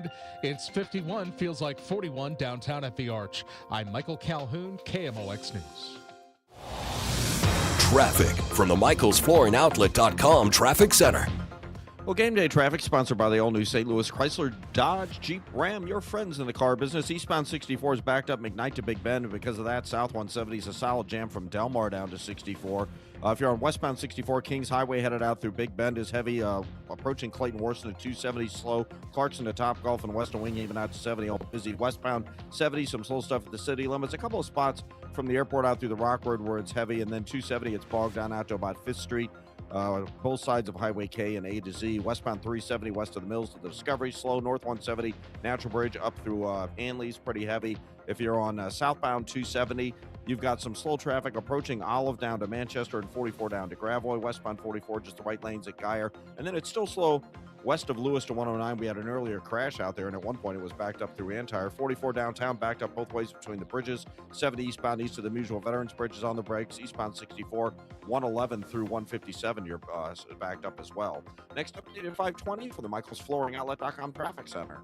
weekend. It's 51, feels like 41 downtown at the Arch. I'm Michael Calhoun, KMOX News. Traffic from the MichaelsFlooringOutlet.com Traffic Center. Well, game day traffic sponsored by the all-new St. Louis Chrysler, Dodge, Jeep, Ram, your friends in the car business. Eastbound 64 is backed up McKnight to Big Bend, and because of that, South 170 is a solid jam from Delmar down to 64. If you're on westbound 64, Kings Highway headed out through Big Bend is heavy, approaching Clayton Worcester to 270 slow. Clarkson to Topgolf and Western Wing even out to 70, all busy. Westbound 70, some slow stuff at the city limits. A couple of spots from the airport out through the Rock Road where it's heavy, and then 270, it's bogged down out to about 5th Street. Both sides of Highway K and A to Z. Westbound 370 west of the Mills to the Discovery, slow. North 170 Natural Bridge up through Hanley's pretty heavy. If you're on southbound 270, you've got some slow traffic approaching Olive down to Manchester and 44 down to Gravois. Westbound 44 just the right lanes at Geyer, and then it's still slow west of Lewis to 109. We had an earlier crash out there, and at one point it was backed up through Antire. 44 downtown, backed up both ways between the bridges. 70 eastbound east of the Mutual Veterans Bridge is on the brakes. Eastbound 64, 111 through 157, you're backed up as well. Next update at 520 for the MichaelsFlooringOutlet.com Traffic Center.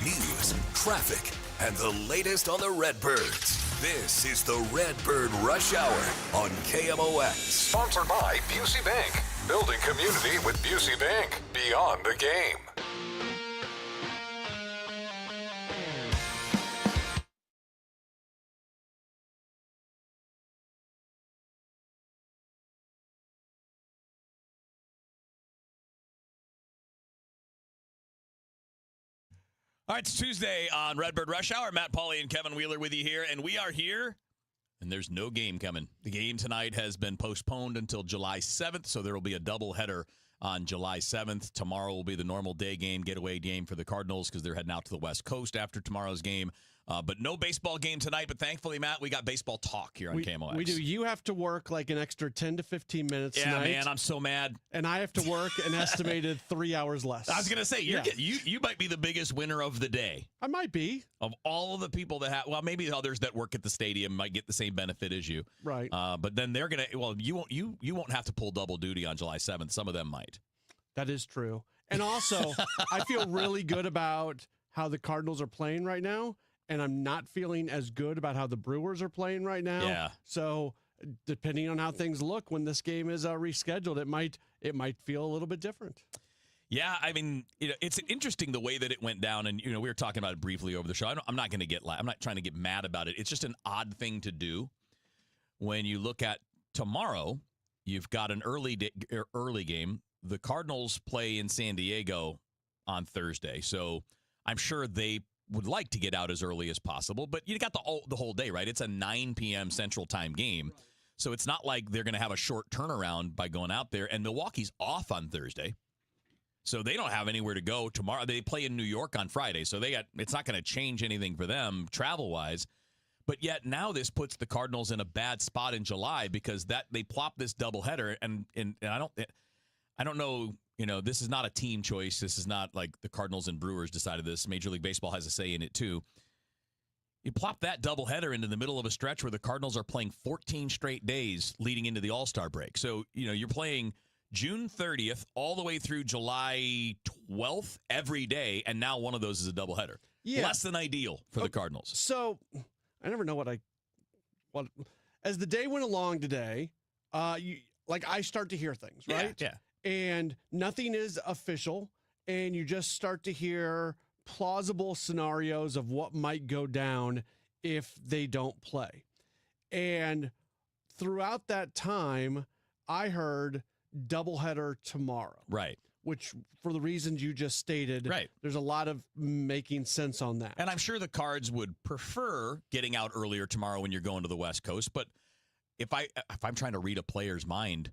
News, traffic, and the latest on the Redbirds. This is the Redbird Rush Hour on KMOX. Sponsored by Busey Bank. Building community with Busey Bank. Beyond the game. All right, it's Tuesday on Redbird Rush Hour. Matt, Pauley, and Kevin Wheeler with you here, and we are here, and there's no game coming. The game tonight has been postponed until July 7th, so there will be a doubleheader on July 7th. Tomorrow will be the normal day game, getaway game for the Cardinals because they're heading out to the West Coast after tomorrow's game. But no baseball game tonight. But thankfully, Matt, we got baseball talk here on KMOX. We do. You have to work like an extra 10 to 15 minutes tonight. Yeah, man, I'm so mad. And I have to work an estimated 3 hours less. I was going to say, you might be the biggest winner of the day. I might be. Of all of the people that have, well, maybe others that work at the stadium might get the same benefit as you. Right. But then they're going to, well, you won't have to pull double duty on July 7th. Some of them might. That is true. And also, I feel really good about how the Cardinals are playing right now. And I'm not feeling as good about how the Brewers are playing right now. Yeah. So depending on how things look when this game is rescheduled, it might feel a little bit different. Yeah, I mean, it's interesting the way that it went down, and we were talking about it briefly over the show. I'm not trying to get mad about it. It's just an odd thing to do when you look at tomorrow. You've got an early game. The Cardinals play in San Diego on Thursday, so I'm sure they would like to get out as early as possible, but you got the whole day, right? It's a 9 p.m. Central Time game, so it's not like they're going to have a short turnaround by going out there. And Milwaukee's off on Thursday, so they don't have anywhere to go tomorrow. They play in New York on Friday, so it's not going to change anything for them travel-wise. But yet now this puts the Cardinals in a bad spot in July because they plop this doubleheader, and I don't know. This is not a team choice. This is not like the Cardinals and Brewers decided this. Major League Baseball has a say in it, too. You plop that doubleheader into the middle of a stretch where the Cardinals are playing 14 straight days leading into the All-Star break. So, you're playing June 30th all the way through July 12th every day, and now one of those is a doubleheader. Yeah. Less than ideal for the Cardinals. So, I never know what as the day went along today, I start to hear things, right? Yeah. And nothing is official, and you just start to hear plausible scenarios of what might go down if they don't play. And throughout that time, I heard doubleheader tomorrow. Right. Which, for the reasons you just stated, right, there's a lot of making sense on that. And I'm sure the Cards would prefer getting out earlier tomorrow when you're going to the West Coast. But if I'm trying to read a player's mind,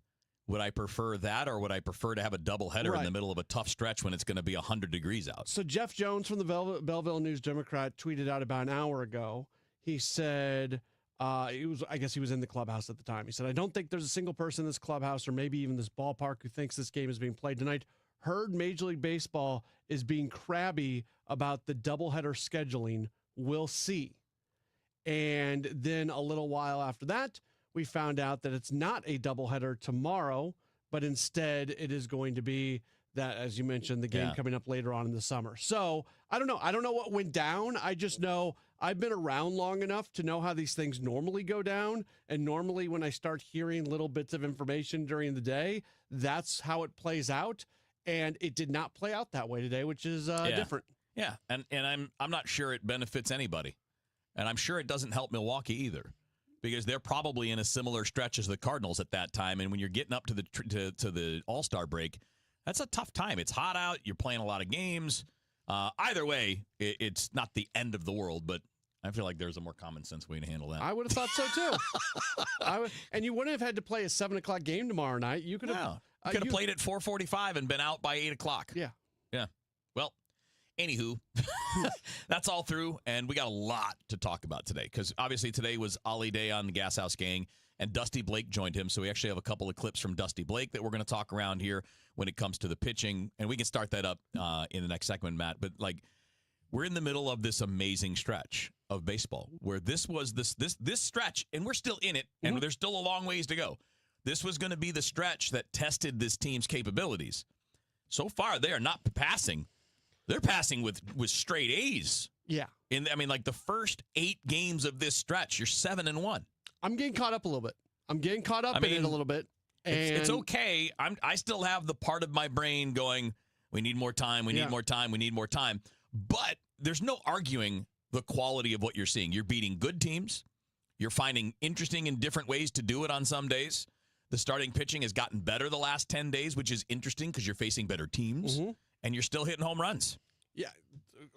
would I prefer that, or would I prefer to have a doubleheader in the middle of a tough stretch when it's going to be 100 degrees out? So Jeff Jones from the Belleville News-Democrat tweeted out about an hour ago. He said, I guess he was in the clubhouse at the time. He said, I don't think there's a single person in this clubhouse or maybe even this ballpark who thinks this game is being played tonight. Heard Major League Baseball is being crabby about the doubleheader scheduling. We'll see. And then a little while after that, we found out that it's not a doubleheader tomorrow, but instead it is going to be that, as you mentioned, the game Yeah. coming up later on in the summer. So I don't know. I don't know what went down. I just know I've been around long enough to know how these things normally go down. And normally when I start hearing little bits of information during the day, that's how it plays out. And it did not play out that way today, which is different. Yeah, and I'm not sure it benefits anybody, and I'm sure it doesn't help Milwaukee either, because they're probably in a similar stretch as the Cardinals at that time. And when you're getting up to the All-Star break, that's a tough time. It's hot out. You're playing a lot of games. Either way, it's not the end of the world, but I feel like there's a more common sense way to handle that. I would have thought so too. And you wouldn't have had to play a 7:00 game tomorrow night. You could have. Could have played at 4:45 and been out by 8 o'clock. Yeah. Yeah. Well, anywho, that's all through, and we got a lot to talk about today, because obviously today was Ollie Day on the Gas House Gang, and Dusty Blake joined him, so we actually have a couple of clips from Dusty Blake that we're going to talk around here when it comes to the pitching, and we can start that up in the next segment, Matt. But, we're in the middle of this amazing stretch of baseball where this was this stretch, and we're still in it, and there's still a long ways to go. This was going to be the stretch that tested this team's capabilities. So far, they are not passing. They're passing with straight A's. Yeah. The first 8 games of this stretch, you're 7-1. I'm getting caught up a little bit. I'm getting caught up in it a little bit. And it's okay. I still have the part of my brain going, we need more time, we need more time, we need more time. But there's no arguing the quality of what you're seeing. You're beating good teams. You're finding interesting and different ways to do it on some days. The starting pitching has gotten better the last 10 days, which is interesting because you're facing better teams, and you're still hitting home runs. Yeah.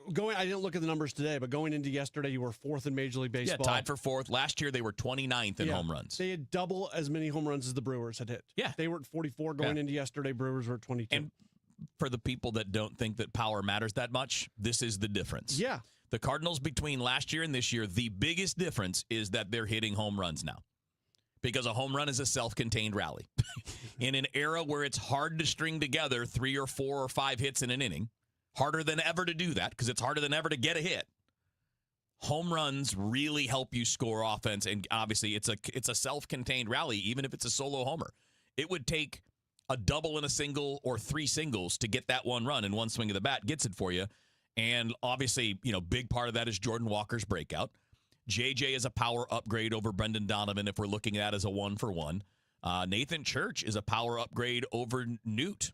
I didn't look at the numbers today, but going into yesterday, you were 4th in Major League Baseball. Yeah, tied for 4th. Last year, they were 29th in home runs. They had double as many home runs as the Brewers had hit. Yeah. They were at 44 going into yesterday. Brewers were at 22. And for the people that don't think that power matters that much, this is the difference. Yeah. The Cardinals between last year and this year, the biggest difference is that they're hitting home runs now. Because a home run is a self-contained rally. In an era where it's hard to string together 3 or 4 or 5 hits in an inning, harder than ever to do that because it's harder than ever to get a hit. Home runs really help you score offense, and obviously it's a self-contained rally, even if it's a solo homer. It would take a double and a single or 3 singles to get that one run, and one swing of the bat gets it for you. And obviously, big part of that is Jordan Walker's breakout. JJ is a power upgrade over Brendan Donovan if we're looking at it as a 1-for-1. Nathan Church is a power upgrade over Newt.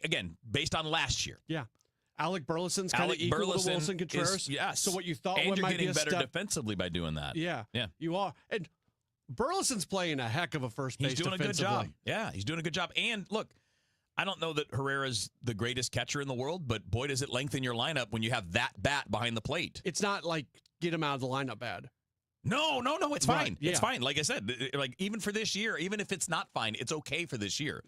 Again, based on last year. Yeah. Alec Burleson's kind of equal to Wilson Contreras. Yes. So what you thought and you're might getting be a better step defensively by doing that. Yeah. Yeah. You are. And Burleson's playing a heck of a first base He's doing a good defensively. job. Yeah, he's doing a good job. And look, I don't know that Herrera's the greatest catcher in the world, but boy, does it lengthen your lineup when you have that bat behind the plate. It's not like get him out of the lineup bad. No, it's Right, fine. yeah. It's fine. Like I said, even for this year, even if it's not fine, it's okay for this year.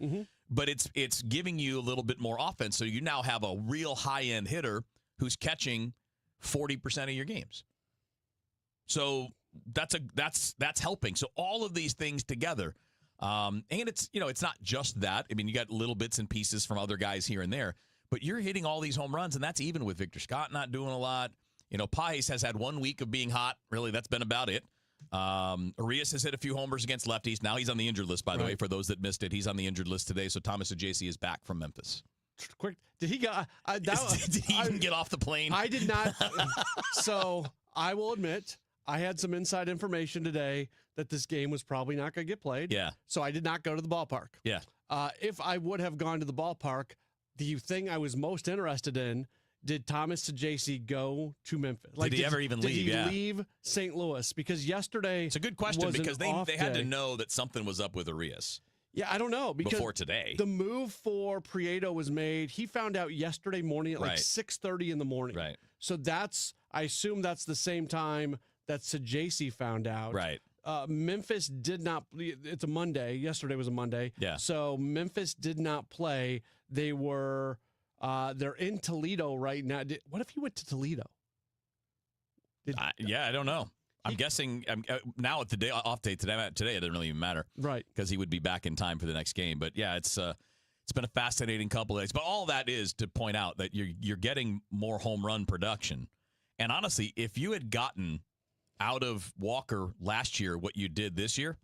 But it's giving you a little bit more offense, so you now have a real high-end hitter who's catching 40% of your games. So that's helping. So all of these things together, and it's not just that. I mean, you got little bits and pieces from other guys here and there, but you're hitting all these home runs, and that's even with Victor Scott not doing a lot. Pais has had 1 week of being hot. Really, that's been about it. Arias has hit a few homers against lefties. Now he's on the injured list, by the way, for those that missed it. He's on the injured list today, so Thomas Ajacci is back from Memphis. Quick, did he go? Did he even get off the plane? I did not. So I will admit, I had some inside information today that this game was probably not going to get played. Yeah. So I did not go to the ballpark. Yeah. If I would have gone to the ballpark, the thing I was most interested in, did Thomas Ajacci go to Memphis? Did he ever even leave? Did he leave St. Louis? Because yesterday it's a good question was because an they had day. to know that something was up with Arias. Yeah, I don't know. Because before today. The move for Prieto was made. He found out yesterday morning at like 6:30 in the morning. Right. So I assume that's the same time that Ajacci found out. Right. Memphis did not. It's a Monday. Yesterday was a Monday. Yeah. So Memphis did not play. They were. They're in Toledo right now. What if he went to Toledo? I don't know. I'm guessing now at the off day today. It doesn't really even matter, right? Because he would be back in time for the next game. But yeah, it's been a fascinating couple of days. But all that is to point out that you're getting more home run production. And honestly, if you had gotten out of Walker last year what you did this year,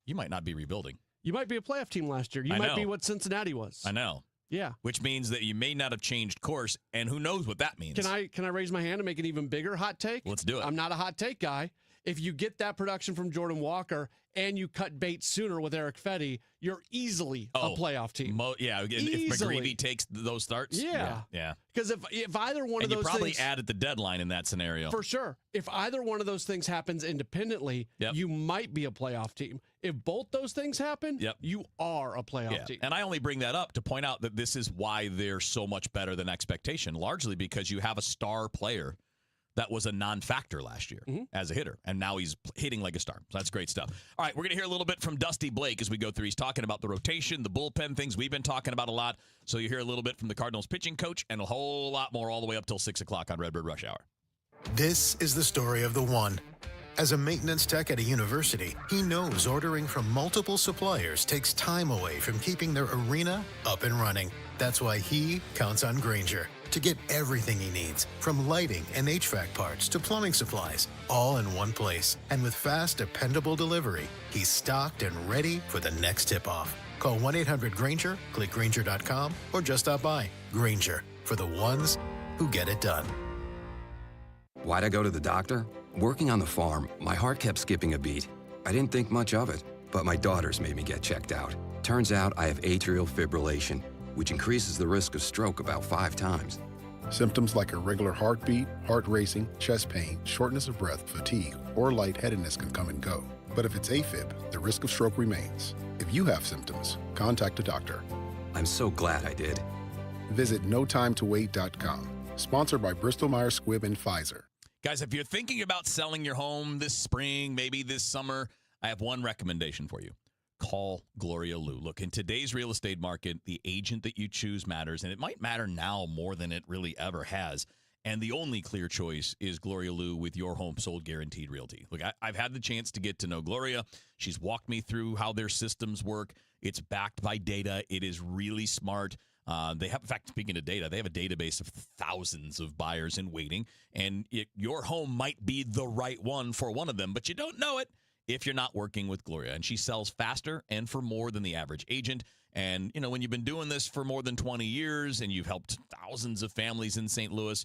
you might not be rebuilding. You might be a playoff team last year. You might be what Cincinnati was. I know. Yeah. Which means that you may not have changed course, and who knows what that means. Can I raise my hand and make an even bigger hot take? Let's do it. I'm not a hot take guy. If you get that production from Jordan Walker and you cut bait sooner with Eric Fetty, you're easily a playoff team. If McGreevy takes those starts. Yeah. Because if either one of those you probably things, add at the deadline in that scenario. For sure. If either one of those things happens independently, you might be a playoff team. If both those things happen, you are a playoff team. And I only bring that up to point out that this is why they're so much better than expectation, largely because you have a star player that was a non-factor last year as a hitter, and now he's hitting like a star. So that's great stuff. All right, we're going to hear a little bit from Dusty Blake as we go through. He's talking about the rotation, the bullpen, things we've been talking about a lot. So you hear a little bit from the Cardinals pitching coach and a whole lot more all the way up till 6 o'clock on Redbird Rush Hour. This is the story of the one. As a maintenance tech at a university, he knows ordering from multiple suppliers takes time away from keeping their arena up and running. That's why he counts on Grainger to get everything he needs, from lighting and HVAC parts to plumbing supplies, all in one place. And with fast, dependable delivery, he's stocked and ready for the next tip-off. Call 1-800-GRAINGER, click Grainger.com, or just stop by. Grainger, for the ones who get it done. Why'd I go to the doctor? Working on the farm, my heart kept skipping a beat. I didn't think much of it, but my daughters made me get checked out. Turns out I have atrial fibrillation, which increases the risk of stroke about 5 times. Symptoms like irregular heartbeat, heart racing, chest pain, shortness of breath, fatigue, or lightheadedness can come and go. But if it's AFib, the risk of stroke remains. If you have symptoms, contact a doctor. I'm so glad I did. Visit notimetowait.com. Sponsored by Bristol Myers Squibb and Pfizer. Guys, if you're thinking about selling your home this spring, maybe this summer, I have one recommendation for you. Call Gloria Lou. Look, in today's real estate market, the agent that you choose matters, and it might matter now more than it really ever has. And the only clear choice is Gloria Lou with Your Home Sold Guaranteed Realty. Look, I've had the chance to get to know Gloria. She's walked me through how their systems work. It's backed by data. It is really smart. They have, in fact, speaking of data, they have a database of thousands of buyers in waiting, and your home might be the right one for one of them, but you don't know it if you're not working with Gloria. And she sells faster and for more than the average agent. And, when you've been doing this for more than 20 years and you've helped thousands of families in St. Louis,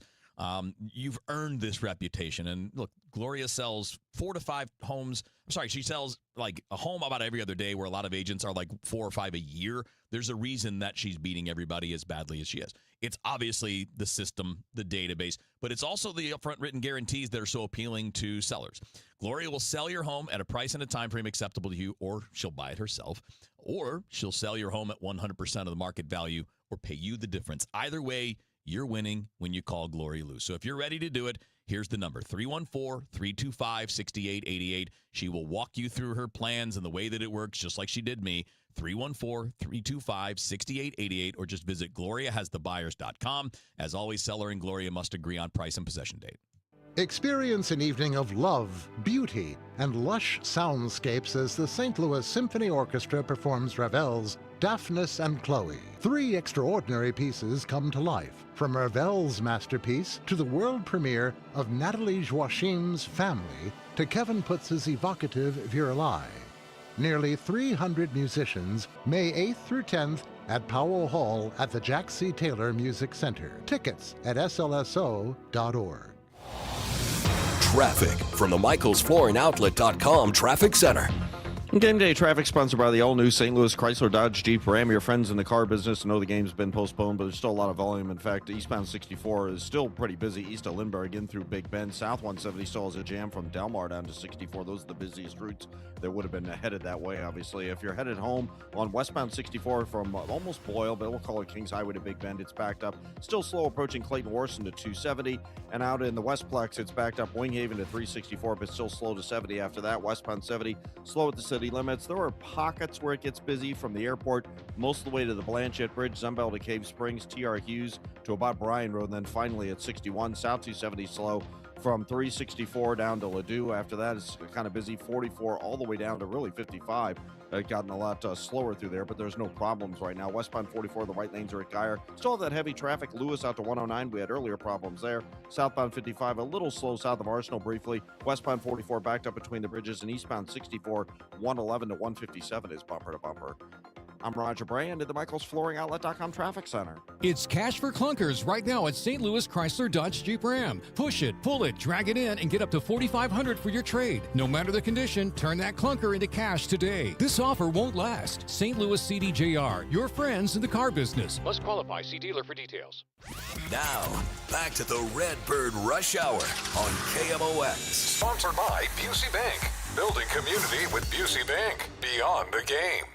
you've earned this reputation. And look, Gloria sells 4 to 5 homes. She sells like a home about every other day, where a lot of agents are like 4 or 5 a year. There's a reason that she's beating everybody as badly as she is. It's obviously the system, the database, but it's also the upfront written guarantees that are so appealing to sellers. Gloria will sell your home at a price and a time frame acceptable to you, or she'll buy it herself, or she'll sell your home at 100% of the market value or pay you the difference. Either way, you're winning when you call Gloria Lou. So if you're ready to do it, here's the number, 314-325-6888. She will walk you through her plans and the way that it works, just like she did me. 314-325-6888, or just visit GloriaHasTheBuyers.com. As always, seller and Gloria must agree on price and possession date. Experience an evening of love, beauty, and lush soundscapes as the St. Louis Symphony Orchestra performs Ravel's Daphnis and Chloe. 3 extraordinary pieces come to life, from Ravel's masterpiece to the world premiere of Nathalie Joachim's Family to Kevin Putz's evocative Virelai. Nearly 300 musicians, May 8th through 10th at Powell Hall at the Jack C. Taylor Music Center. Tickets at slso.org. Traffic from the MichaelsFlooringOutlet.com Traffic Center. Game day traffic sponsored by the all-new St. Louis Chrysler Dodge Jeep Ram. Your friends in the car business know the game's been postponed, but there's still a lot of volume. In fact, eastbound 64 is still pretty busy east of Lindbergh in through Big Bend. South 170 still has a jam from Delmar down to 64. Those are the busiest routes that would have been headed that way, obviously. If you're headed home on westbound 64 from almost Boyle, but we'll call it Kings Highway to Big Bend, it's backed up. Still slow approaching Clayton Worson to 270. And out in the Westplex, it's backed up Winghaven to 364, but still slow to 70 after that. Westbound 70, slow at the city limits. There are pockets where it gets busy from the airport most of the way to the Blanchette Bridge, Zumbell to Cave Springs, T.R. Hughes to about Bryan Road, and then finally at 61, South 270 slow from 364 down to Ladue. After that, it's kind of busy, 44 all the way down to really 55. Gotten a lot slower through there, but there's no problems right now. Westbound 44, the right lanes are at Geyer. Still have that heavy traffic. Lewis out to 109. We had earlier problems there. Southbound 55, a little slow south of Arsenal briefly. Westbound 44 backed up between the bridges, and eastbound 64, 111 to 157 is bumper to bumper. I'm Roger Brand at the MichaelsFlooringOutlet.com Traffic Center. It's cash for clunkers right now at St. Louis Chrysler Dodge Jeep Ram. Push it, pull it, drag it in, and get up to $4,500 for your trade. No matter the condition, turn that clunker into cash today. This offer won't last. St. Louis CDJR, your friends in the car business. Must qualify. See dealer for details. Now, back to the Redbird Rush Hour on KMOX. Sponsored by Busey Bank. Building community with Busey Bank. Beyond the game.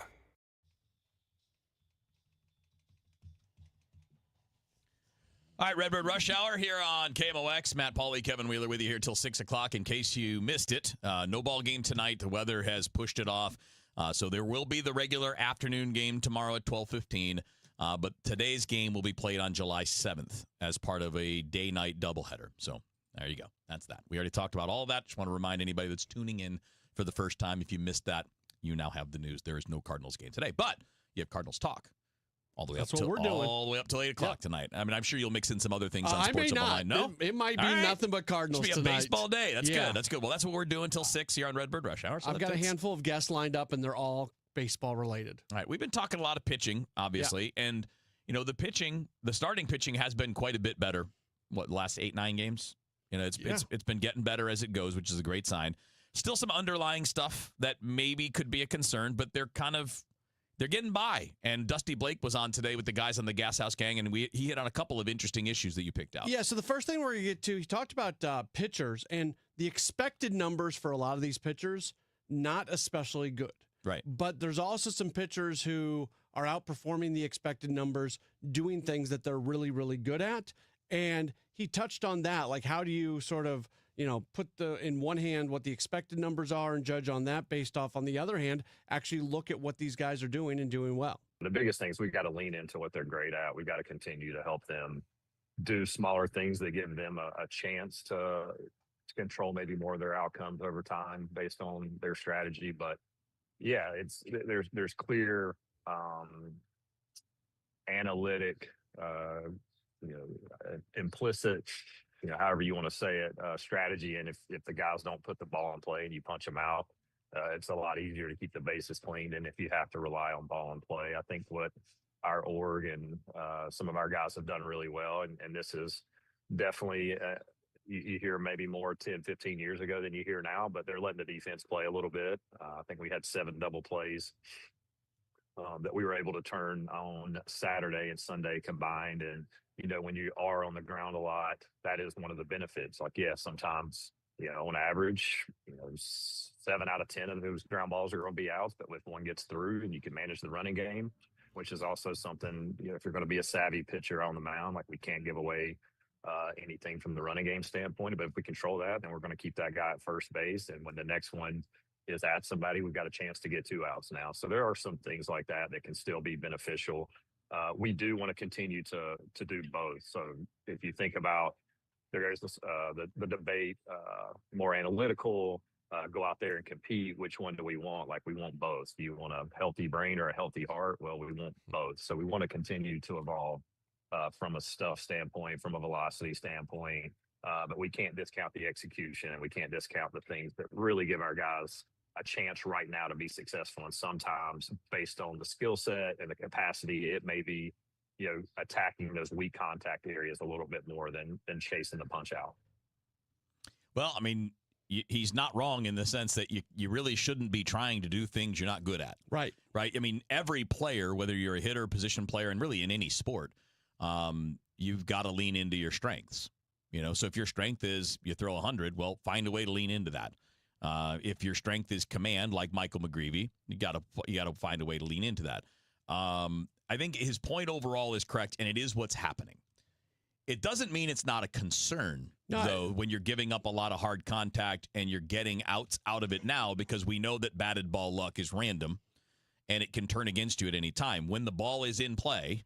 All right, Redbird Rush Hour here on KMOX. Matt, Pauley, Kevin Wheeler with you here till 6 o'clock. In case you missed it, no ball game tonight. The weather has pushed it off. So there will be the regular afternoon game tomorrow at 12:15. But today's game will be played on July 7th as part of a day-night doubleheader. So there you go. That's that. We already talked about all of that. Just want to remind anybody that's tuning in for the first time, if you missed that, you now have the news. There is no Cardinals game today. But you have Cardinals talk. All the way That's up what we're doing. all the way up till 8 o'clock tonight. I mean, I'm sure you'll mix in some other things on I Sports may on the not. Line. No, It might be All right. nothing but Cardinals It's be a tonight. baseball day. That's Yeah. good. That's good. Well, that's what we're doing till 6 here on Redbird Rush Hour. So I've got a that's- handful of guests lined up, and they're all baseball related. All right, we've been talking a lot of pitching, obviously, and the starting pitching has been quite a bit better. What, the last 8-9 games? It's been getting better as it goes, which is a great sign. Still some underlying stuff that maybe could be a concern, but they're getting by. And Dusty Blake was on today with the guys on the Gas House Gang, and he hit on a couple of interesting issues that you picked out. Yeah, so the first thing we're going to get to, he talked about pitchers, and the expected numbers for a lot of these pitchers, not especially good. Right. But there's also some pitchers who are outperforming the expected numbers, doing things that they're really, really good at. And he touched on that. Like, how do you sort of, put in one hand what the expected numbers are and judge on that based off, on the other hand, actually look at what these guys are doing and doing well. The biggest thing is we've got to lean into what they're great at. We've got to continue to help them do smaller things that give them a chance to control maybe more of their outcomes over time based on their strategy. But yeah, there's clear analytic, implicit, however you want to say it, strategy. And if the guys don't put the ball in play and you punch them out, it's a lot easier to keep the bases clean than if you have to rely on ball and play. I think what our org and some of our guys have done really well, and this is definitely you hear maybe more 10, 15 years ago than you hear now, but they're letting the defense play a little bit. I think we had 7 double plays that we were able to turn on Saturday and Sunday combined. And, when you are on the ground a lot, that is one of the benefits. Like, yeah, sometimes, on average, 7 out of 10 of those ground balls are going to be outs, but if one gets through and you can manage the running game, which is also something, if you're going to be a savvy pitcher on the mound, like we can't give away anything from the running game standpoint. But if we control that, then we're going to keep that guy at first base. And when the next one is at somebody, we've got a chance to get 2 outs now. So there are some things like that can still be beneficial. We do want to continue to do both. So if you think about, there's this, the debate, more analytical, go out there and compete. Which one do we want? Like, we want both. Do you want a healthy brain or a healthy heart? Well, we want both. So we want to continue to evolve from a stuff standpoint, from a velocity standpoint. But we can't discount the execution, and we can't discount the things that really give our guys a chance right now to be successful. And sometimes based on the skill set and the capacity, it may be, attacking those weak contact areas a little bit more than chasing the punch out. Well, I mean, he's not wrong in the sense that you really shouldn't be trying to do things you're not good at. Right. Right. I mean, every player, whether you're a hitter, position player, and really in any sport, you've got to lean into your strengths. So if your strength is you throw 100, well, find a way to lean into that. If your strength is command, like Michael McGreevy, you got to find a way to lean into that. I think his point overall is correct, and it is what's happening. It doesn't mean it's not a concern, though, when you're giving up a lot of hard contact and you're getting outs out of it now, because we know that batted ball luck is random, and it can turn against you at any time. When the ball is in play,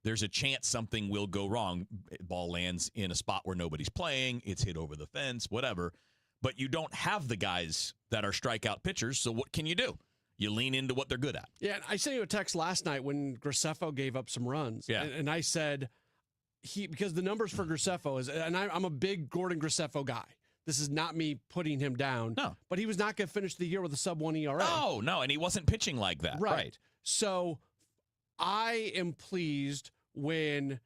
there's a chance something will go wrong. Ball lands in a spot where nobody's playing. It's hit over the fence, whatever. But you don't have the guys that are strikeout pitchers, so what can you do? You lean into what they're good at. Yeah, I sent you a text last night when Graceffo gave up some runs. Yeah. And I said, because the numbers for Graceffo is, and I'm a big Gordon Graceffo guy. This is not me putting him down. No. But he was not going to finish the year with a sub-1 ERA. No, and he wasn't pitching like that. Right. So I am pleased when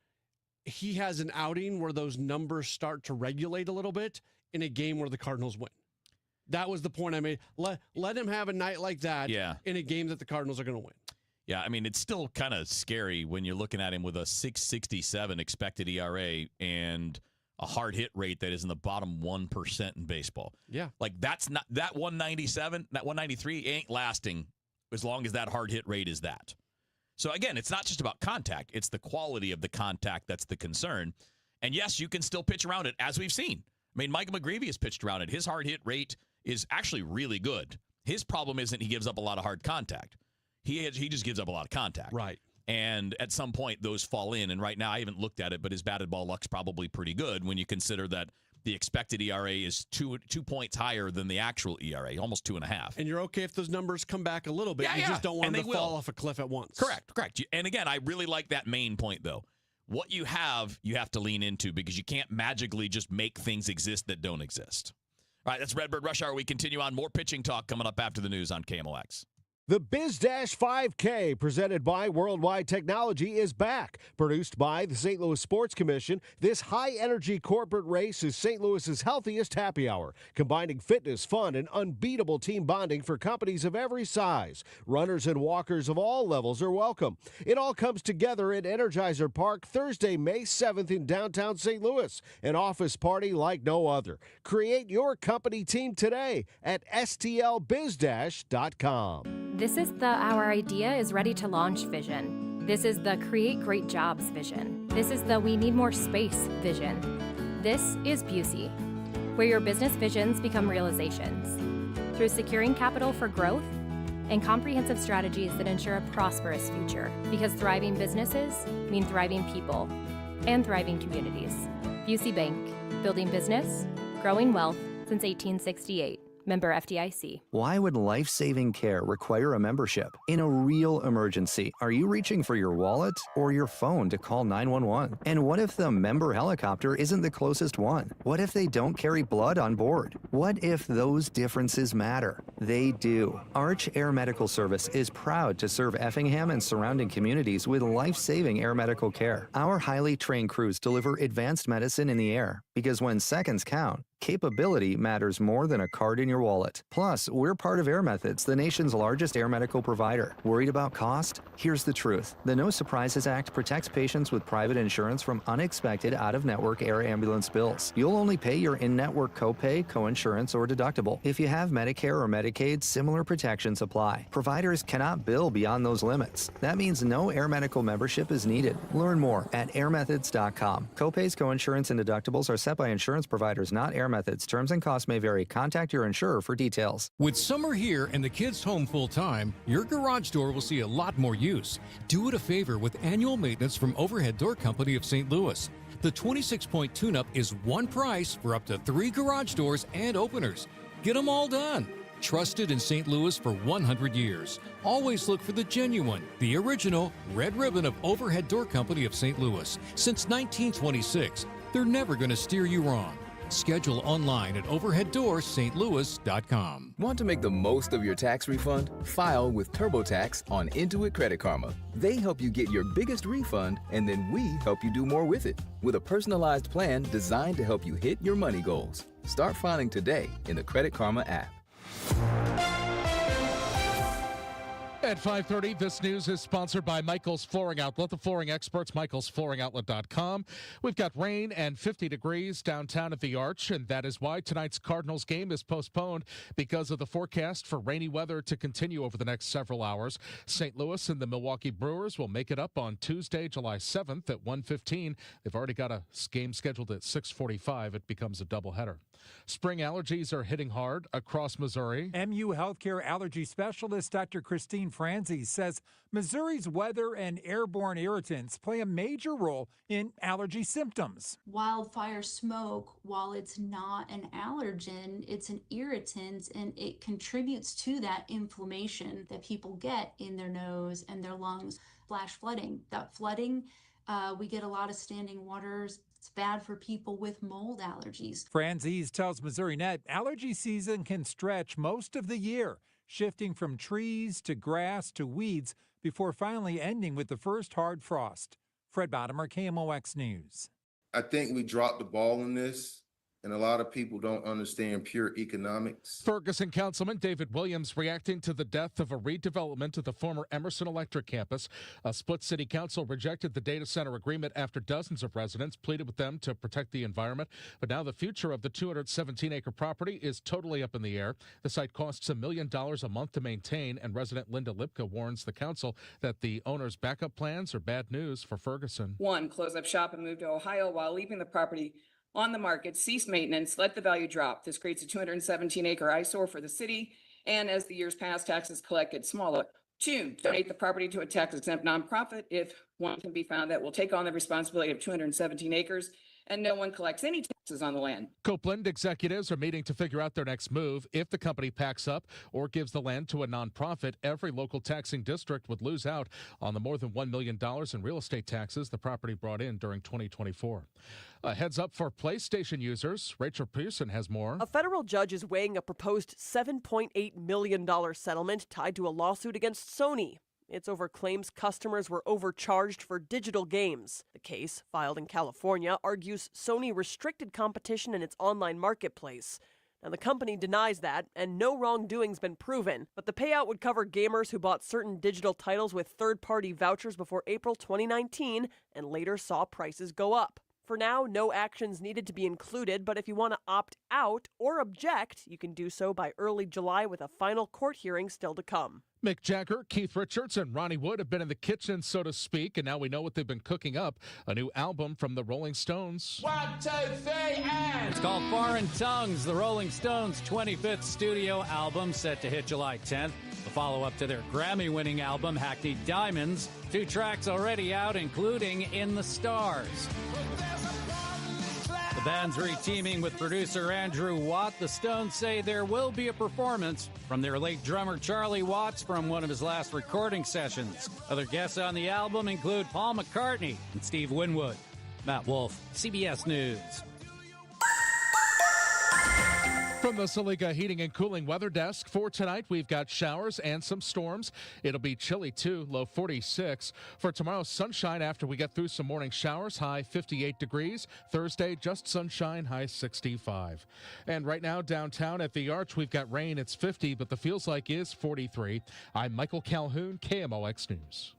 he has an outing where those numbers start to regulate a little bit in a game where the Cardinals win. That was the point I made. Let him have a night like that in a game that the Cardinals are going to win. Yeah, I mean, it's still kind of scary when you're looking at him with a 6.67 expected ERA and a hard hit rate that is in the bottom 1% in baseball. Yeah. Like, that's not that 197, that 193 ain't lasting as long as that hard hit rate is that. So, again, it's not just about contact. It's the quality of the contact that's the concern. And, yes, you can still pitch around it, as we've seen. I mean, Michael McGreevy has pitched around it. His hard hit rate is actually really good. His problem isn't he gives up a lot of hard contact. He just gives up a lot of contact. Right. And at some point, those fall in. And right now, I haven't looked at it, but his batted ball luck's probably pretty good when you consider that the expected ERA is 2 points higher than the actual ERA, almost 2.5. And you're okay if those numbers come back a little bit. You just don't want them to fall off a cliff at once. Correct. And again, I really like that main point, though. What you have to lean into because you can't magically just make things exist that don't exist. All right, that's Redbird Rush Hour. We continue on. More pitching talk coming up after the news on KMOX. The BizDash 5K, presented by Worldwide Technology, is back. Produced by the St. Louis Sports Commission, this high-energy corporate race is St. Louis's healthiest happy hour, combining fitness, fun, and unbeatable team bonding for companies of every size. Runners and walkers of all levels are welcome. It all comes together at Energizer Park Thursday, May 7th in downtown St. Louis, an office party like no other. Create your company team today at stlbizdash.com. This is the Our Idea is Ready to Launch vision. This is the Create Great Jobs vision. This is the We Need More Space vision. This is Busey, where your business visions become realizations. Through securing capital for growth and comprehensive strategies that ensure a prosperous future. Because thriving businesses mean thriving people and thriving communities. Busey Bank, building business, growing wealth since 1868. Member FDIC. Why would life-saving care require a membership? In a real emergency, are you reaching for your wallet or your phone to call 911? And what if the member helicopter isn't the closest one? What if they don't carry blood on board? What if those differences matter? They do. Arch Air Medical Service is proud to serve Effingham and surrounding communities with life-saving air medical care. Our highly trained crews deliver advanced medicine in the air because when seconds count, capability matters more than a card in your wallet. Plus, we're part of Air Methods, the nation's largest air medical provider. Worried about cost? Here's the truth. The No Surprises Act protects patients with private insurance from unexpected out-of-network air ambulance bills. You'll only pay your in-network copay, coinsurance, or deductible. If you have Medicare or Medicaid, similar protections apply. Providers cannot bill beyond those limits. That means no air medical membership is needed. Learn more at airmethods.com. Copays, coinsurance, and deductibles are set by insurance providers, not Air Methods. Terms and costs may vary. Contact your insurer for details. With summer here and the kids home full time, your garage door will see a lot more use. Do it a favor with annual maintenance from Overhead Door Company of St. Louis. The 26-point tune-up is one price for up to 3 garage doors and openers. Get them all done. Trusted in St. Louis for 100 years. Always look for the genuine, the original red ribbon of Overhead Door Company of St. Louis. Since 1926, they're never going to steer you wrong. Schedule online at overheaddoorsstlouis.com. Want to make the most of your tax refund? File with TurboTax on Intuit Credit Karma. They help you get your biggest refund, and then we help you do more with it with a personalized plan designed to help you hit your money goals. Start filing today in the Credit Karma app. At 5:30, this news is sponsored by Michael's Flooring Outlet, the flooring experts, michaelsflooringoutlet.com. We've got rain and 50 degrees downtown at the Arch, and that is why tonight's Cardinals game is postponed because of the forecast for rainy weather to continue over the next several hours. St. Louis and the Milwaukee Brewers will make it up on Tuesday, July 7th at 1:15. They've already got a game scheduled at 6:45. It becomes a doubleheader. Spring allergies are hitting hard across Missouri. MU Healthcare allergy specialist Dr. Christine Franzi says Missouri's weather and airborne irritants play a major role in allergy symptoms. Wildfire smoke, while it's not an allergen, it's an irritant, and it contributes to that inflammation that people get in their nose and their lungs. Flash flooding. That flooding, we get a lot of standing waters. It's bad for people with mold allergies. Franzese tells Missouri Net allergy season can stretch most of the year. shifting from trees to grass to weeds before finally ending with the first hard frost. Fred Bottomer, KMOX News. I think we dropped the ball on this, and a lot of people don't understand pure economics. Ferguson Councilman David Williams reacting to the death of a redevelopment of the former Emerson Electric campus. A split city council rejected the data center agreement after dozens of residents pleaded with them to protect the environment. But now the future of the 217-acre property is totally up in the air. The site costs $1 million a month to maintain, and resident Linda Lipka warns the council that the owner's backup plans are bad news for Ferguson. One, close up shop and move to Ohio while leaving the property on the market, cease maintenance, let the value drop. This creates a 217-acre eyesore for the city, and as the years pass, taxes collected smaller. Two, donate the property to a tax-exempt nonprofit if one can be found that will take on the responsibility of 217 acres and no one collects any taxes on the land. Copeland executives are meeting to figure out their next move. If the company packs up or gives the land to a nonprofit, every local taxing district would lose out on the more than $1 million in real estate taxes the property brought in during 2024. A heads up for PlayStation users. Rachel Pearson has more. A federal judge is weighing a proposed $7.8 million settlement tied to a lawsuit against Sony. It's over claims customers were overcharged for digital games. The case, filed in California, argues Sony restricted competition in its online marketplace. Now, the company denies that, and no wrongdoing's been proven. But the payout would cover gamers who bought certain digital titles with third-party vouchers before April 2019 and later saw prices go up. For now, no actions needed to be included, but if you want to opt out or object, you can do so by early July with a final court hearing still to come. Mick Jagger, Keith Richards, and Ronnie Wood have been in the kitchen, so to speak, and now we know what they've been cooking up. A new album from the Rolling Stones. 1, 2, 3, and... It's called Foreign Tongues, the Rolling Stones' 25th studio album set to hit July 10th. The follow-up to their Grammy-winning album, Hackneyed Diamonds. 2 tracks already out, including In the Stars. The band's re-teaming with producer Andrew Watt. The Stones say there will be a performance from their late drummer Charlie Watts from one of his last recording sessions. Other guests on the album include Paul McCartney and Steve Winwood. Matt Wolf, CBS News. From the Saliga Heating and Cooling Weather Desk, for tonight, we've got showers and some storms. It'll be chilly, too, low 46. For tomorrow, sunshine after we get through some morning showers, high 58 degrees. Thursday, just sunshine, high 65. And right now, downtown at the Arch, we've got rain. It's 50, but the feels like is 43. I'm Michael Calhoun, KMOX News.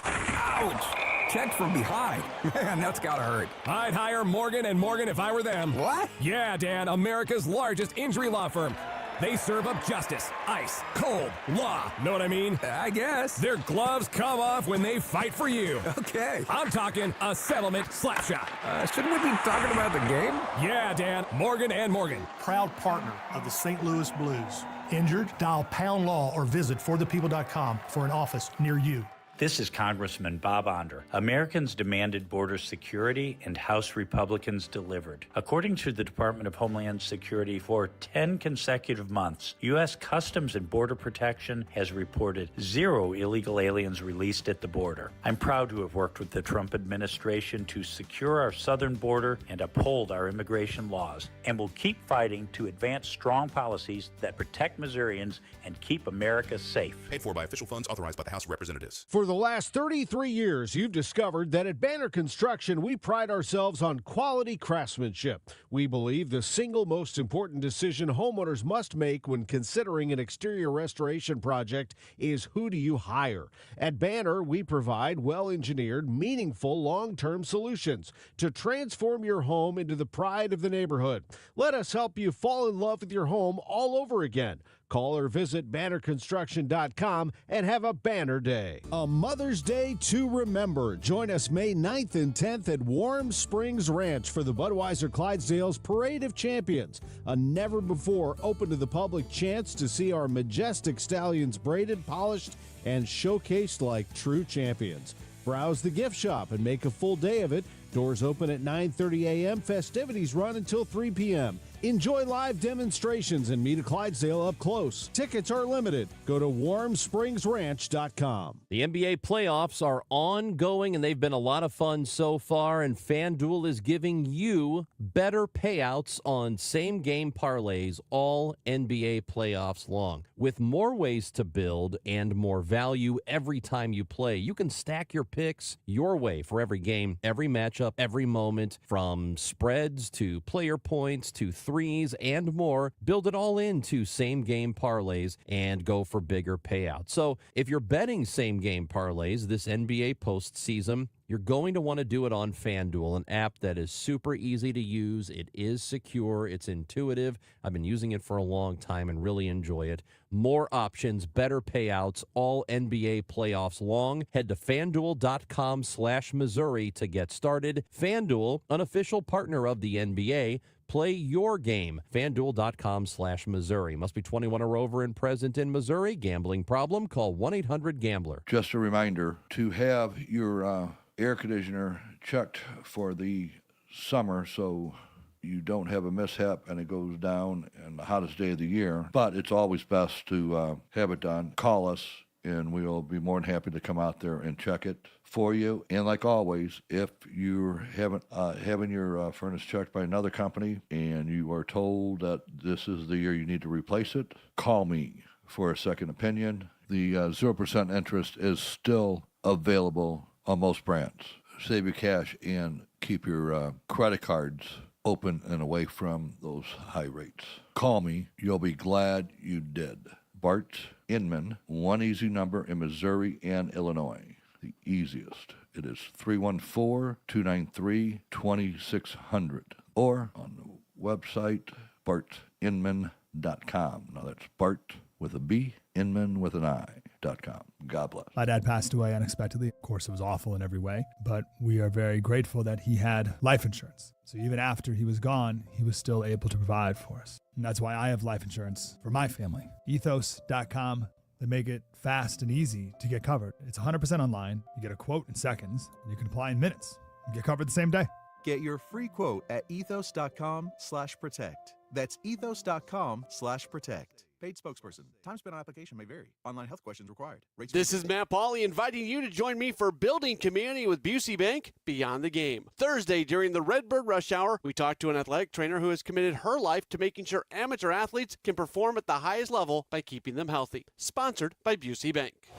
Ouch! Checked from behind. Man, that's gotta hurt. I'd hire Morgan & Morgan if I were them. What? Yeah, Dan, America's largest injury law firm. They serve up justice, ice, cold, law. Know what I mean? I guess. Their gloves come off when they fight for you. Okay. I'm talking a settlement slap shot. Shouldn't we be talking about the game? Yeah, Dan, Morgan & Morgan. Proud partner of the St. Louis Blues. Injured? Dial Pound Law or visit forthepeople.com for an office near you. This is Congressman Bob Onder. Americans demanded border security, and House Republicans delivered. According to the Department of Homeland Security, for 10 consecutive months, U.S. Customs and Border Protection has reported 0 illegal aliens released at the border. I'm proud to have worked with the Trump administration to secure our southern border and uphold our immigration laws, and will keep fighting to advance strong policies that protect Missourians and keep America safe. Paid for by official funds authorized by the House of Representatives. For the last 33 years, you've discovered that at Banner Construction, we pride ourselves on quality craftsmanship. We believe the single most important decision homeowners must make when considering an exterior restoration project is who do you hire. At Banner, we provide well-engineered, meaningful, long-term solutions to transform your home into the pride of the neighborhood. Let us help you fall in love with your home all over again. Call or visit bannerconstruction.com and have a banner day. A Mother's Day to remember. Join us May 9th and 10th at Warm Springs Ranch for the Budweiser Clydesdale's Parade of Champions. A never-before open-to-the-public chance to see our majestic stallions braided, polished, and showcased like true champions. Browse the gift shop and make a full day of it. Doors open at 9:30 a.m. Festivities run until 3 p.m. Enjoy live demonstrations and meet a Clydesdale up close. Tickets are limited. Go to warmspringsranch.com. The NBA playoffs are ongoing, and they've been a lot of fun so far, and FanDuel is giving you better payouts on same-game parlays all NBA playoffs long. With more ways to build and more value every time you play, you can stack your picks your way for every game, every matchup, every moment, from spreads to player points to threes and more. Build it all into same-game parlays and go for bigger payouts. So if you're betting same-game parlays this NBA postseason, you're going to want to do it on FanDuel, an app that is super easy to use. It is secure. It's intuitive. I've been using it for a long time and really enjoy it. More options, better payouts, all NBA playoffs long. Head to FanDuel.com/Missouri to get started. FanDuel, an official partner of the NBA. Play your game. FanDuel.com/Missouri. Must be 21 or over and present in Missouri. Gambling problem? Call 1-800-GAMBLER. Just a reminder to have your air conditioner checked for the summer so you don't have a mishap and it goes down in the hottest day of the year. But it's always best to have it done. Call us and we'll be more than happy to come out there and check it for you. And like always, if you're having your furnace checked by another company and you are told that this is the year you need to replace it, call me for a second opinion. The 0% interest is still available on most brands. Save your cash and keep your credit cards open and away from those high rates. Call me. You'll be glad you did. Bart Inman, one easy number in Missouri and Illinois. The easiest. It is 314-293-2600 or on the website bartinman.com. Now that's Bart with a B, Inman with an I.com. God bless. My dad passed away unexpectedly. Of course, it was awful in every way, but we are very grateful that he had life insurance. So even after he was gone, he was still able to provide for us. And that's why I have life insurance for my family. Ethos.com. They make it fast and easy to get covered. It's 100% online. You get a quote in seconds, and you can apply in minutes. You get covered the same day. Get your free quote at ethos.com/protect. That's ethos.com/protect. Paid spokesperson. Time spent on application may vary. Online health questions required. This is Matt Pauley inviting you to join me for Building Community with Busey Bank Beyond the Game. Thursday during the Redbird Rush Hour, we talked to an athletic trainer who has committed her life to making sure amateur athletes can perform at the highest level by keeping them healthy. Sponsored by Busey Bank.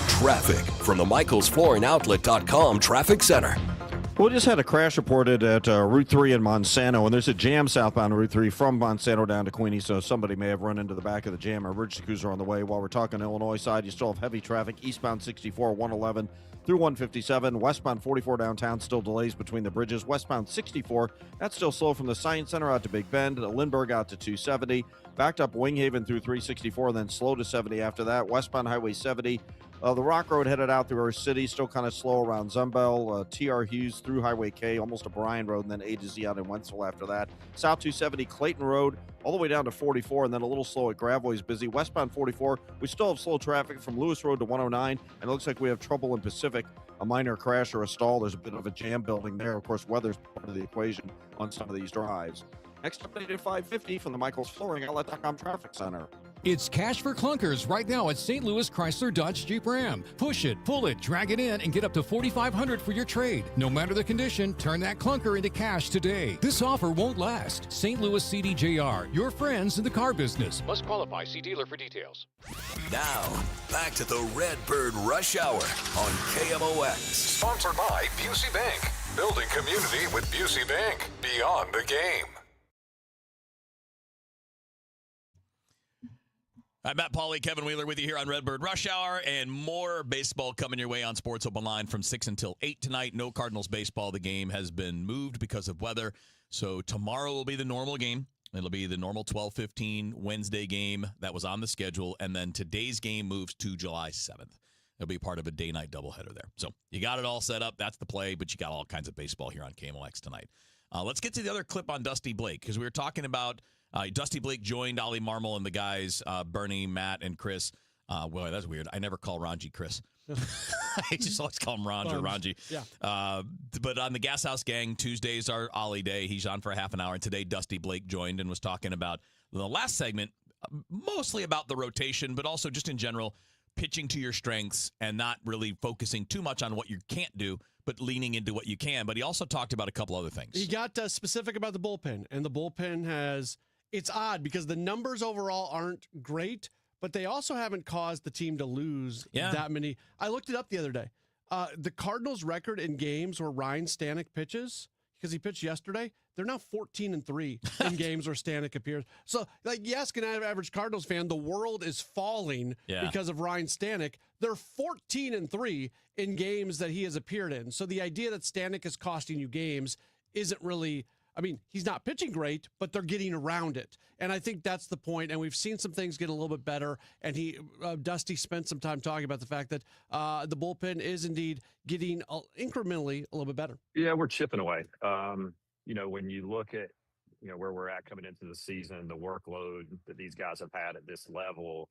Traffic from the MichaelsFlooringOutlet.com Traffic Center. We just had a crash reported at Route 3 in Monsanto, and there's a jam southbound Route 3 from Monsanto down to Queenie, so somebody may have run into the back of the jam. Emergency crews are on the way. While we're talking Illinois side, you still have heavy traffic eastbound 64, 111 through 157. Westbound 44 downtown, still delays between the bridges. Westbound 64, that's still slow from the Science Center out to Big Bend, Lindbergh out to 270. Backed up Winghaven through 364, then slow to 70 after that. Westbound Highway 70. The Rock Road headed out through our city, still kind of slow around Zumbel. TR Hughes through Highway K, almost to Bryan Road, and then A to Z out in Wentzville after that. South 270, Clayton Road, all the way down to 44, and then a little slow at Gravois busy. Westbound 44, we still have slow traffic from Lewis Road to 109, and it looks like we have trouble in Pacific, a minor crash or a stall. There's a bit of a jam building there. Of course, weather's part of the equation on some of these drives. Next update at 5:50 from the MichaelsFlooringOutlet.com Traffic Center. It's cash for clunkers right now at St. Louis Chrysler Dodge Jeep Ram. Push it, pull it, drag it in, and get up to $4,500 for your trade. No matter the condition, turn that clunker into cash today. This offer won't last. St. Louis CDJR, your friends in the car business. Must qualify. See dealer for details. Now, back to the Redbird Rush Hour on KMOX. Sponsored by Busey Bank. Building community with Busey Bank. Beyond the game. I'm Matt Pauley, Kevin Wheeler with you here on Redbird Rush Hour, and more baseball coming your way on Sports Open Line from 6 until 8 tonight. No Cardinals baseball. The game has been moved because of weather, so tomorrow will be the normal game. It'll be the normal 12:15 Wednesday game that was on the schedule, and then today's game moves to July 7th. It'll be part of a day-night doubleheader there. So you got it all set up. That's the play, but you got all kinds of baseball here on KMOX tonight. Let's get to the other clip on Dusty Blake, because we were talking about Dusty Blake joined Ollie Marmol and the guys, Bernie, Matt, and Chris. Well, that's weird. I never call Ranji Chris. I just always call him Ranji or Ranji. Yeah. But on the Gas House Gang, Tuesdays are Ollie Day. He's on for a half an hour. And today, Dusty Blake joined and was talking about the last segment, mostly about the rotation, but also just in general, pitching to your strengths and not really focusing too much on what you can't do, but leaning into what you can. But he also talked about a couple other things. He got specific about the bullpen, and the bullpen it's odd because the numbers overall aren't great, but they also haven't caused the team to lose that many. I looked it up the other day. The Cardinals' record in games where Ryan Stanek pitches, because he pitched yesterday, they're now 14-3 in games where Stanek appears. So, yes, an average Cardinals fan, the world is falling because of Ryan Stanek. They're 14-3 in games that he has appeared in. So the idea that Stanek is costing you games isn't really. I mean, he's not pitching great, but they're getting around it. And I think that's the point. And we've seen some things get a little bit better. And Dusty spent some time talking about the fact that the bullpen is indeed getting incrementally a little bit better. Yeah, we're chipping away. When you look at, where we're at coming into the season, the workload that these guys have had at this level,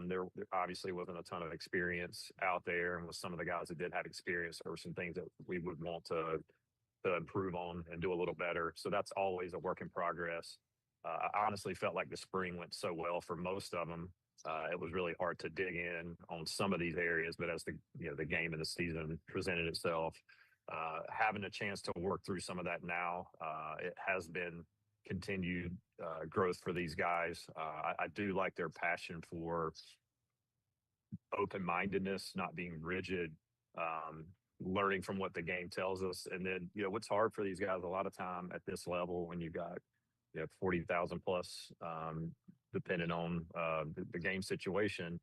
there obviously wasn't a ton of experience out there. And with some of the guys that did have experience, there were some things that we would want to improve on and do a little better. So that's always a work in progress. I honestly felt like the spring went so well for most of them. It was really hard to dig in on some of these areas, but as the game and the season presented itself, having a chance to work through some of that now, it has been continued growth for these guys. I do like their passion for open-mindedness, not being rigid, learning from what the game tells us. And then, what's hard for these guys a lot of time at this level when you've got 40,000 plus, depending on the game situation,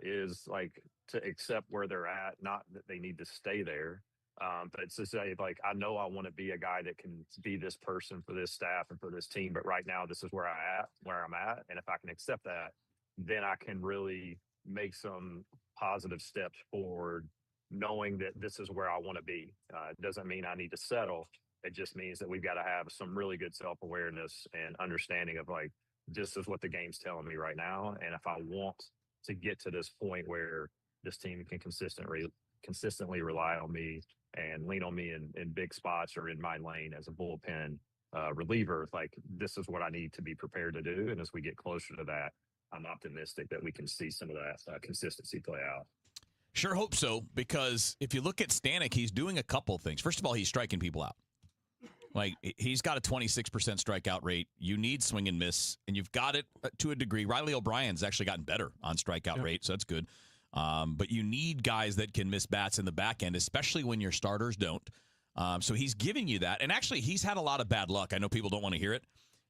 is like to accept where they're at, not that they need to stay there. But it's to say, I know I want to be a guy that can be this person for this staff and for this team, but right now this is where I'm at. And if I can accept that, then I can really make some positive steps forward, knowing that this is where I want to be. It doesn't mean I need to settle. It just means that we've got to have some really good self-awareness and understanding of this is what the game's telling me right now. And if I want to get to this point where this team can consistently rely on me and lean on me in big spots or in my lane as a bullpen reliever, this is what I need to be prepared to do. And as we get closer to that, I'm optimistic that we can see some of that consistency play out. Sure hope so, because if you look at Stanek, he's doing a couple things. First of all, he's striking people out. He's got a 26% strikeout rate. You need swing and miss, and you've got it to a degree. Riley O'Brien's actually gotten better on strikeout rate, so that's good. But you need guys that can miss bats in the back end, especially when your starters don't. So he's giving you that. And actually, he's had a lot of bad luck. I know people don't want to hear it,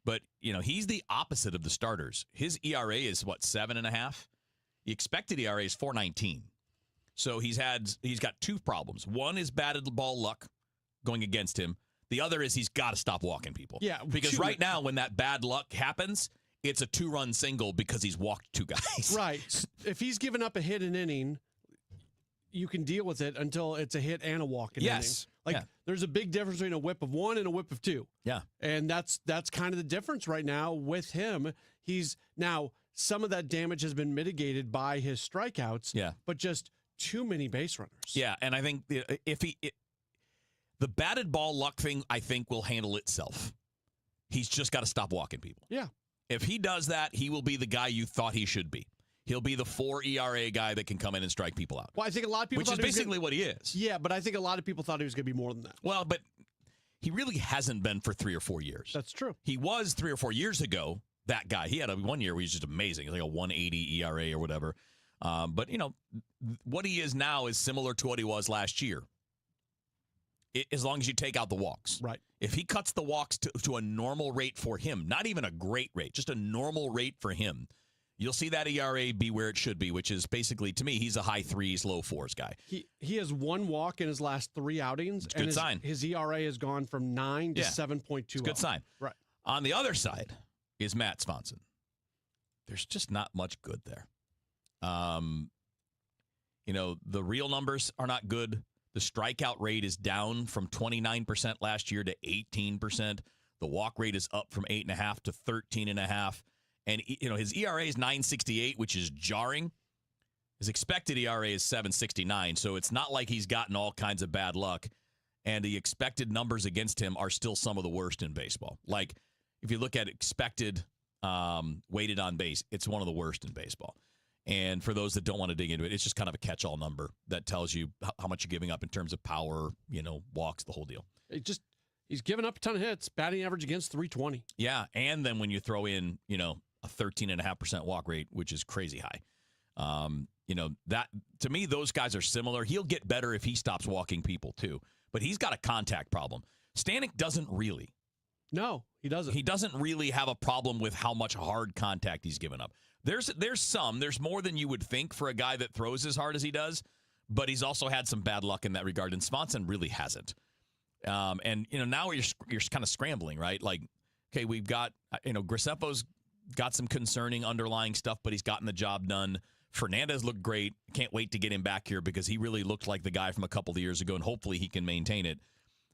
but he's the opposite of the starters. His ERA is 7.5. The expected ERA is 4.19. So he's got two problems. One is batted ball luck going against him. The other is he's got to stop walking people. Yeah, because right now when that bad luck happens, it's a 2-run single because he's walked two guys. Right. If he's given up a hit an inning, you can deal with it until it's a hit and a walk in inning. There's a big difference between a whip of one and a whip of two. Yeah. And that's kind of the difference right now with him. He's now some of that damage has been mitigated by his strikeouts. Yeah. But just too many base runners. Yeah, and I think the batted ball luck thing, I think, will handle itself. He's just got to stop walking people. Yeah. If he does that, he will be the guy you thought he should be. He'll be the 4 ERA guy that can come in and strike people out. Well, I think a lot of people which is basically what he is. Yeah, but I think a lot of people thought he was going to be more than that. Well, but he really hasn't been for 3 or 4 years. That's true. He was 3 or 4 years ago, that guy. He had one year where he was just amazing, like a 180 ERA or whatever. But, what he is now is similar to what he was last year, as long as you take out the walks. Right. If he cuts the walks to a normal rate for him, not even a great rate, just a normal rate for him, you'll see that ERA be where it should be, which is basically, to me, he's a high 3s, low 4s guy. He has one walk in his last 3 outings. It's a good sign. His ERA has gone from 9 to 7.2. It's a good sign. Right. On the other side is Matt Swanson. There's just not much good there. The real numbers are not good. The strikeout rate is down from 29% last year to 18%. The walk rate is up from 8.5 to 13.5. And, his ERA is 9.68, which is jarring. His expected ERA is 7.69, so it's not like he's gotten all kinds of bad luck. And the expected numbers against him are still some of the worst in baseball. Like, if you look at expected weighted on base, it's one of the worst in baseball. And for those that don't want to dig into it, it's just kind of a catch-all number that tells you how much you're giving up in terms of power, walks, the whole deal. He's given up a ton of hits, batting average against 320. Yeah, and then when you throw in, a 13.5% walk rate, which is crazy high. That to me, those guys are similar. He'll get better if he stops walking people too. But he's got a contact problem. Stanek doesn't really. No, he doesn't. He doesn't really have a problem with how much hard contact he's given up. There's more tthan you would think for a guy that throws as hard as he does, but he's also had some bad luck in that regard, and Swanson really hasn't. Now you're kind of scrambling, right? Like, okay, we've got, Graceffo's got some concerning underlying stuff, but he's gotten the job done. Fernandez looked great. Can't wait to get him back here because he really looked like the guy from a couple of years ago, and hopefully he can maintain it.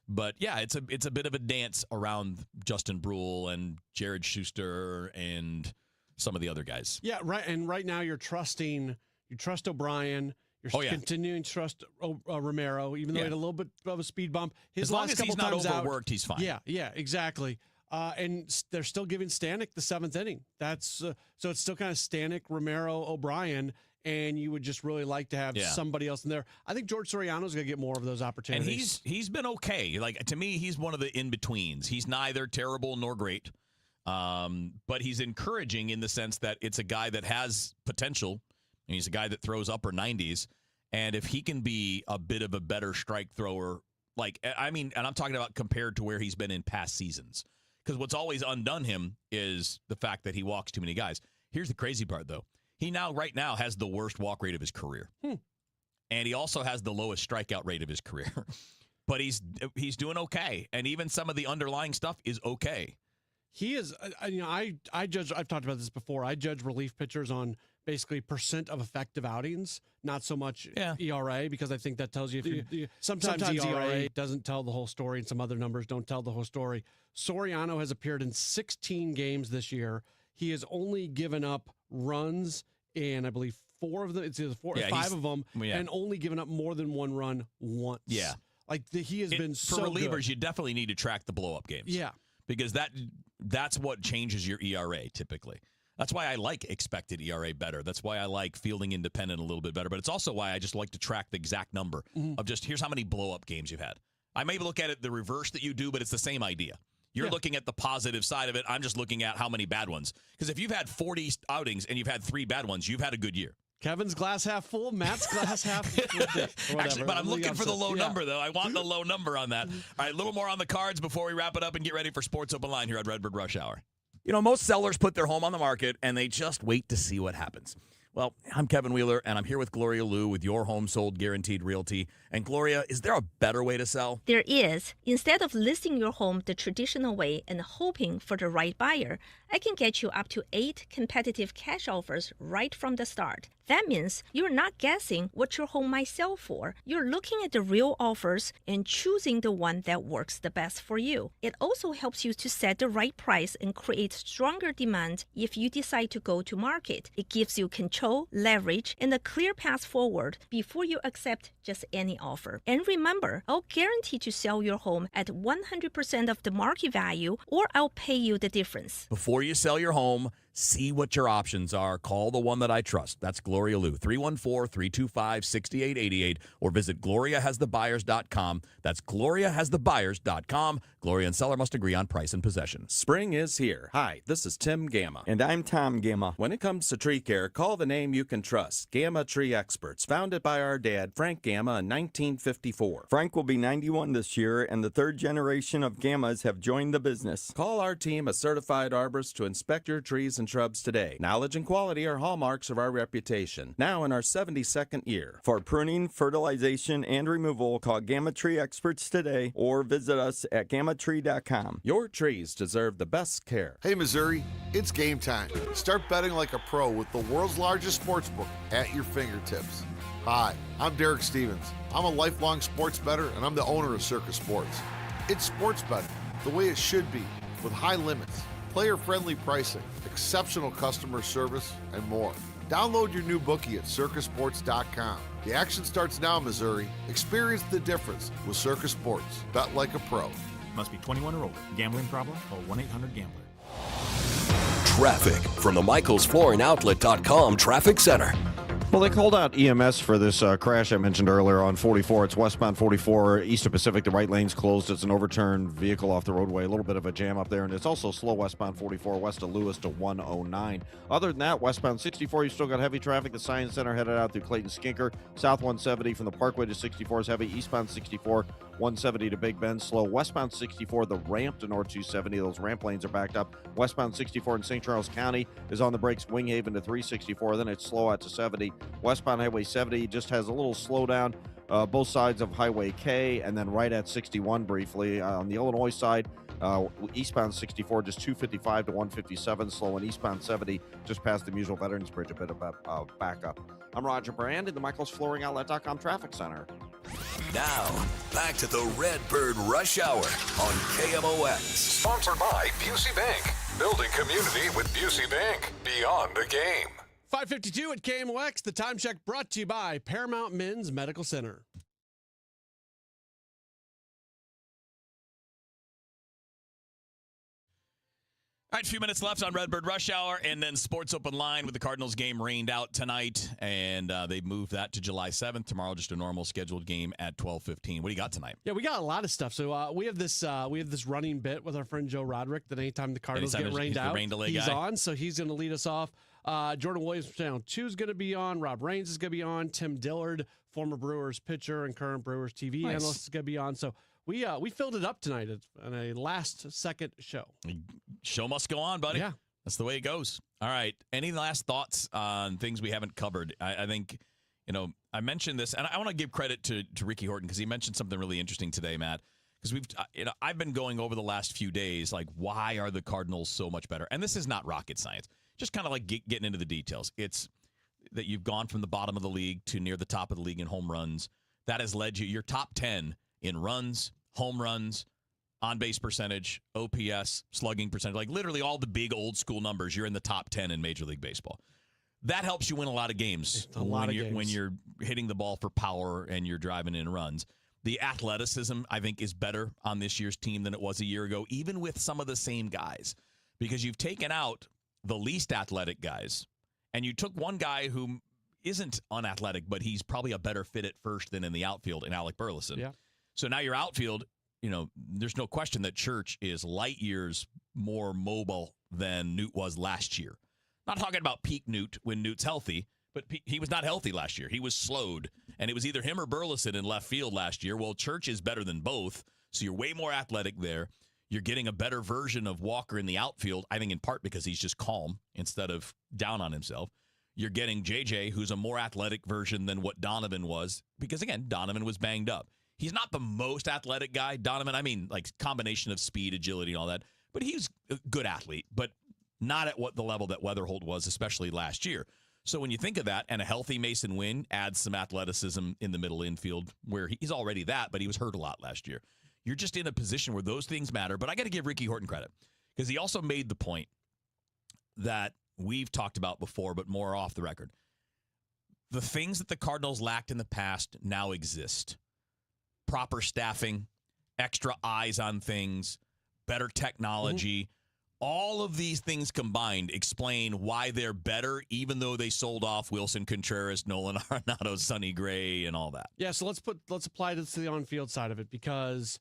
But yeah, it's a bit of a dance around Justin Brule and Jared Schuster and some of the other guys. Yeah, right. And right now you trust O'Brien. You're continuing to trust Romero, even though he had a little bit of a speed bump. As long as he's not overworked, he's fine. Yeah, exactly. And they're still giving Stanek the 7th inning. That's so it's still kind of Stanek, Romero, O'Brien, and you would just really like to have somebody else in there. I think George Soriano's going to get more of those opportunities. And he's been okay. Like, to me, he's one of the in-betweens. He's neither terrible nor great, but he's encouraging in the sense that it's a guy that has potential, and he's a guy that throws upper 90s. And if he can be a bit of a better strike thrower, and I'm talking about compared to where he's been in past seasons. Because what's always undone him is the fact that he walks too many guys. Here's the crazy part, though. He right now has the worst walk rate of his career. And he also has the lowest strikeout rate of his career. But he's doing okay. And even some of the underlying stuff is okay. He is, I judge, I've talked about this before. I judge relief pitchers on basically percent of effective outings, not so much ERA, because I think that tells you sometimes ERA doesn't tell the whole story, and some other numbers don't tell the whole story. Soriano has appeared in 16 games this year. He has only given up runs in, I believe, 4 of them. It's either 4 or 5 of them, and only given up more than 1 run once. Yeah. He has been so for relievers, good. You definitely need to track the blow-up games. Yeah. Because that's what changes your ERA typically. That's why I like expected ERA better. That's why I like fielding independent a little bit better. But it's also why I just like to track the exact number of just here's how many blow-up games you've had. I may look at it the reverse that you do, but it's the same idea. You're looking at the positive side of it. I'm just looking at how many bad ones. Because if you've had 40 outings and you've had 3 bad ones, you've had a good year. Kevin's glass half full, Matt's glass half full. Actually, but I'm looking for the low number, though. I want the low number on that. All right, a little more on the cards before we wrap it up and get ready for Sports Open Line here at Redbird Rush Hour. Most sellers put their home on the market, and they just wait to see what happens. Well, I'm Kevin Wheeler, and I'm here with Gloria Liu with Your Home Sold Guaranteed Realty. And Gloria, is there a better way to sell? There is. Instead of listing your home the traditional way and hoping for the right buyer, I can get you up to 8 competitive cash offers right from the start. That means you're not guessing what your home might sell for. You're looking at the real offers and choosing the one that works the best for you. It also helps you to set the right price and create stronger demand if you decide to go to market. It gives you control, leverage, and a clear path forward before you accept just any offer. And remember, I'll guarantee to sell your home at 100% of the market value, or I'll pay you the difference. Before you sell your home, see what your options are. Call the one that I trust. That's Gloria Liu, 314-325-6888, or visit GloriaHasTheBuyers.com. That's GloriaHasTheBuyers.com. Gloria and seller must agree on price and possession. Spring is here. Hi, this is Tim Gamma. And I'm Tom Gamma. When it comes to tree care, call the name you can trust. Gamma Tree Experts, founded by our dad, Frank Gamma, in 1954. Frank will be 91 this year, and the 3rd generation of Gammas have joined the business. Call our team of certified arborists to inspect your trees and shrubs today. Knowledge and quality are hallmarks of our reputation. Now in our 72nd year. For pruning, fertilization, and removal, call Gamma Tree Experts today or visit us at gammatree.com. Your trees deserve the best care. Hey Missouri, it's game time. Start betting like a pro with the world's largest sports book at your fingertips. Hi, I'm Derek Stevens. I'm a lifelong sports bettor and I'm the owner of Circus Sports. It's sports betting the way it should be, with high limits, player-friendly pricing, exceptional customer service, and more. Download your new bookie at circusports.com. The action starts now, Missouri. Experience the difference with Circus Sports. Bet like a pro. Must be 21 or older. Gambling problem? Call 1-800-GAMBLER. Traffic from the MichaelsFlooringOutlet.com Traffic Center. Well, they called out EMS for this crash I mentioned earlier on 44. It's westbound 44, east of Pacific. The right lane's closed. It's an overturned vehicle off the roadway. A little bit of a jam up there. And it's also slow westbound 44, west of Lewis to 109. Other than that, westbound 64, you still got heavy traffic. The Science Center headed out through Clayton Skinker. South 170 from the Parkway to 64 is heavy. Eastbound 64, 170 to Big Bend, slow. Westbound 64, the ramp to North 270. Those ramp lanes are backed up. Westbound 64 in St. Charles County is on the brakes. Winghaven to 364. Then it's slow out to 70. Westbound Highway 70 just has a little slowdown both sides of Highway K, and then right at 61 briefly. On the Illinois side, eastbound 64 just 255 to 157 slow, and eastbound 70 just past the Musial Veterans Bridge, a bit of backup. I'm Roger Brand in the MichaelsFlooringOutlet.com Traffic Center. Now, back to the Redbird Rush Hour on KMOX. Sponsored by Busey Bank. Building community with Busey Bank. Beyond the game. 5:52 at KMOX. The time check brought to you by Paramount Men's Medical Center. All right, a few minutes left on Redbird Rush Hour, and then Sports Open Line with the Cardinals game rained out tonight, and they moved that to July 7th. Tomorrow, just a normal scheduled game at 12:15. What do you got tonight? Yeah, we got a lot of stuff. So we have this running bit with our friend Joe Roderick that anytime the Cardinals get rained out, he's on. So he's going to lead us off. Jordan Williams from Channel 2 is going to be on. Rob Raines is going to be on. Tim Dillard, former Brewers pitcher and current Brewers TV analyst, is going to be on. So we filled it up tonight on a last-second show. Show must go on, buddy. Yeah. That's the way it goes. All right. Any last thoughts on things we haven't covered? I think, I mentioned this, and I want to give credit to Ricky Horton because he mentioned something really interesting today, Matt. Because I've been going over the last few days, like, why are the Cardinals so much better? And this is not rocket science. Just kind of like getting into the details. It's that you've gone from the bottom of the league to near the top of the league in home runs. That has led you're top 10 in runs, home runs, on-base percentage, OPS, slugging percentage, like literally all the big old-school numbers. You're in the top 10 in Major League Baseball. That helps you win a lot of games when you're hitting the ball for power and you're driving in runs. The athleticism, I think, is better on this year's team than it was a year ago, even with some of the same guys, because you've taken out the least athletic guys, and you took one guy who isn't unathletic, but he's probably a better fit at first than in the outfield in Alec Burleson. Yeah. So now your outfield, there's no question that Church is light years more mobile than Newt was last year. Not talking about peak Newt when Newt's healthy, but he was not healthy last year. He was slowed, and it was either him or Burleson in left field last year. Well, Church is better than both, so you're way more athletic there. You're getting a better version of Walker in the outfield, I think in part because he's just calm instead of down on himself. You're getting JJ, who's a more athletic version than what Donovan was, because, again, Donovan was banged up. He's not the most athletic guy, Donovan. I mean, like, combination of speed, agility, and all that. But he's a good athlete, but not at what the level that Weatherholt was, especially last year. So when you think of that, and a healthy Mason Wynn adds some athleticism in the middle infield, where he's already that, but he was hurt a lot last year. You're just in a position where those things matter. But I got to give Ricky Horton credit, because he also made the point that we've talked about before, but more off the record. The things that the Cardinals lacked in the past now exist. Proper staffing, extra eyes on things, better technology. Mm-hmm. All of these things combined explain why they're better, even though they sold off Wilson Contreras, Nolan Arenado, Sonny Gray, and all that. Yeah, so let's apply this to the on-field side of it, because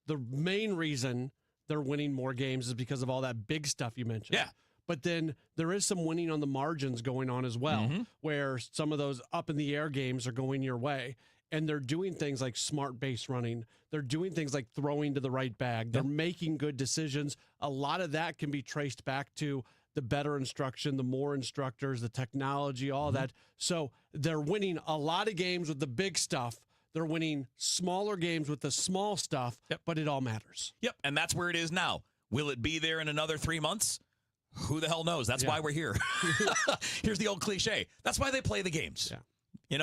the main reason they're winning more games is because of all that big stuff you mentioned. Yeah. But then there is some winning on the margins going on as well, where some of those up-in-the-air games are going your way. And they're doing things like smart base running. They're doing things like throwing to the right bag. They're making good decisions. A lot of that can be traced back to the better instruction, the more instructors, the technology, all that. So they're winning a lot of games with the big stuff. They're winning smaller games with the small stuff, but it all matters. Yep, and that's where it is now. Will it be there in another 3 months? Who the hell knows? That's why we're here. Here's the old cliche. That's why they play the games. Yeah.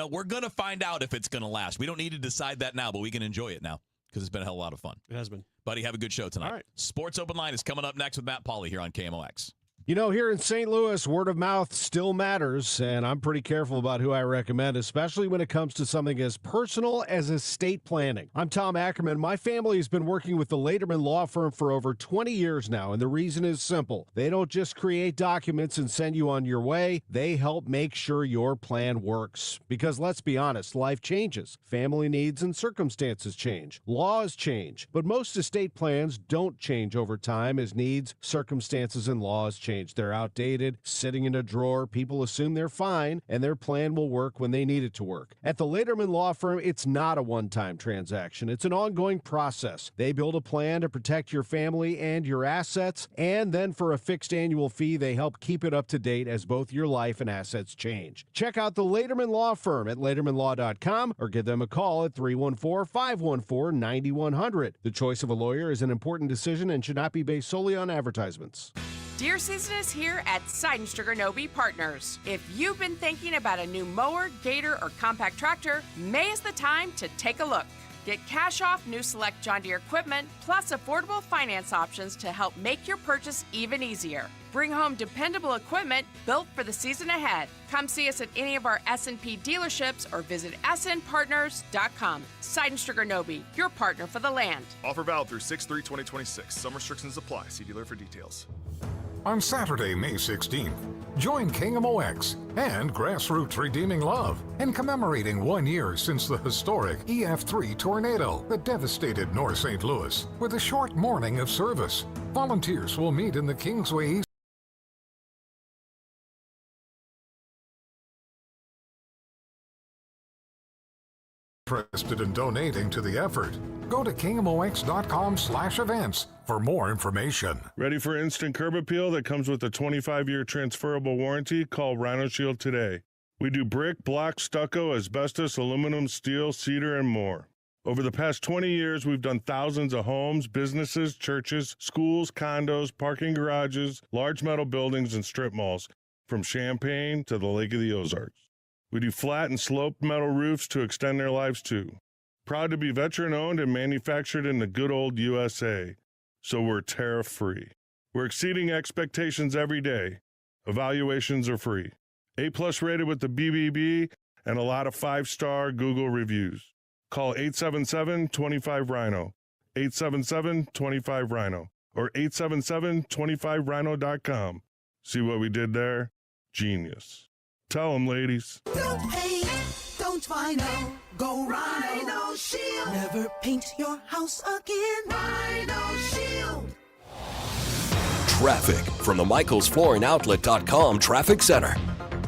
We're going to find out if it's going to last. We don't need to decide that now, but we can enjoy it now because it's been a hell of a lot of fun. It has been. Buddy, have a good show tonight. All right. Sports Open Line is coming up next with Matt Pauley here on KMOX. You know, here in St. Louis, word of mouth still matters, and I'm pretty careful about who I recommend, especially when it comes to something as personal as estate planning. I'm Tom Ackerman. My family has been working with the Lederman Law Firm for over 20 years now, and the reason is simple. They don't just create documents and send you on your way. They help make sure your plan works. Because let's be honest, life changes. Family needs and circumstances change. Laws change. But most estate plans don't change over time as needs, circumstances, and laws change. They're outdated, sitting in a drawer. People assume they're fine, and their plan will work when they need it to work. At the Lederman Law Firm, it's not a one-time transaction. It's an ongoing process. They build a plan to protect your family and your assets, and then for a fixed annual fee, they help keep it up to date as both your life and assets change. Check out the Lederman Law Firm at LedermanLaw.com or give them a call at 314-514-9100. The choice of a lawyer is an important decision and should not be based solely on advertisements. Deer season is here at Seidenstricker Nobe Partners. If you've been thinking about a new mower, gator, or compact tractor, May is the time to take a look. Get cash off new select John Deere equipment, plus affordable finance options to help make your purchase even easier. Bring home dependable equipment built for the season ahead. Come see us at any of our S&P dealerships or visit snpartners.com. Seidenstricker Nobe, your partner for the land. Offer valid through 6/3/2026. Some restrictions apply. See dealer for details. On Saturday, May 16th, join KMOX and Grassroots Redeeming Love in commemorating 1 year since the historic EF3 tornado that devastated North St. Louis with a short morning of service. Volunteers will meet in the Kingsway East interested in donating to the effort. Go to KMOX.com/events for more information. Ready for instant curb appeal that comes with a 25-year transferable warranty? Call Rhino Shield today. We do brick, block, stucco, asbestos, aluminum, steel, cedar, and more. Over the past 20 years, we've done thousands of homes, businesses, churches, schools, condos, parking garages, large metal buildings, and strip malls, from Champaign to the Lake of the Ozarks. We do flat and sloped metal roofs to extend their lives too. Proud to be veteran-owned and manufactured in the good old USA, so we're tariff-free. We're exceeding expectations every day. Evaluations are free. A+ rated with the BBB and a lot of 5-star Google reviews. Call 877-25-RHINO, 877-25-RHINO, or 877-25rhino.com. See what we did there? Genius. Tell them, ladies. Don't hate, don't Rhino, go Rhino Shield. Never paint your house again. Rhino Shield. Traffic from the MichaelsFlooringOutlet.com Traffic Center.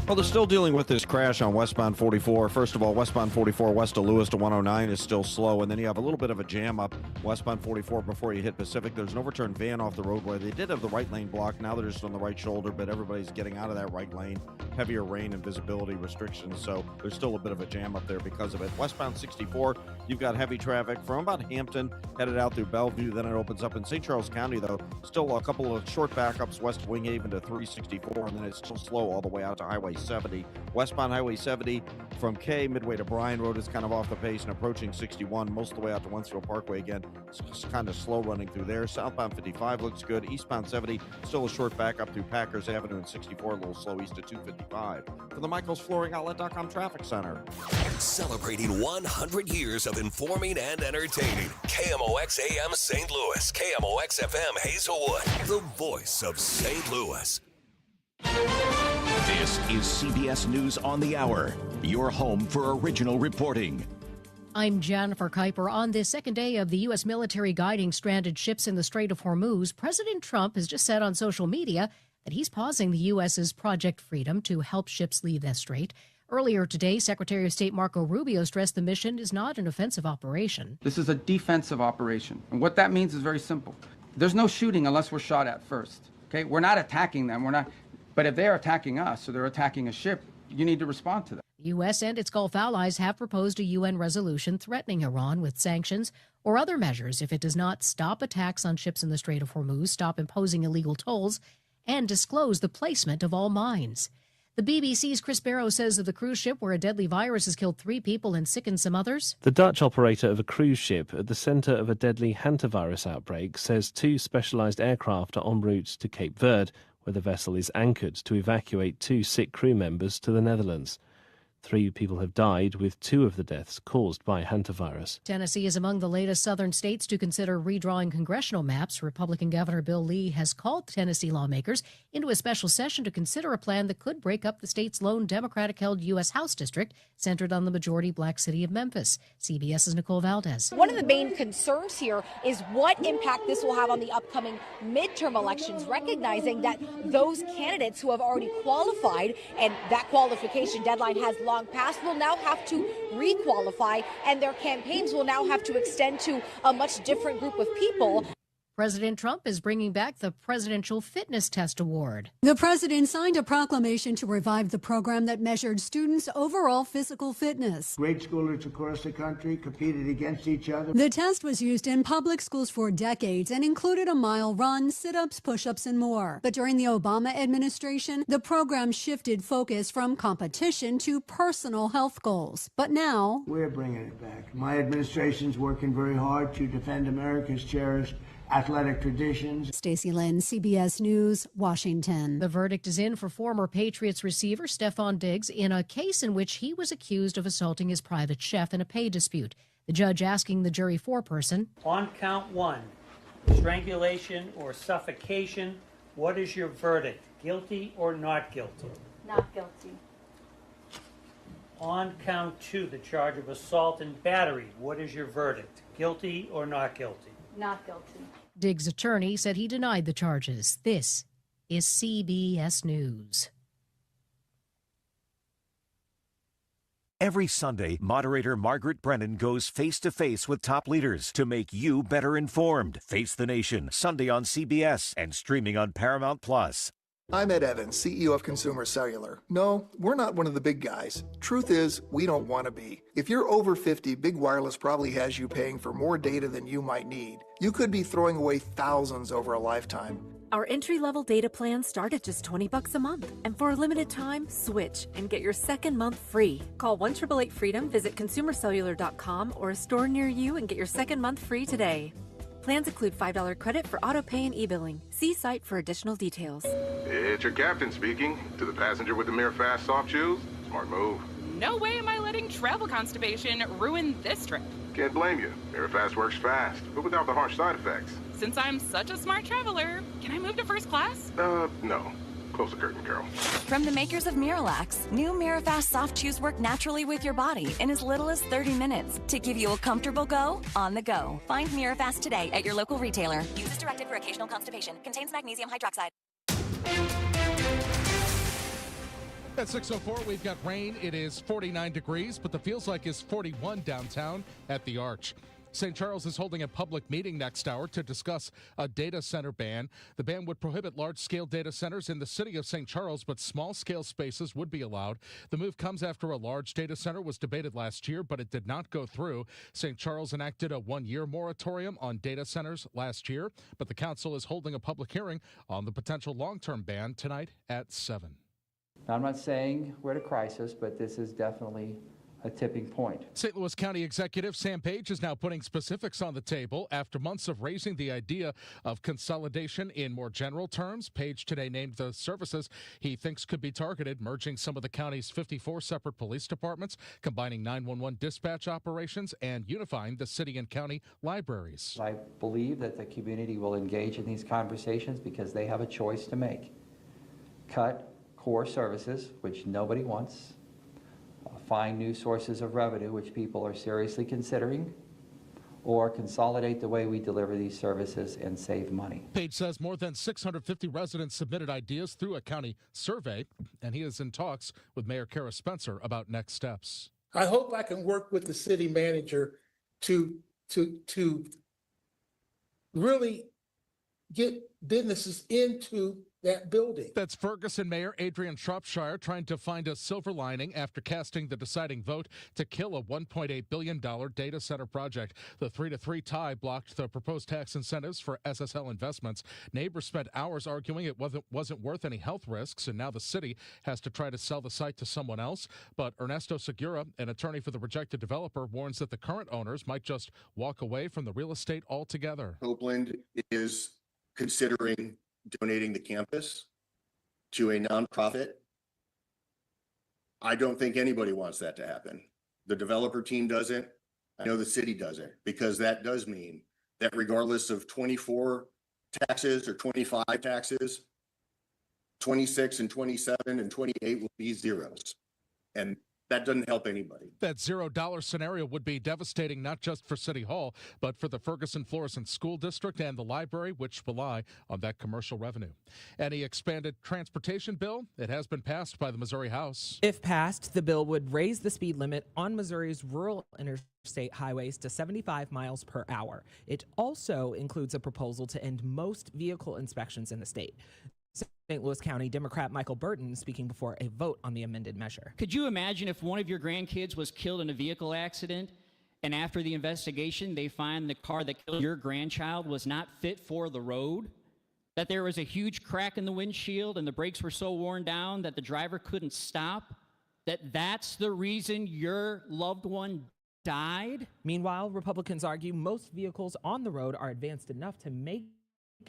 Well, they're still dealing with this crash on westbound 44. First of all, westbound 44 west of Lewis to 109 is still slow, and then you have a little bit of a jam up westbound 44 before you hit Pacific. There's an overturned van off the roadway. They did have the right lane blocked. Now they're just on the right shoulder, but everybody's getting out of that right lane. Heavier rain and visibility restrictions, so there's still a bit of a jam up there because of it. Westbound 64, you've got heavy traffic from about Hampton headed out through Bellevue. Then it opens up in St. Charles County, though. Still a couple of short backups west of Winghaven to 364, and then it's still slow all the way out to Highway 70. Westbound Highway 70 from K midway to Bryan Road is kind of off the pace and approaching 61 most of the way out to Wentzville Parkway again. It's just kind of slow running through there. Southbound 55 looks good. Eastbound 70 still a short backup through Packers Avenue and 64, a little slow east to 255. For the MichaelsFlooringOutlet.com Traffic Center. Celebrating 100 years of informing and entertaining. KMOX AM St. Louis, KMOX FM Hazelwood, the voice of St. Louis. This is CBS News on the Hour, your home for original reporting. I'm Jennifer Kuiper. On this second day of the U.S. military guiding stranded ships in the Strait of Hormuz, President Trump has just said on social media that he's pausing the U.S.'s Project Freedom to help ships leave that strait. Earlier today, Secretary of State Marco Rubio stressed the mission is not an offensive operation. This is a defensive operation. And what that means is very simple. There's no shooting unless we're shot at first. Okay? We're not attacking them. But if they're attacking us or they're attacking a ship, you need to respond to that. The U.S. and its Gulf allies have proposed a UN resolution threatening Iran with sanctions or other measures if it does not stop attacks on ships in the Strait of Hormuz, stop imposing illegal tolls, and disclose the placement of all mines. The BBC's Chris Barrow says of the cruise ship where a deadly virus has killed 3 people and sickened some others. The Dutch operator of a cruise ship at the centre of a deadly hantavirus outbreak says 2 specialised aircraft are en route to Cape Verde, where the vessel is anchored to evacuate 2 sick crew members to the Netherlands. 3 people have died, with 2 of the deaths caused by hantavirus. Tennessee is among the latest southern states to consider redrawing congressional maps. Republican Governor Bill Lee has called Tennessee lawmakers into a special session to consider a plan that could break up the state's lone Democratic-held U.S. House district centered on the majority black city of Memphis. CBS's Nicole Valdez. One of the main concerns here is what impact this will have on the upcoming midterm elections, recognizing that those candidates who have already qualified and that qualification deadline has long passed will now have to re-qualify, and their campaigns will now have to extend to a much different group of people. President Trump is bringing back the Presidential Fitness Test Award. The president signed a proclamation to revive the program that measured students' overall physical fitness. Grade schoolers across the country competed against each other. The test was used in public schools for decades and included a mile run, sit-ups, push-ups, and more. But during the Obama administration, the program shifted focus from competition to personal health goals. But now, we're bringing it back. My administration's working very hard to defend America's cherished athletic traditions. Stacey Lynn, CBS News, Washington. The verdict is in for former Patriots receiver Stephon Diggs in a case in which he was accused of assaulting his private chef in a pay dispute. The judge asking the jury foreperson, on count 1, strangulation or suffocation, what is your verdict? Guilty or not guilty? Not guilty. On count 2, the charge of assault and battery, what is your verdict? Guilty or not guilty? Not guilty. Diggs' attorney said he denied the charges. This is CBS News. Every Sunday, moderator Margaret Brennan goes face-to-face with top leaders to make you better informed. Face the Nation, Sunday on CBS and streaming on Paramount+. I'm Ed Evans, CEO of Consumer Cellular. No, we're not one of the big guys. Truth is, we don't want to be. If you're over 50, Big Wireless probably has you paying for more data than you might need. You could be throwing away thousands over a lifetime. Our entry-level data plans start at just $20 a month. And for a limited time, switch and get your second month free. Call 1-888-FREEDOM, visit consumercellular.com or a store near you and get your second month free today. Plans include $5 credit for auto pay and e-billing. See site for additional details. It's your captain speaking. To the passenger with the Mirror Fast soft shoes, smart move. No way am I letting travel constipation ruin this trip. Can't blame you. Mirror Fast works fast, but without the harsh side effects. Since I'm such a smart traveler, can I move to first class? No. Close the curtain, Carol. From the makers of Miralax, new Mirafast soft chews work naturally with your body in as little as 30 minutes to give you a comfortable go on the go. Find Mirafast today at your local retailer. Use as directed for occasional constipation. Contains magnesium hydroxide. At 6:04, we've got rain. It is 49 degrees, but the feels like is 41 downtown at the Arch. St. Charles is holding a public meeting next hour to discuss a data center ban. The ban would prohibit large-scale data centers in the city of St. Charles, but small-scale spaces would be allowed. The move comes after a large data center was debated last year, but it did not go through. St. Charles enacted a one-year moratorium on data centers last year, but the council is holding a public hearing on the potential long-term ban tonight at 7. Now, I'm not saying we're at a crisis, but this is definitely a tipping point. St. Louis County Executive Sam Page is now putting specifics on the table after months of raising the idea of consolidation in more general terms. Page today named the services he thinks could be targeted, merging some of the county's 54 separate police departments, combining 911 dispatch operations, and unifying the city and county libraries. I believe that the community will engage in these conversations because they have a choice to make. Cut core services, which nobody wants. Find new sources of revenue, which people are seriously considering, or consolidate the way we deliver these services and save money. Page says more than 650 residents submitted ideas through a county survey, and he is in talks with Mayor Kara Spencer about next steps. I hope I can work with the city manager to really get businesses into that building. That's Ferguson Mayor Adrian Shropshire trying to find a silver lining after casting the deciding vote to kill a $1.8 billion data center project. The 3-3 tie blocked the proposed tax incentives for SSL investments. Neighbors spent hours arguing it wasn't worth any health risks, and now the city has to try to sell the site to someone else. But Ernesto Segura, an attorney for the rejected developer, warns that the current owners might just walk away from the real estate altogether. Copeland is considering donating the campus to a nonprofit, I don't think anybody wants that to happen. The developer team doesn't. I know the city doesn't, because that does mean that regardless of 24 taxes or 25 taxes, 26 and 27 and 28 will be zeros. And that doesn't help anybody. That $0 scenario would be devastating not just for City Hall, but for the Ferguson-Florissant School District and the library, which rely on that commercial revenue. Any expanded transportation bill? It has been passed by the Missouri House. If passed, the bill would raise the speed limit on Missouri's rural interstate highways to 75 miles per hour. It also includes a proposal to end most vehicle inspections in the state. St. Louis County Democrat Michael Burton speaking before a vote on the amended measure. Could you imagine if one of your grandkids was killed in a vehicle accident, and after the investigation they find the car that killed your grandchild was not fit for the road? That there was a huge crack in the windshield and the brakes were so worn down that the driver couldn't stop? That's the reason your loved one died? Meanwhile, Republicans argue most vehicles on the road are advanced enough to make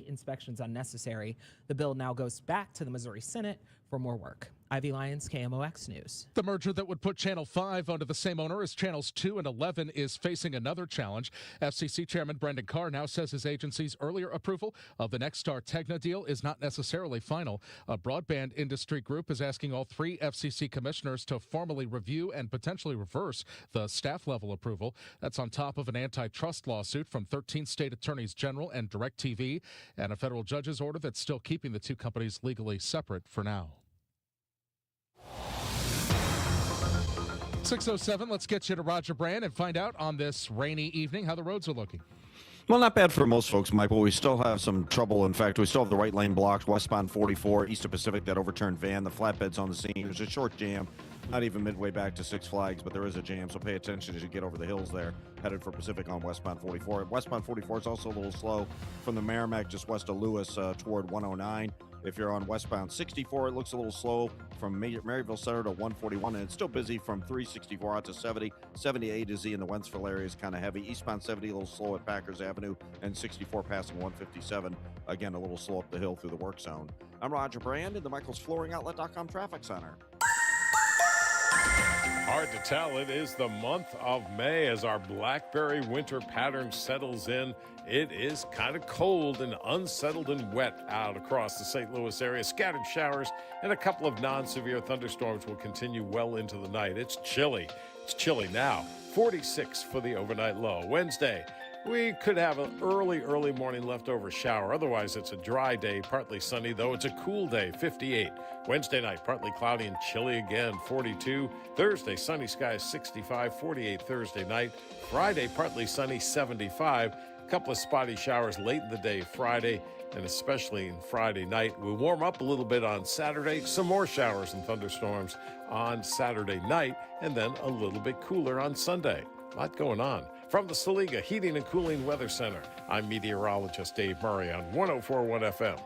inspections unnecessary. The bill now goes back to the Missouri Senate for more work. Ivy Lyons, KMOX News. The merger that would put Channel 5 under the same owner as Channels 2 and 11 is facing another challenge. FCC Chairman Brendan Carr now says his agency's earlier approval of the Nexstar Tegna deal is not necessarily final. A broadband industry group is asking all three FCC commissioners to formally review and potentially reverse the staff-level approval. That's on top of an antitrust lawsuit from 13 state attorneys general and DirecTV and a federal judge's order that's still keeping the two companies legally separate for now. 6:07, let's get you to Roger Brand and find out on this rainy evening how the roads are looking. Well, not bad for most folks, Mike, but we still have some trouble. In fact, we still have the right lane blocked, westbound 44, east of Pacific, that overturned van. The flatbed's on the scene. There's a short jam, not even midway back to Six Flags, but there is a jam, so pay attention as you get over the hills there, headed for Pacific on westbound 44. Westbound 44 is also a little slow from the Merrimack just west of Lewis toward 109. If you're on westbound 64, it looks a little slow from Maryville Center to 141, and it's still busy from 364 out to 70. 78 is in the Wentzville area is kind of heavy. Eastbound 70 a little slow at Packers Avenue, and 64 passing 157. Again, a little slow up the hill through the work zone. I'm Roger Brand in the MichaelsFlooringOutlet.com Traffic Center. Hard to tell. It is the month of May as our blackberry winter pattern settles in. It is kind of cold and unsettled and wet out across the St. Louis area. Scattered showers and a couple of non-severe thunderstorms will continue well into the night. It's chilly. It's chilly now. 46 for the overnight low. Wednesday, we could have an early morning leftover shower. Otherwise, it's a dry day, partly sunny, though it's a cool day, 58. Wednesday night, partly cloudy and chilly again, 42. Thursday, sunny skies, 65, 48 Thursday night. Friday, partly sunny, 75. A couple of spotty showers late in the day Friday, and especially in Friday night. We'll warm up a little bit on Saturday. Some more showers and thunderstorms on Saturday night, and then a little bit cooler on Sunday. A lot going on. From the Saliga Heating and Cooling Weather Center, I'm meteorologist Dave Murray on 104.1 FM,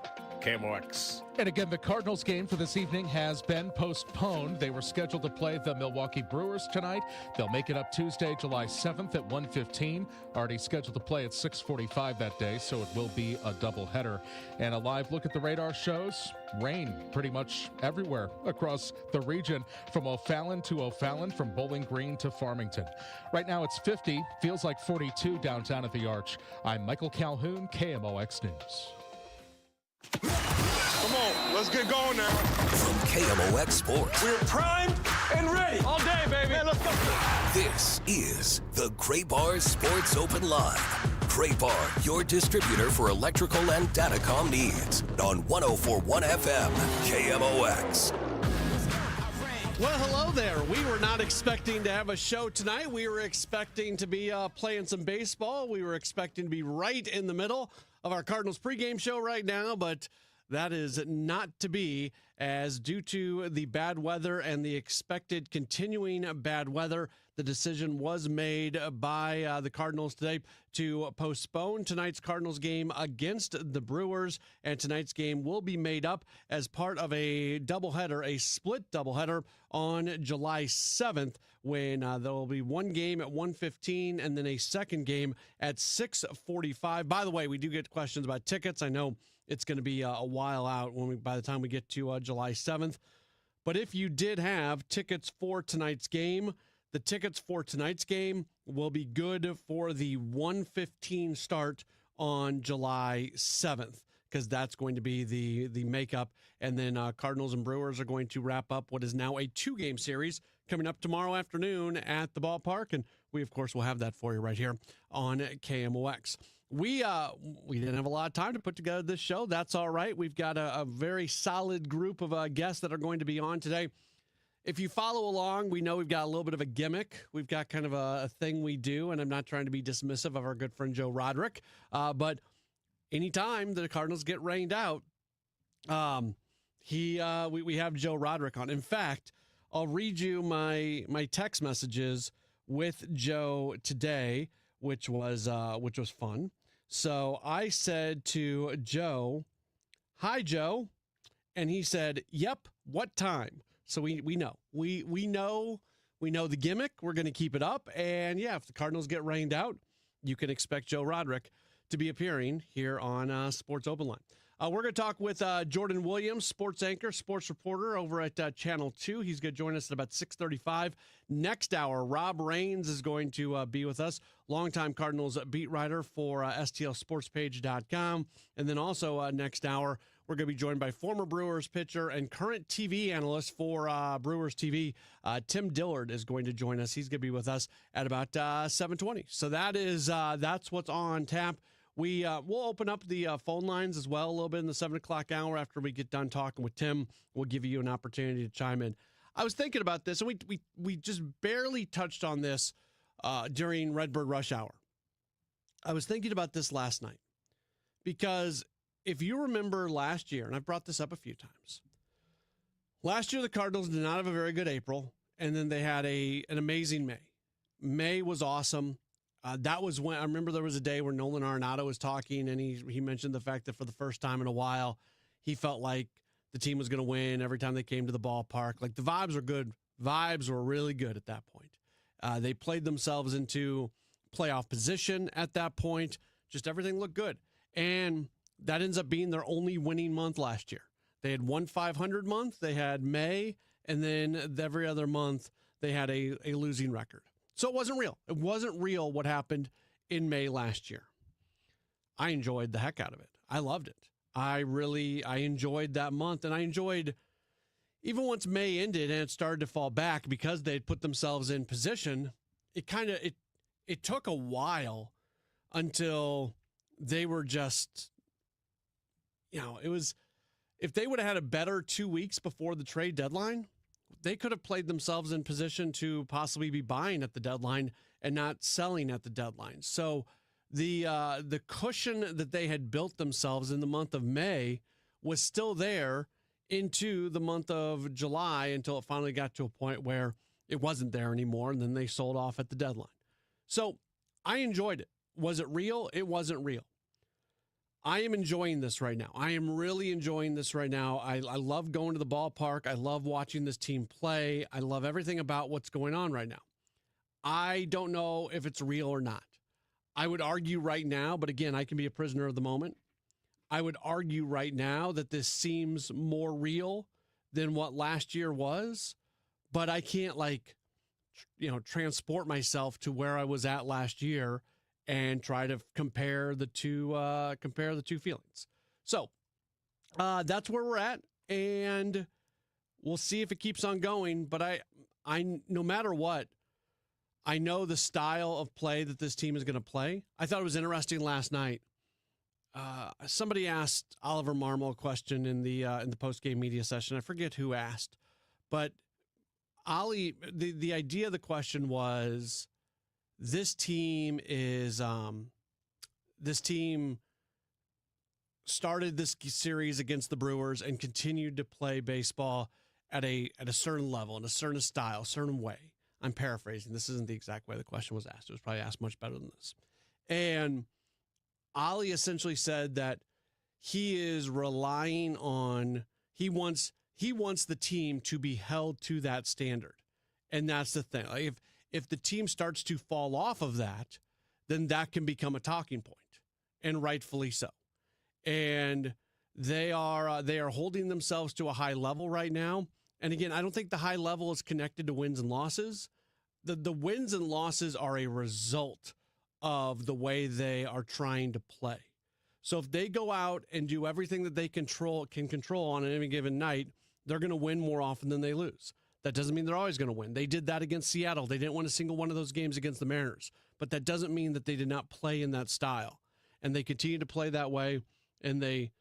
KMOX. And again, the Cardinals game for this evening has been postponed. They were scheduled to play the Milwaukee Brewers tonight. They'll make it up Tuesday, July 7th at 1:15. Already scheduled to play at 6:45 that day, so it will be a doubleheader. And a live look at the radar shows rain pretty much everywhere across the region, from O'Fallon to O'Fallon, from Bowling Green to Farmington. Right now it's 50, feels like 42 downtown at the Arch. I'm Michael Calhoun, KMOX News. Come on, let's get going now. From KMOX Sports. We're primed and ready. All day, baby. Man, let's go. This is the Gray Bar Sports Open Live. Gray Bar, your distributor for electrical and datacom needs. On 104.1 FM, KMOX. Well, hello there. We were not expecting to have a show tonight. We were expecting to be playing some baseball. We were expecting to be right in the middle of our Cardinals pregame show right now, but that is not to be, as due to the bad weather and the expected continuing bad weather, the decision was made by the Cardinals today to postpone tonight's Cardinals game against the Brewers, and tonight's game will be made up as part of a doubleheader, a split doubleheader on July 7th, when there will be one game at 1:15 and then a second game at 6:45. By the way, we do get questions about tickets. I know it's going to be a while out by the time we get to July 7th. But if you did have tickets for tonight's game, the tickets for tonight's game will be good for the 1:15 start on July 7th, because that's going to be the makeup. And then Cardinals and Brewers are going to wrap up what is now a 2-game series coming up tomorrow afternoon at the ballpark. And we, of course, will have that for you right here on KMOX. We didn't have a lot of time to put together this show. That's all right. We've got a very solid group of guests that are going to be on today. If you follow along, we know we've got a little bit of a gimmick. We've got kind of a thing we do, and I'm not trying to be dismissive of our good friend Joe Roderick, but anytime the Cardinals get rained out, we have Joe Roderick on. In fact, I'll read you my text messages with Joe today, which was fun. So I said to Joe, "Hi, Joe," and he said, "Yep, what time?" So we know. We know the gimmick. We're going to keep it up. And yeah, if the Cardinals get rained out, you can expect Joe Roderick to be appearing here on Sports Open Line. We're going to talk with Jordan Williams, sports anchor, sports reporter over at Channel 2. He's going to join us at about 6:35. Next hour, Rob Raines is going to be with us, longtime Cardinals beat writer for STLSportspage.com. And then also next hour, we're going to be joined by former Brewers pitcher and current TV analyst for Brewers TV. Tim Dillard is going to join us. He's going to be with us at about 7:20. So that's what's on tap. We'll open up the phone lines as well a little bit in the 7 o'clock hour after we get done talking with Tim. We'll give you an opportunity to chime in. I was thinking about this, and we just barely touched on this during Redbird Rush Hour. I was thinking about this last night because if you remember last year, and I've brought this up a few times, last year the Cardinals did not have a very good April, and then they had an amazing May. May was awesome. That was when I remember there was a day where Nolan Arenado was talking, and he mentioned the fact that for the first time in a while, he felt like the team was going to win every time they came to the ballpark. Like, the vibes were good. Vibes were really good at that point. They played themselves into playoff position at that point. Just everything looked good. And that ends up being their only winning month last year. They had one 500 month. They had May, and then every other month they had a losing record. So it wasn't real. It wasn't real what happened in May last year. I enjoyed the heck out of it. I loved it. I enjoyed that month, and I enjoyed, even once May ended and it started to fall back because they'd put themselves in position, it took a while until they were just, it was, if they would have had a better 2 weeks before the trade deadline, they could have played themselves in position to possibly be buying at the deadline and not selling at the deadline. So the cushion that they had built themselves in the month of May was still there into the month of July until it finally got to a point where it wasn't there anymore, and then they sold off at the deadline. So I enjoyed it. Was it real? It wasn't real. I am enjoying this right now. I am really enjoying this right now. I love going to the ballpark. I love watching this team play. I love everything about what's going on right now. I don't know if it's real or not. I would argue right now, but again, I can be a prisoner of the moment. I would argue right now that this seems more real than what last year was, but I can't transport myself to where I was at last year and try to compare the two feelings. So that's where we're at, and we'll see if it keeps on going. But I no matter what, I know the style of play that this team is going to play. I thought it was interesting last night. Somebody asked Oliver Marmol a question in the post-game media session. I forget who asked, but Ollie, the idea of the question was, this team started this series against the Brewers and continued to play baseball at a certain level, in a certain style, certain way. I'm paraphrasing. This isn't the exact way the question was asked. It was probably asked much better than this. And Ollie essentially said that he is relying on, he wants the team to be held to that standard. And that's the thing. Like, if the team starts to fall off of that, then that can become a talking point, and rightfully so. And They are holding themselves to a high level right now. And again, I don't think the high level is connected to wins and losses. The wins and losses are a result of the way they are trying to play. So if they go out and do everything that they can control on any given night, they're going to win more often than they lose. That doesn't mean they're always going to win. They did that against Seattle. They didn't win a single one of those games against the Mariners. But that doesn't mean that they did not play in that style. And they continue to play that way, and they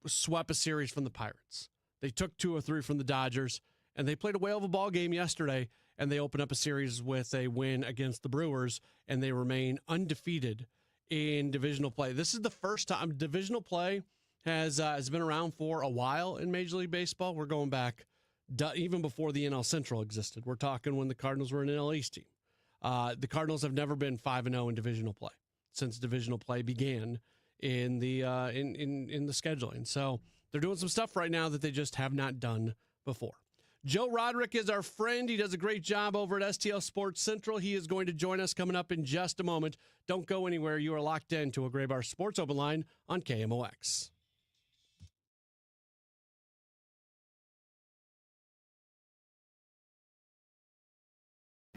swept a series from the Pirates. They took 2 or 3 from the Dodgers, and they played a whale of a ball game yesterday, and they opened up a series with a win against the Brewers, and they remain undefeated in divisional play. This is the first time divisional play has been around for a while in Major League Baseball. We're going back even before the NL Central existed. We're talking when the Cardinals were an NL East team. The Cardinals have never been 5-0 in divisional play since divisional play began in the scheduling. So they're doing some stuff right now that they just have not done before. Joe Roderick is our friend. He does a great job over at STL Sports Central. He is going to join us coming up in just a moment. Don't go anywhere. You are locked in to a Gray Bar Sports Open Line on KMOX.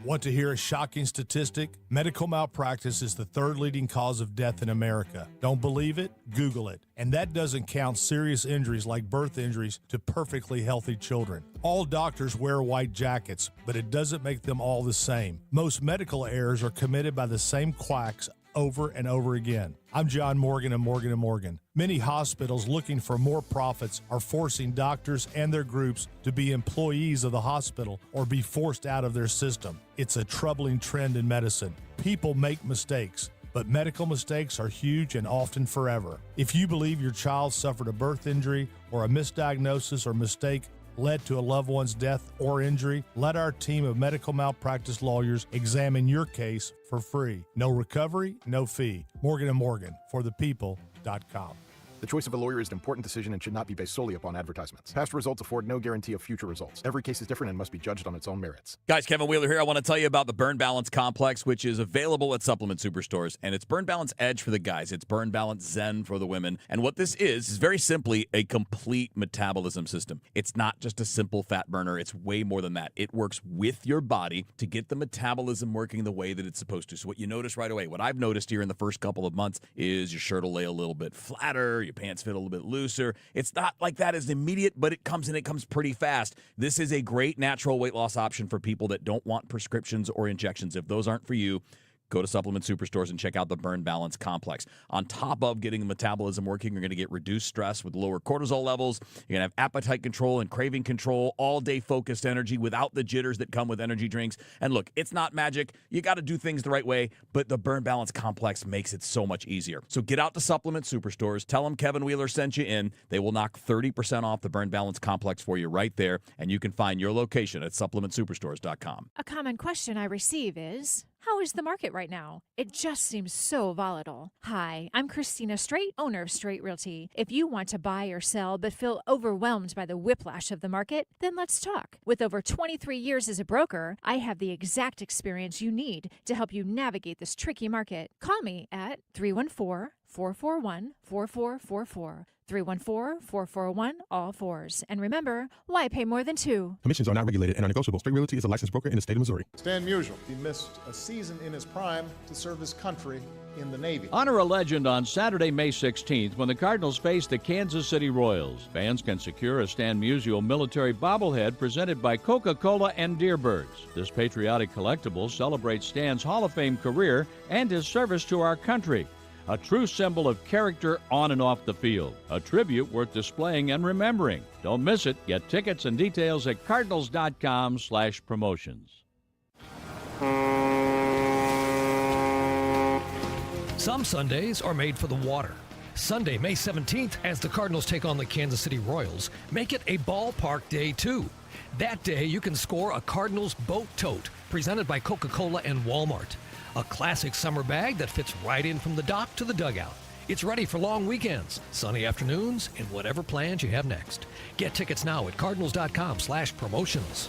Want to hear a shocking statistic? Medical malpractice is the 3rd leading cause of death in America. Don't believe it? Google it. And that doesn't count serious injuries like birth injuries to perfectly healthy children. All doctors wear white jackets, but it doesn't make them all the same. Most medical errors are committed by the same quacks over and over again. I'm John Morgan of Morgan & Morgan. Many hospitals looking for more profits are forcing doctors and their groups to be employees of the hospital or be forced out of their system. It's a troubling trend in medicine. People make mistakes, but medical mistakes are huge and often forever. If you believe your child suffered a birth injury or a misdiagnosis or mistake led to a loved one's death or injury, let our team of medical malpractice lawyers examine your case for free. No recovery, no fee. Morgan & Morgan, for the people.com. The choice of a lawyer is an important decision and should not be based solely upon advertisements. Past results afford no guarantee of future results. Every case is different and must be judged on its own merits. Guys, Kevin Wheeler here. I want to tell you about the Burn Balance Complex, which is available at supplement superstores. And it's Burn Balance Edge for the guys. It's Burn Balance Zen for the women. And what this is very simply a complete metabolism system. It's not just a simple fat burner. It's way more than that. It works with your body to get the metabolism working the way that it's supposed to. So what you notice right away, what I've noticed here in the first couple of months is your shirt will lay a little bit flatter, your pants fit a little bit looser. It's not like that as immediate, but it comes pretty fast. This is a great natural weight loss option for people that don't want prescriptions or injections. If those aren't for you, go to supplement superstores and check out the Burn Balance Complex. On top of getting the metabolism working, you're going to get reduced stress with lower cortisol levels. You're going to have appetite control and craving control, all-day focused energy without the jitters that come with energy drinks. And look, it's not magic. You got to do things the right way, but the Burn Balance Complex makes it so much easier. So get out to supplement superstores. Tell them Kevin Wheeler sent you in. They will knock 30% off the Burn Balance Complex for you right there, and you can find your location at supplementsuperstores.com. A common question I receive is, how is the market right now? It just seems so volatile. Hi, I'm Christina Straight, owner of Straight Realty. If you want to buy or sell but feel overwhelmed by the whiplash of the market, then let's talk. With over 23 years as a broker, I have the exact experience you need to help you navigate this tricky market. Call me at 314-441-4444. 314-441, all fours. And remember, why pay more than 2? Commissions are not regulated and are negotiable. Straight Realty is a licensed broker in the state of Missouri. Stan Musial, he missed a season in his prime to serve his country in the Navy. Honor a legend on Saturday, May 16th when the Cardinals face the Kansas City Royals. Fans can secure a Stan Musial military bobblehead presented by Coca-Cola and Deerbirds. This patriotic collectible celebrates Stan's Hall of Fame career and his service to our country. A true symbol of character on and off the field. A tribute worth displaying and remembering. Don't miss it. Get tickets and details at cardinals.com/promotions. Some Sundays are made for the water. Sunday, May 17th, as the Cardinals take on the Kansas City Royals, make it a ballpark day too. That day, you can score a Cardinals boat tote presented by Coca-Cola and Walmart. A classic summer bag that fits right in from the dock to the dugout. It's ready for long weekends, sunny afternoons, and whatever plans you have next. Get tickets now at cardinals.com/promotions.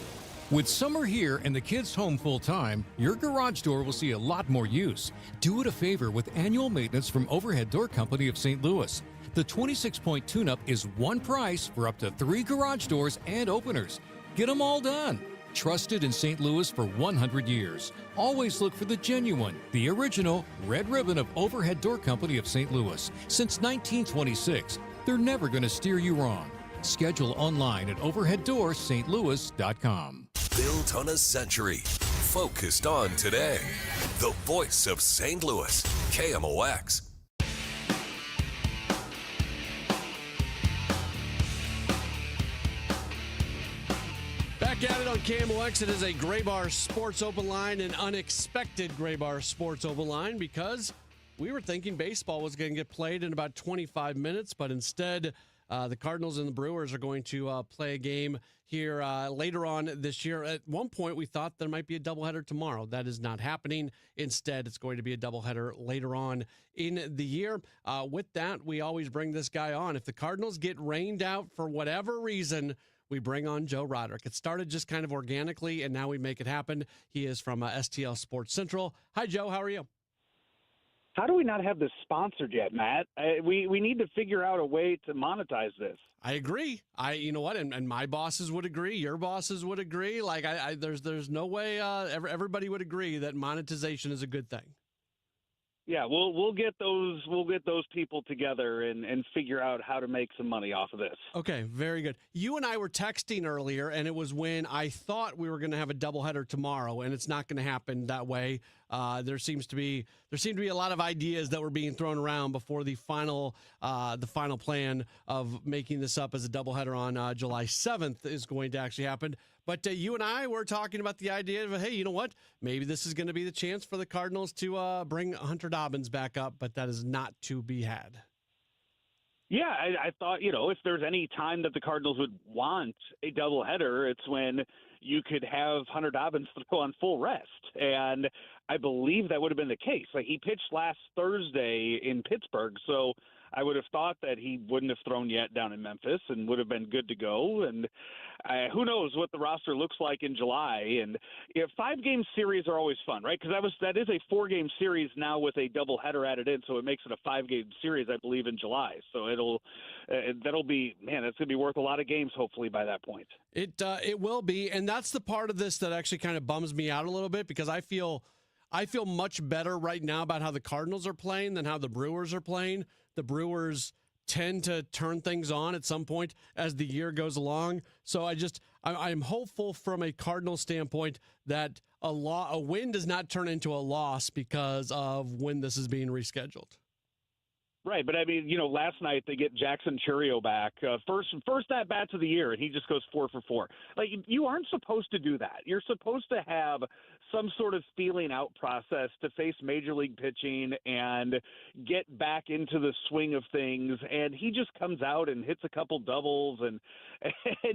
With summer here and the kids home full time, your garage door will see a lot more use. Do it a favor with annual maintenance from Overhead Door Company of St. Louis. The 26-point tune-up is one price for up to 3 garage doors and openers. Get them all done. Trusted in St. Louis for 100 years. Always look for the genuine, the original red ribbon of Overhead Door Company of St. Louis. Since 1926, they're never going to steer you wrong. Schedule online at overheaddoorsstlouis.com. Built on a century, focused on today. The voice of St. Louis, KMOX. Back at it on KMOX. It is a Gray Bar Sports Open Line, an unexpected Gray Bar Sports Open Line, because we were thinking baseball was going to get played in about 25 minutes, but instead the Cardinals and the Brewers are going to play a game here later on this year. At one point, we thought there might be a doubleheader tomorrow. That is not happening. Instead, it's going to be a doubleheader later on in the year. With that, we always bring this guy on. If the Cardinals get rained out for whatever reason, we bring on Joe Roderick. It started just kind of organically, and now we make it happen. He is from STL Sports Central. Hi, Joe. How are you? How do we not have this sponsored yet, Matt? We need to figure out a way to monetize this. I agree. You know what? And my bosses would agree. Your bosses would agree. Like there's no way everybody would agree that monetization is a good thing. Yeah, we'll get those people together and figure out how to make some money off of this. Okay, very good. You and I were texting earlier, and it was when I thought we were going to have a doubleheader tomorrow, and it's not going to happen that way. There seemed to be a lot of ideas that were being thrown around before the final plan of making this up as a doubleheader on July 7th is going to actually happen. But you and I were talking about the idea of, hey, you know what? Maybe this is going to be the chance for the Cardinals to bring Hunter Dobbins back up, but that is not to be had. Yeah, I thought, if there's any time that the Cardinals would want a doubleheader, it's when you could have Hunter Dobbins throw on full rest. And I believe that would have been the case. Like, he pitched last Thursday in Pittsburgh, so I would have thought that he wouldn't have thrown yet down in Memphis and would have been good to go. And who knows what the roster looks like in July. And 5-game series are always fun, right? Because that is a 4-game series now with a doubleheader added in, so it makes it a 5-game series, I believe, in July. So that'll be, man, it's going to be worth a lot of games hopefully by that point. It will be, and that's the part of this that actually kind of bums me out a little bit, because I feel much better right now about how the Cardinals are playing than how the Brewers are playing. The Brewers tend to turn things on at some point as the year goes along. So I'm hopeful from a Cardinal standpoint that a win does not turn into a loss because of when this is being rescheduled. Right, but I mean, last night they get Jackson Churio back, first at bats of the year, and he just goes 4 for 4. Like, you aren't supposed to do that. You're supposed to have some sort of feeling out process to face major league pitching and get back into the swing of things. And he just comes out and hits a couple doubles and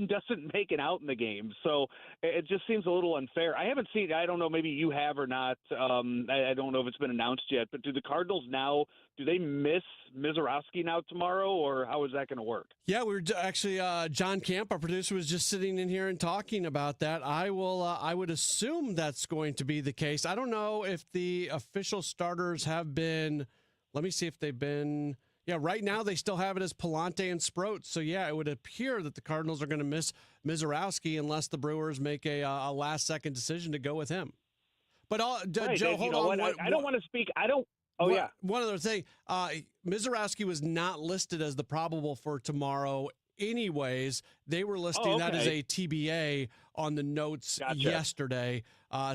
doesn't make it out in the game. So it just seems a little unfair. I haven't seen. I don't know. Maybe you have or not. I don't know if it's been announced yet. But do the Cardinals now? Do they miss Mizorowski now tomorrow, or how is that going to work? Yeah, we were actually John Camp, our producer, was just sitting in here and talking about that. I would assume that's going to be the case. I don't know if the official starters have been. Let me see if they've been. Yeah, right now they still have it as Palante and Sproat. So yeah, it would appear that the Cardinals are going to miss Mizorowski unless the Brewers make a last-second decision to go with him. But right, Joe, hold on. I don't want to speak. I don't. Oh, yeah. One other thing. Mizorowski was not listed as the probable for tomorrow anyways. They were listing that as a TBA on the notes yesterday.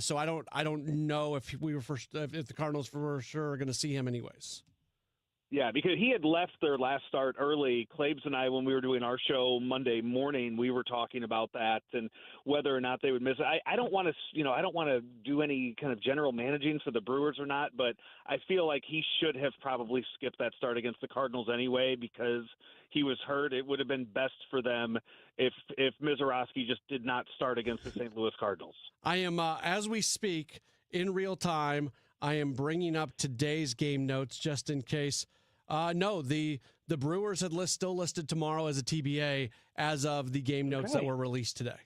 So I don't know if if the Cardinals for sure are going to see him anyways. Yeah, because he had left their last start early. Claves and I, when we were doing our show Monday morning, we were talking about that and whether or not they would miss it. I don't want to, I don't want to do any kind of general managing for the Brewers or not, but I feel like he should have probably skipped that start against the Cardinals anyway because he was hurt. It would have been best for them if Mizorowski just did not start against the St. Louis Cardinals. I am, as we speak, in real time, I am bringing up today's game notes just in case. No, the Brewers had still listed tomorrow as a TBA as of the game notes that were released today.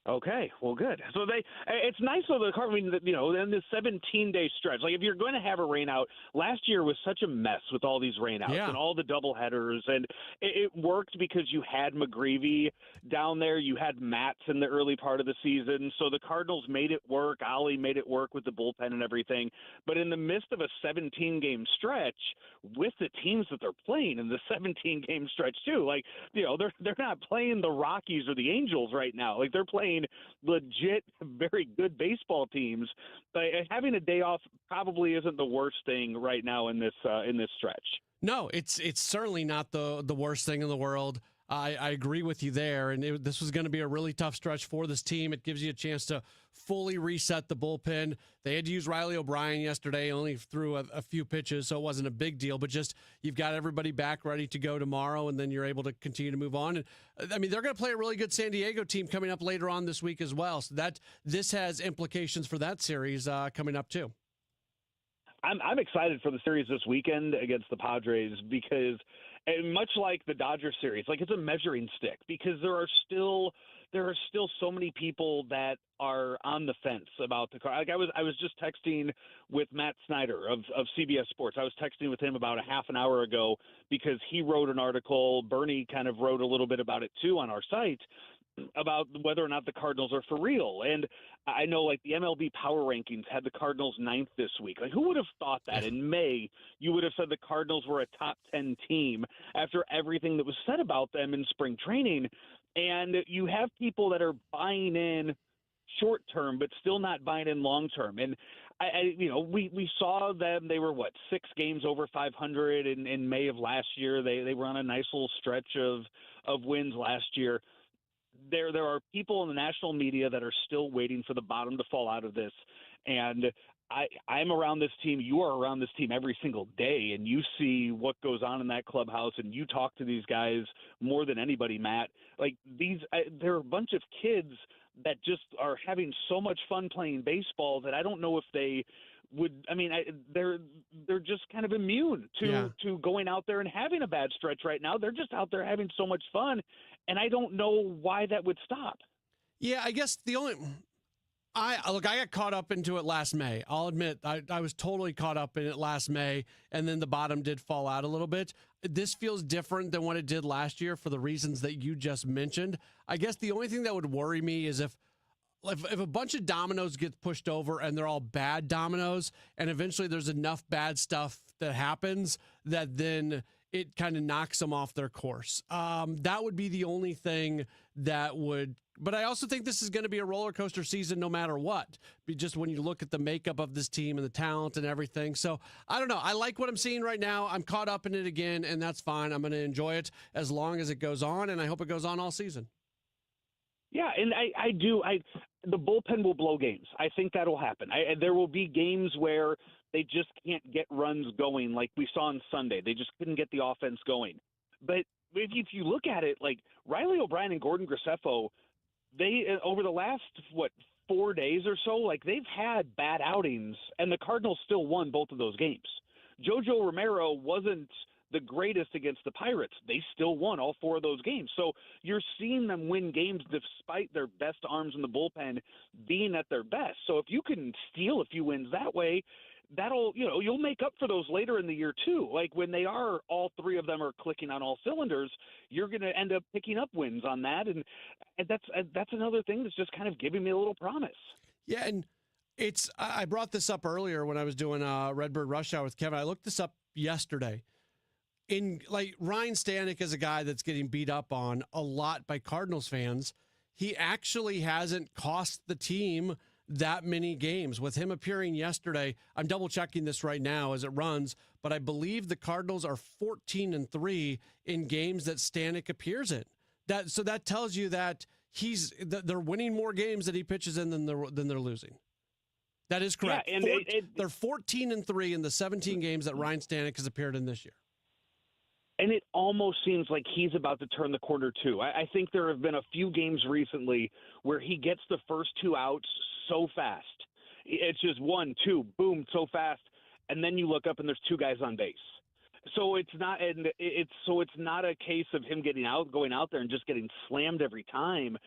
Okay, well, good. So it's nice though. In the 17-day stretch, like if you're going to have a rain out, last year was such a mess with all these rain outs and all the double headers, and it worked because you had McGreevy down there, you had Matz in the early part of the season, so the Cardinals made it work. Ollie made it work with the bullpen and everything. But in the midst of a 17-game stretch, with the teams that they're playing in the 17-game stretch too, like they're not playing the Rockies or the Angels right now, like they're playing legit, very good baseball teams. But having a day off probably isn't the worst thing right now in this stretch. No, it's certainly not the worst thing in the world. I agree with you there, and this was going to be a really tough stretch for this team. It gives you a chance to fully reset the bullpen. They had to use Riley O'Brien yesterday, only threw a few pitches, so it wasn't a big deal, but just you've got everybody back ready to go tomorrow, and then you're able to continue to move on. And I mean, they're going to play a really good San Diego team coming up later on this week as well, so this has implications for that series coming up too. I'm excited for the series this weekend against the Padres because, and much like the Dodgers series, like it's a measuring stick because there are still so many people that are on the fence about the car. Like I was just texting with Matt Snyder of CBS Sports. I was texting with him about a half an hour ago because he wrote an article. Bernie kind of wrote a little bit about it too on our site about whether or not the Cardinals are for real. And I know like the MLB power rankings had the Cardinals 9th this week. Like who would have thought that in May you would have said the Cardinals were a top 10 team after everything that was said about them in spring training? And you have people that are buying in short term, but still not buying in long term. And we saw them. They were 6 games over 500 in May of last year. They were on a nice little stretch of wins last year. There are people in the national media that are still waiting for the bottom to fall out of this. And I'm around this team. You are around this team every single day, and you see what goes on in that clubhouse, and you talk to these guys more than anybody, Matt. Like there are a bunch of kids that just are having so much fun playing baseball that I don't know if they would. I mean, they're just kind of immune to going out there and having a bad stretch right now. They're just out there having so much fun, and I don't know why that would stop. Yeah, I guess I got caught up into it last May. I'll admit I was totally caught up in it last May, and then the bottom did fall out a little bit. This feels different than what it did last year for the reasons that you just mentioned. I guess the only thing that would worry me is if a bunch of dominoes get pushed over and they're all bad dominoes, and eventually there's enough bad stuff that happens that then it kind of knocks them off their course. That would be the only thing that would. But I also think this is going to be a roller coaster season no matter what. Just when you look at the makeup of this team and the talent and everything. So I don't know. I like what I'm seeing right now. I'm caught up in it again, and that's fine. I'm going to enjoy it as long as it goes on, and I hope it goes on all season. Yeah, and I do. The bullpen will blow games. I think that'll happen. There will be games where they just can't get runs going like we saw on Sunday. They just couldn't get the offense going. But if you look at it, like Riley O'Brien and Gordon Graceffo, they over the last 4 days or so, like they've had bad outings, and the Cardinals still won both of those games. Jojo Romero wasn't the greatest against the Pirates. They still won all 4 of those games. So you're seeing them win games despite their best arms in the bullpen being at their best. So if you can steal a few wins that way, that'll, you'll make up for those later in the year too. Like when they are, all 3 of them are clicking on all cylinders, you're going to end up picking up wins on that. And that's another thing that's just kind of giving me a little promise. Yeah. And I brought this up earlier when I was doing Redbird Rush Hour with Kevin. I looked this up yesterday. Ryan Stanek is a guy that's getting beat up on a lot by Cardinals fans. He actually hasn't cost the team that many games. With him appearing yesterday, I'm double checking this right now as it runs, but I believe the Cardinals are 14-3 in games that Stanek appears in. So that tells you that they're winning more games that he pitches in than they're losing. That is correct. Yeah, and they're 14-3 in the 17 games that Ryan Stanek has appeared in this year. And it almost seems like he's about to turn the corner, too. I think there have been a few games recently where he gets the first 2 outs so fast. It's just 1, 2, boom, so fast. And then you look up and there's 2 guys on base. So it's not, and it's not a case of him going out there and just getting slammed every time.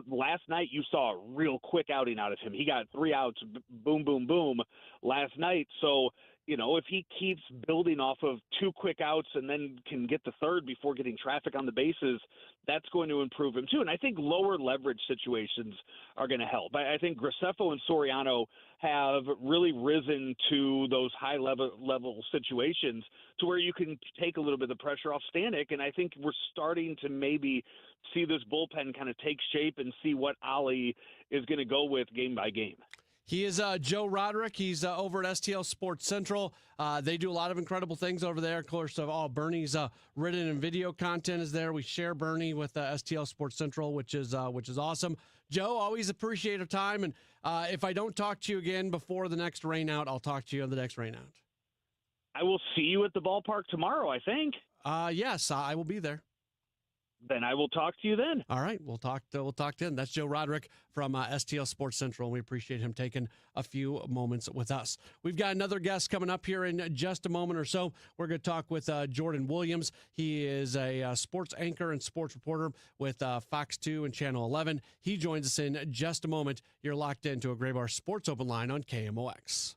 Last night you saw a real quick outing out of him. He got 3 outs, boom, boom, boom last night. So, if he keeps building off of 2 quick outs and then can get the third before getting traffic on the bases, that's going to improve him too. And I think lower leverage situations are going to help. I think Graceffo and Soriano have really risen to those high level situations to where you can take a little bit of the pressure off Stanek. And I think we're starting to maybe see this bullpen kind of take shape and see what Ollie is going to go with game by game. He is Joe Roderick. He's over at STL Sports Central. They do a lot of incredible things over there. Of course, Bernie's written and video content is there. We share Bernie with STL Sports Central, which is awesome. Joe, always appreciate your time. And if I don't talk to you again before the next rain out, I'll talk to you on the next rain out. I will see you at the ballpark tomorrow, I think. Yes, I will be there. Then I will talk to you then. All right, we'll talk then. That's Joe Roderick from STL Sports Central, and we appreciate him taking a few moments with us. We've got another guest coming up here in just a moment or so. We're going to talk with Jordan Williams. He is a sports anchor and sports reporter with Fox 2 and Channel 11. He joins us in just a moment. You're locked into a Gray Bar Sports Open Line on KMOX.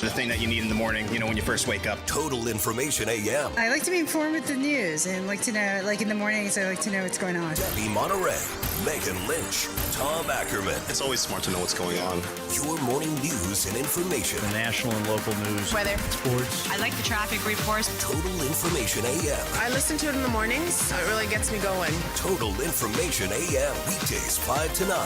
The thing that you need in the morning, when you first wake up. Total Information AM. I like to be informed with the news and like to know, like in the mornings, I like to know what's going on. Debbie Monterey, Megan Lynch, Tom Ackerman. It's always smart to know what's going on. Your morning news and information. The national and local news. Weather. Sports. I like the traffic reports. Total Information AM. I listen to it in the mornings, so it really gets me going. Total Information AM. Weekdays 5 to 9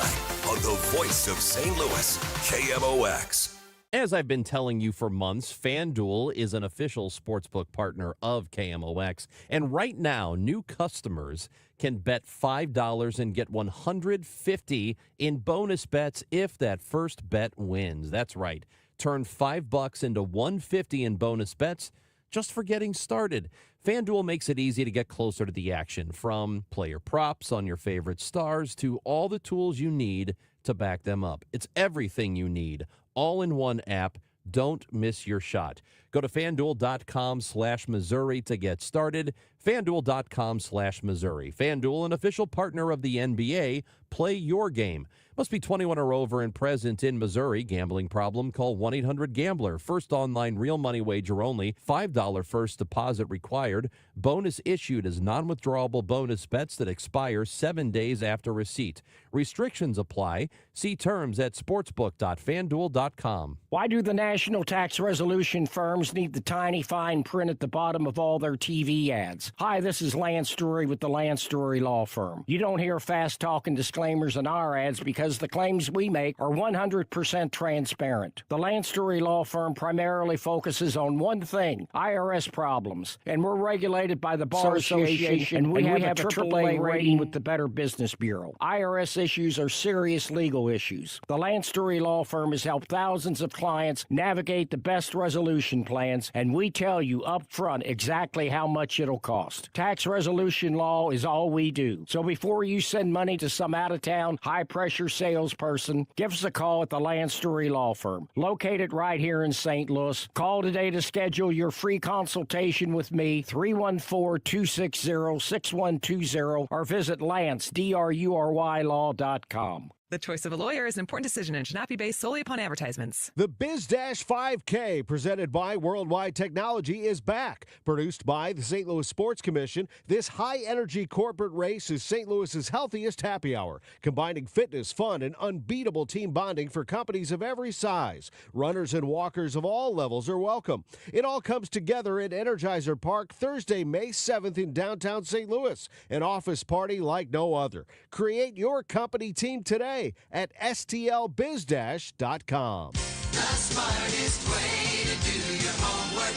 on the voice of St. Louis, KMOX. As I've been telling you for months, FanDuel is an official sportsbook partner of KMOX. And right now, new customers can bet $5 and get $150 in bonus bets if that first bet wins. That's right. Turn $5 into $150 in bonus bets just for getting started. FanDuel makes it easy to get closer to the action, from player props on your favorite stars to all the tools you need to back them up. It's everything you need, all in one app. Don't miss your shot. Go to FanDuel.com/Missouri to get started. FanDuel.com/Missouri. FanDuel, an official partner of the NBA. Play your game. Must be 21 or over and present in Missouri. Gambling problem? Call 1-800-GAMBLER. First online real money wager only. $5 first deposit required. Bonus issued as non-withdrawable bonus bets that expire 7 days after receipt. Restrictions apply. See terms at sportsbook.fanduel.com. Why do the national tax resolution firms need the tiny fine print at the bottom of all their TV ads? Hi, this is Lance Drury with the Lance Drury Law Firm. You don't hear fast-talking disclaimers in our ads because the claims we make are 100% transparent. The Lance Drury Law Firm primarily focuses on one thing, IRS problems, and we're regulated by the Bar Association, and we have a AAA rating with the Better Business Bureau. IRS issues are serious legal issues. The Lance Drury Law Firm has helped thousands of clients navigate the best resolution plans, and we tell you up front exactly how much it'll cost. Tax resolution law is all we do. So before you send money to some out-of-town, high-pressure salesperson, give us a call at the Lance Drury Law Firm, located right here in St. Louis. Call today to schedule your free consultation with me, 314-260-6120, or visit LanceDruryLaw.com. The choice of a lawyer is an important decision and should not be based solely upon advertisements. The Biz-5K, presented by Worldwide Technology, is back. Produced by the St. Louis Sports Commission, this high-energy corporate race is St. Louis's healthiest happy hour, combining fitness, fun, and unbeatable team bonding for companies of every size. Runners and walkers of all levels are welcome. It all comes together at Energizer Park Thursday, May 7th in downtown St. Louis. An office party like no other. Create your company team today at stlbiz-.com. The smartest way to do your homework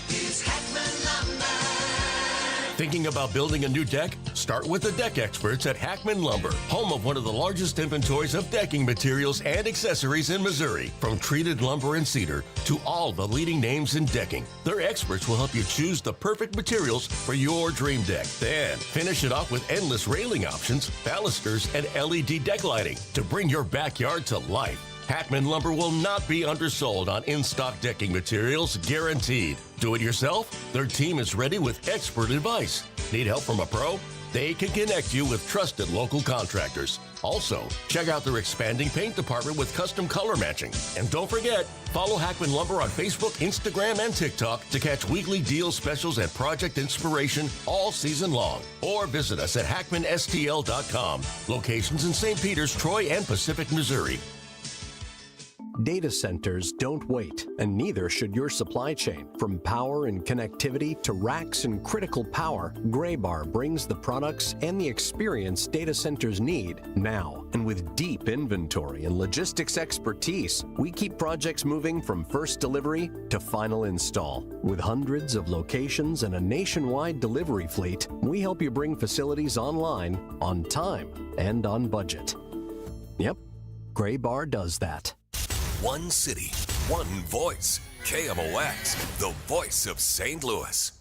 is Hackman Lumber. Thinking about building a new deck? Start with the deck experts at Hackman Lumber, home of one of the largest inventories of decking materials and accessories in Missouri. From treated lumber and cedar to all the leading names in decking, their experts will help you choose the perfect materials for your dream deck. Then finish it off with endless railing options, balusters, and LED deck lighting to bring your backyard to life. Hackman Lumber will not be undersold on in-stock decking materials, guaranteed. Do it yourself? Their team is ready with expert advice. Need help from a pro? They can connect you with trusted local contractors. Also, check out their expanding paint department with custom color matching. And don't forget, follow Hackman Lumber on Facebook, Instagram, and TikTok to catch weekly deal specials and project inspiration all season long. Or visit us at hackmanstl.com. Locations in St. Peters, Troy, and Pacific, Missouri. Data centers don't wait, and neither should your supply chain. From power and connectivity to racks and critical power, Graybar brings the products and the experience data centers need now. And with deep inventory and logistics expertise, we keep projects moving from first delivery to final install. With hundreds of locations and a nationwide delivery fleet, we help you bring facilities online, on time, and on budget. Yep, Graybar does that. One city, one voice. KMOX, the voice of St. Louis.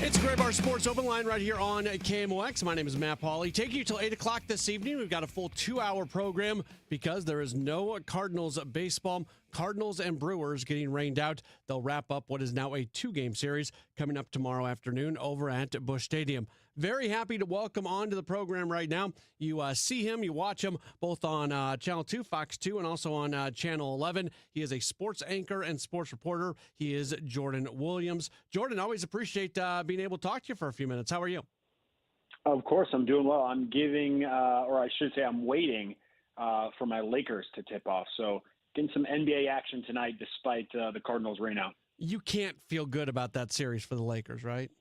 It's Graybar Sports Open Line right here on KMOX. My name is Matt Pauley. Taking you till 8 o'clock this evening. We've got a full 2-hour program because there is no Cardinals baseball. Cardinals and Brewers getting rained out. They'll wrap up what is now a 2-game series coming up tomorrow afternoon over at Busch Stadium. Very happy to welcome onto the program right now. You see him, you watch him both on Channel 2, Fox 2, and also on Channel 11. He is a sports anchor and sports reporter. He is Jordan Williams. Jordan, always appreciate being able to talk to you for a few minutes. How are you? Of course, I'm doing well. I'm giving, or I should say I'm waiting for my Lakers to tip off. So getting some NBA action tonight despite the Cardinals rain out. You can't feel good about that series for the Lakers, right?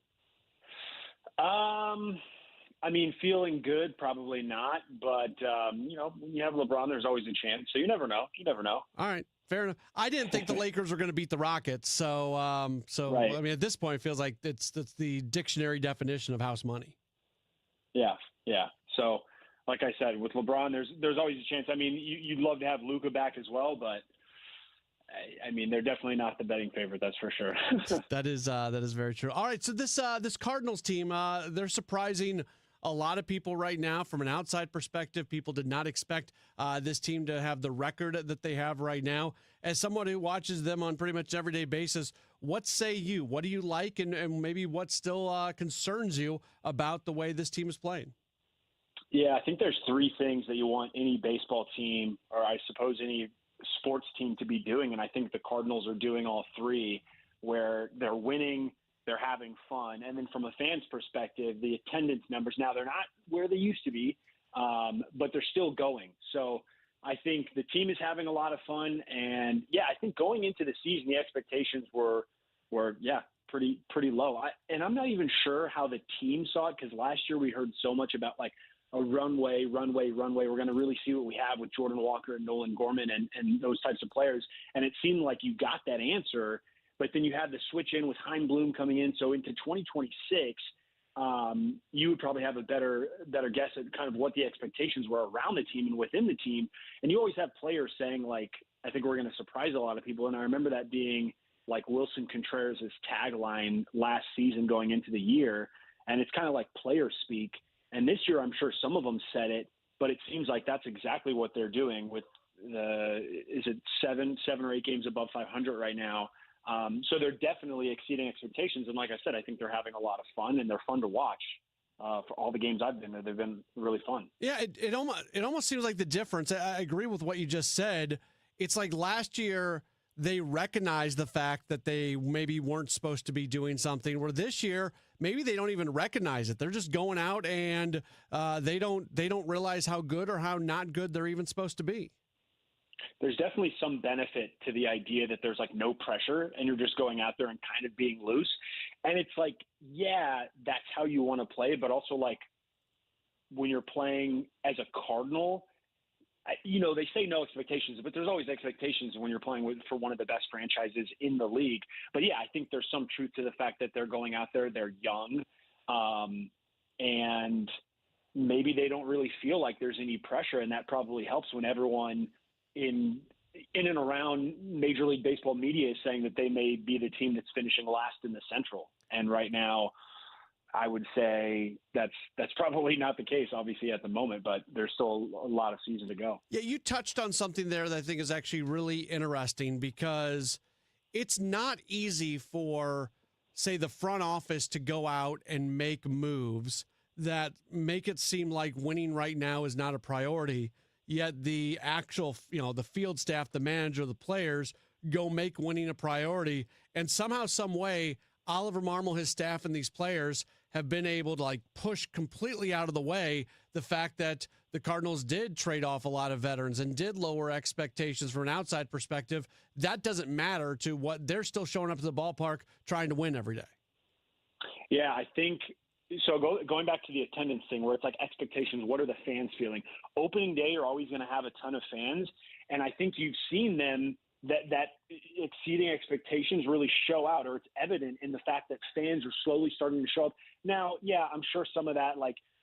I mean, feeling good, probably not, but, you know, when you have LeBron, there's always a chance. So you never know. You never know. All right. Fair enough. I didn't think the Lakers were going to beat the Rockets. So, Right. I mean, at this point, it feels like it's the dictionary definition of house money. Yeah. Yeah. So like I said, with LeBron, there's always a chance. I mean, you'd love to have Luka back as well, but I mean, they're definitely not the betting favorite. That's for sure. That is very true. All right. So this Cardinals team, they're surprising a lot of people right now from an outside perspective. People did not expect this team to have the record that they have right now. As someone who watches them on pretty much everyday basis, what say you? What do you like, and maybe what still concerns you about the way this team is playing? Yeah, I think there's 3 things that you want any baseball team, or I suppose any sports team, to be doing, and I think the Cardinals are doing all 3, where they're winning, they're having fun, and then from a fan's perspective, the attendance numbers, now they're not where they used to be, but they're still going. So I think the team is having a lot of fun, and yeah, I think going into the season, the expectations were pretty low. And I'm not even sure how the team saw it, because last year we heard so much about like a runway. We're going to really see what we have with Jordan Walker and Nolan Gorman and those types of players. And it seemed like you got that answer, but then you had the switch in with Hein Bloom coming in. So into 2026, you would probably have a better guess at kind of what the expectations were around the team and within the team. And you always have players saying, like, I think we're going to surprise a lot of people. And I remember that being like Wilson Contreras' tagline last season going into the year. And it's kind of like player speak. And this year, I'm sure some of them said it, but it seems like that's exactly what they're doing with is it seven or 8 games above 500 right now. So they're definitely exceeding expectations. And like I said, I think they're having a lot of fun, and they're fun to watch. For all the games I've been there, they've been really fun. Yeah, it almost seems like the difference. I agree with what you just said. It's like last year they recognized the fact that they maybe weren't supposed to be doing something, where this year maybe they don't even recognize it. They're just going out and they don't realize how good or how not good they're even supposed to be. There's definitely some benefit to the idea that there's like no pressure and you're just going out there and kind of being loose. And it's like, yeah, that's how you want to play. But also, like, when you're playing as a Cardinal, you know, they say no expectations, but there's always expectations when you're playing for one of the best franchises in the league. But yeah, I think there's some truth to the fact that they're going out there, they're young, and maybe they don't really feel like there's any pressure. And that probably helps when everyone in and around Major League Baseball media is saying that they may be the team that's finishing last in the Central. And right now, I would say that's probably not the case, obviously, at the moment, but there's still a lot of season to go. Yeah, you touched on something there that I think is actually really interesting because it's not easy for, say, the front office to go out and make moves that make it seem like winning right now is not a priority, yet the actual, the field staff, the manager, the players go make winning a priority. And somehow, some way, Oliver Marmol, his staff, and these players have been able to push completely out of the way the fact that the Cardinals did trade off a lot of veterans and did lower expectations from an outside perspective. That doesn't matter to what they're still showing up to the ballpark trying to win every day. Yeah, I think so. Going back to the attendance thing, where it's like expectations, what are the fans feeling? Opening day, you're always going to have a ton of fans, and I think you've seen them that exceeding expectations really show out, or it's evident in the fact that fans are slowly starting to show up. Now, yeah, I'm sure some of that,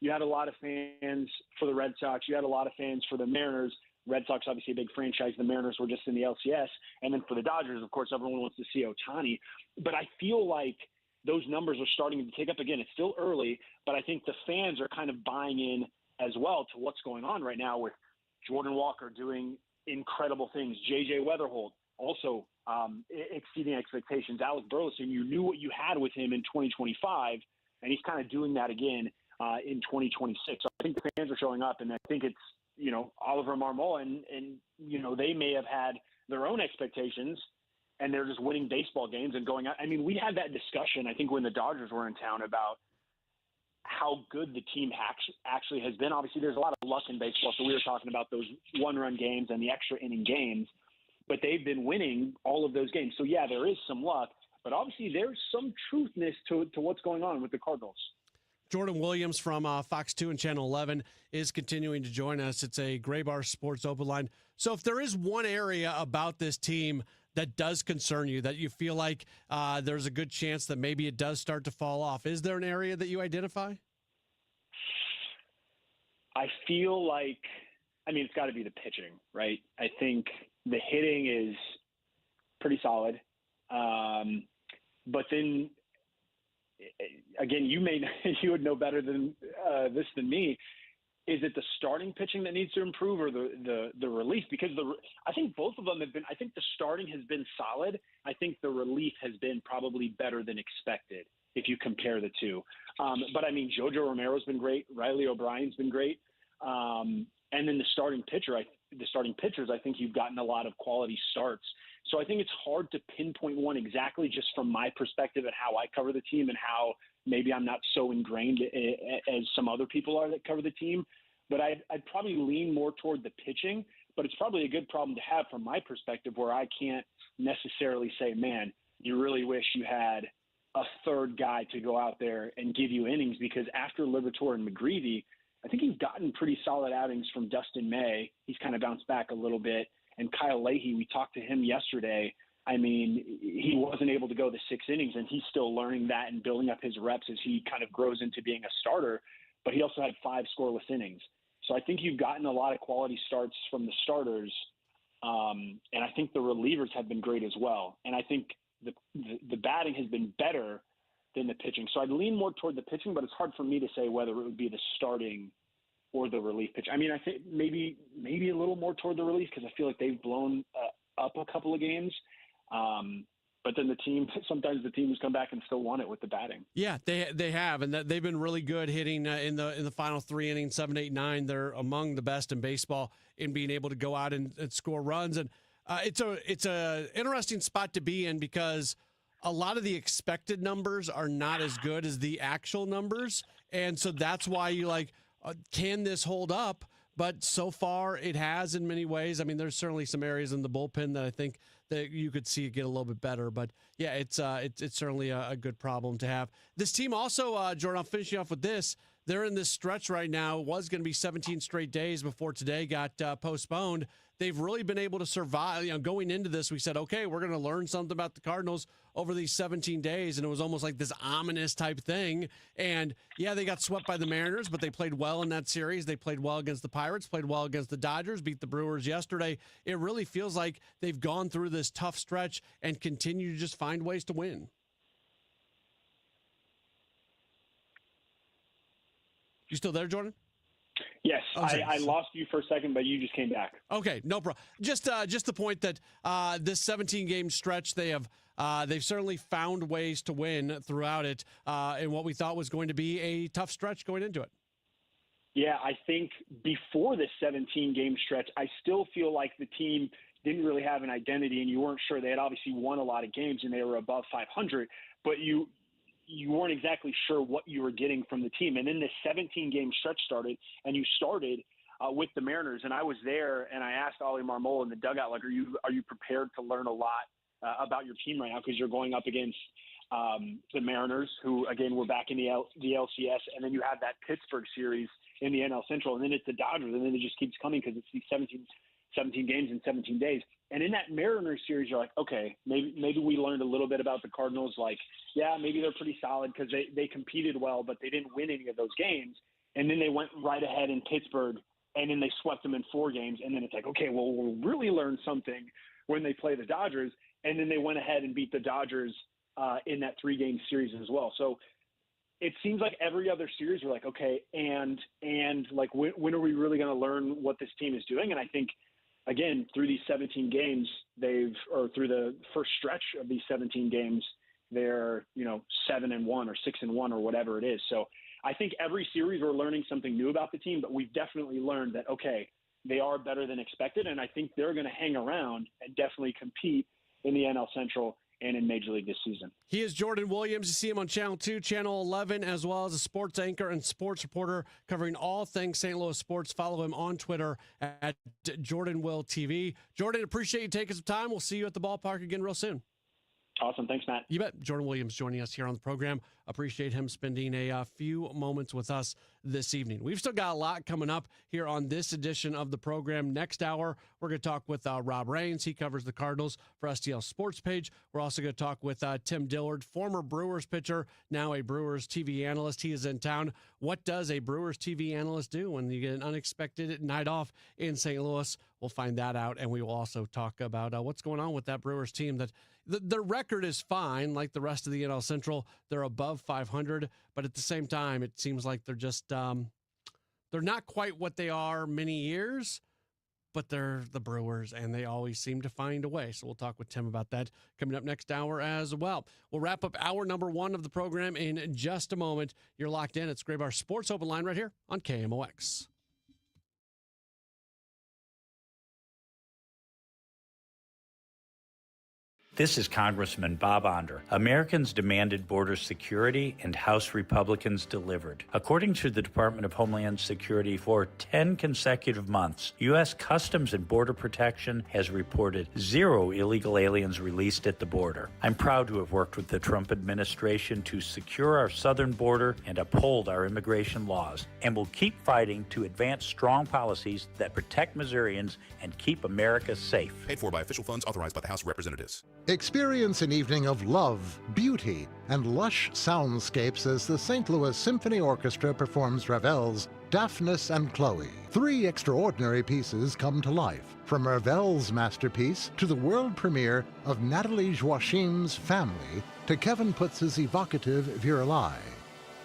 you had a lot of fans for the Red Sox, you had a lot of fans for the Mariners. Red Sox, obviously a big franchise. The Mariners were just in the LCS. And then for the Dodgers, of course, everyone wants to see Ohtani. But I feel like those numbers are starting to take up again. It's still early, but I think the fans are kind of buying in as well to what's going on right now with Jordan Walker doing incredible things. JJ Weatherholt also exceeding expectations. Alec Burleson, you knew what you had with him in 2025, and he's kind of doing that again in 2026. So I think the fans are showing up, and I think it's, Oliver Marmol, and they may have had their own expectations, and they're just winning baseball games and going out. I mean, we had that discussion, I think, when the Dodgers were in town about how good the team actually has been. Obviously, there's a lot of luck in baseball, so we were talking about those one-run games and the extra inning games, but they've been winning all of those games. So, yeah, there is some luck, but obviously there's some truthness to what's going on with the Cardinals. Jordan Williams from Fox 2 and Channel 11 is continuing to join us. It's a Gray Bar Sports Open Line. So if there is one area about this team that does concern you, that you feel like there's a good chance that maybe it does start to fall off, is there an area that you identify? I feel like, it's got to be the pitching, right? I think the hitting is pretty solid. But then, again, you would know better than this than me. Is it the starting pitching that needs to improve, or the relief? Because I think both of them have been. I think the starting has been solid. I think the relief has been probably better than expected if you compare the two. But Jojo Romero's been great. Riley O'Brien's been great. And then the starting pitchers, I think you've gotten a lot of quality starts. So I think it's hard to pinpoint one exactly, just from my perspective and how I cover the team and how maybe I'm not so ingrained as some other people are that cover the team. But I'd probably lean more toward the pitching, but it's probably a good problem to have from my perspective, where I can't necessarily say, man, you really wish you had a third guy to go out there and give you innings, because after Liberatore and McGreevy, I think he's gotten pretty solid outings from Dustin May. He's kind of bounced back a little bit. And Kyle Leahy, we talked to him yesterday. He wasn't able to go the 6 innings, and he's still learning that and building up his reps as he kind of grows into being a starter. But he also had 5 scoreless innings. So I think you've gotten a lot of quality starts from the starters. And I think the relievers have been great as well. And I think the batting has been better than the pitching. So I'd lean more toward the pitching, but it's hard for me to say whether it would be the starting or the relief pitch. I think maybe a little more toward the relief, because I feel like they've blown up a couple of games. But then sometimes the teams come back and still won it with the batting. Yeah, they have, and they've been really good hitting in the final 3 innings, 7, 8, 9. They're among the best in baseball in being able to go out and score runs. And it's a interesting spot to be in, because a lot of the expected numbers are not as good as the actual numbers, and so that's why you can this hold up? But so far it has in many ways. There's certainly some areas in the bullpen that I think that you could see it get a little bit better. But yeah, it's certainly a good problem to have. This team also, Jordan, I'm finishing off with this. They're in this stretch right now. It was going to be 17 straight days before today got postponed. They've really been able to survive. Going into this, we said, okay, we're going to learn something about the Cardinals over these 17 days. And it was almost like this ominous type thing. And yeah, they got swept by the Mariners, but they played well in that series. They played well against the Pirates, played well against the Dodgers, beat the Brewers yesterday. It really feels like they've gone through this tough stretch and continue to just find ways to win. You still there, Jordan? Yes, Oh, sorry. I lost you for a second, but you just came back. Okay, no problem. Just the point that this 17-game stretch, they've certainly found ways to win throughout it in what we thought was going to be a tough stretch going into it. Yeah, I think before this 17-game stretch, I still feel like the team didn't really have an identity, and you weren't sure. They had obviously won a lot of games, and they were above 500, but you weren't exactly sure what you were getting from the team. And then this 17-game stretch started, and you started with the Mariners, and I was there, and I asked Ollie Marmol in the dugout, like, are you prepared to learn a lot about your team right now, because you're going up against the Mariners, who, again, were back in the LCS, and then you have that Pittsburgh series in the NL Central, and then it's the Dodgers, and then it just keeps coming because it's these 17 games in 17 days. And in that Mariners series, you're like, okay, maybe we learned a little bit about the Cardinals. Like, yeah, maybe they're pretty solid because they competed well, but they didn't win any of those games. And then they went right ahead in Pittsburgh, and then they swept them in 4 games. And then it's like, okay, well, we'll really learn something when they play the Dodgers. And then they went ahead and beat the Dodgers in that 3-game series as well. So it seems like every other series we're like, okay, and like when are we really going to learn what this team is doing? And I think, again, through these 17 games, through the first stretch of these 17 games, they're 7-1 or 6-1 or whatever it is. So I think every series we're learning something new about the team, but we've definitely learned that, okay, they are better than expected, and I think they're going to hang around and definitely compete in the NL Central and in Major League this season. He is Jordan Williams. You see him on Channel 2, Channel 11, as well as a sports anchor and sports reporter covering all things St. Louis sports. Follow him on Twitter at JordanWillTV. Jordan, appreciate you taking some time. We'll see you at the ballpark again real soon. Awesome. Thanks, Matt. You bet. Jordan Williams joining us here on the program. Appreciate him spending a few moments with us this evening. We've still got a lot coming up here on this edition of the program. Next hour, we're going to talk with Rob Raines. He covers the Cardinals for STL Sports Page. We're also going to talk with Tim Dillard, former Brewers pitcher, now a Brewers TV analyst. He is in town. What does a Brewers TV analyst do when you get an unexpected night off in St. Louis? We'll find that out, and we will also talk about what's going on with that Brewers team. That their record is fine, like the rest of the NL Central. They're above 500, but at the same time, it seems like they're just they're not quite what they are many years, but they're the Brewers, and they always seem to find a way. So we'll talk with Tim about that coming up next hour as well. We'll wrap up hour number 1 of the program in just a moment. You're locked in. It's Graybar Sports Open Line right here on KMOX. This is Congressman Bob Onder. Americans demanded border security, and House Republicans delivered. According to the Department of Homeland Security, for 10 consecutive months, U.S. Customs and Border Protection has reported 0 illegal aliens released at the border. I'm proud to have worked with the Trump administration to secure our southern border and uphold our immigration laws, and will keep fighting to advance strong policies that protect Missourians and keep America safe. Paid for by official funds authorized by the House of Representatives. Experience an evening of love, beauty, and lush soundscapes as the St. Louis Symphony Orchestra performs Ravel's Daphnis and Chloe. 3 extraordinary pieces come to life, from Ravel's masterpiece to the world premiere of Nathalie Joachim's Family to Kevin Putz's evocative Virelai.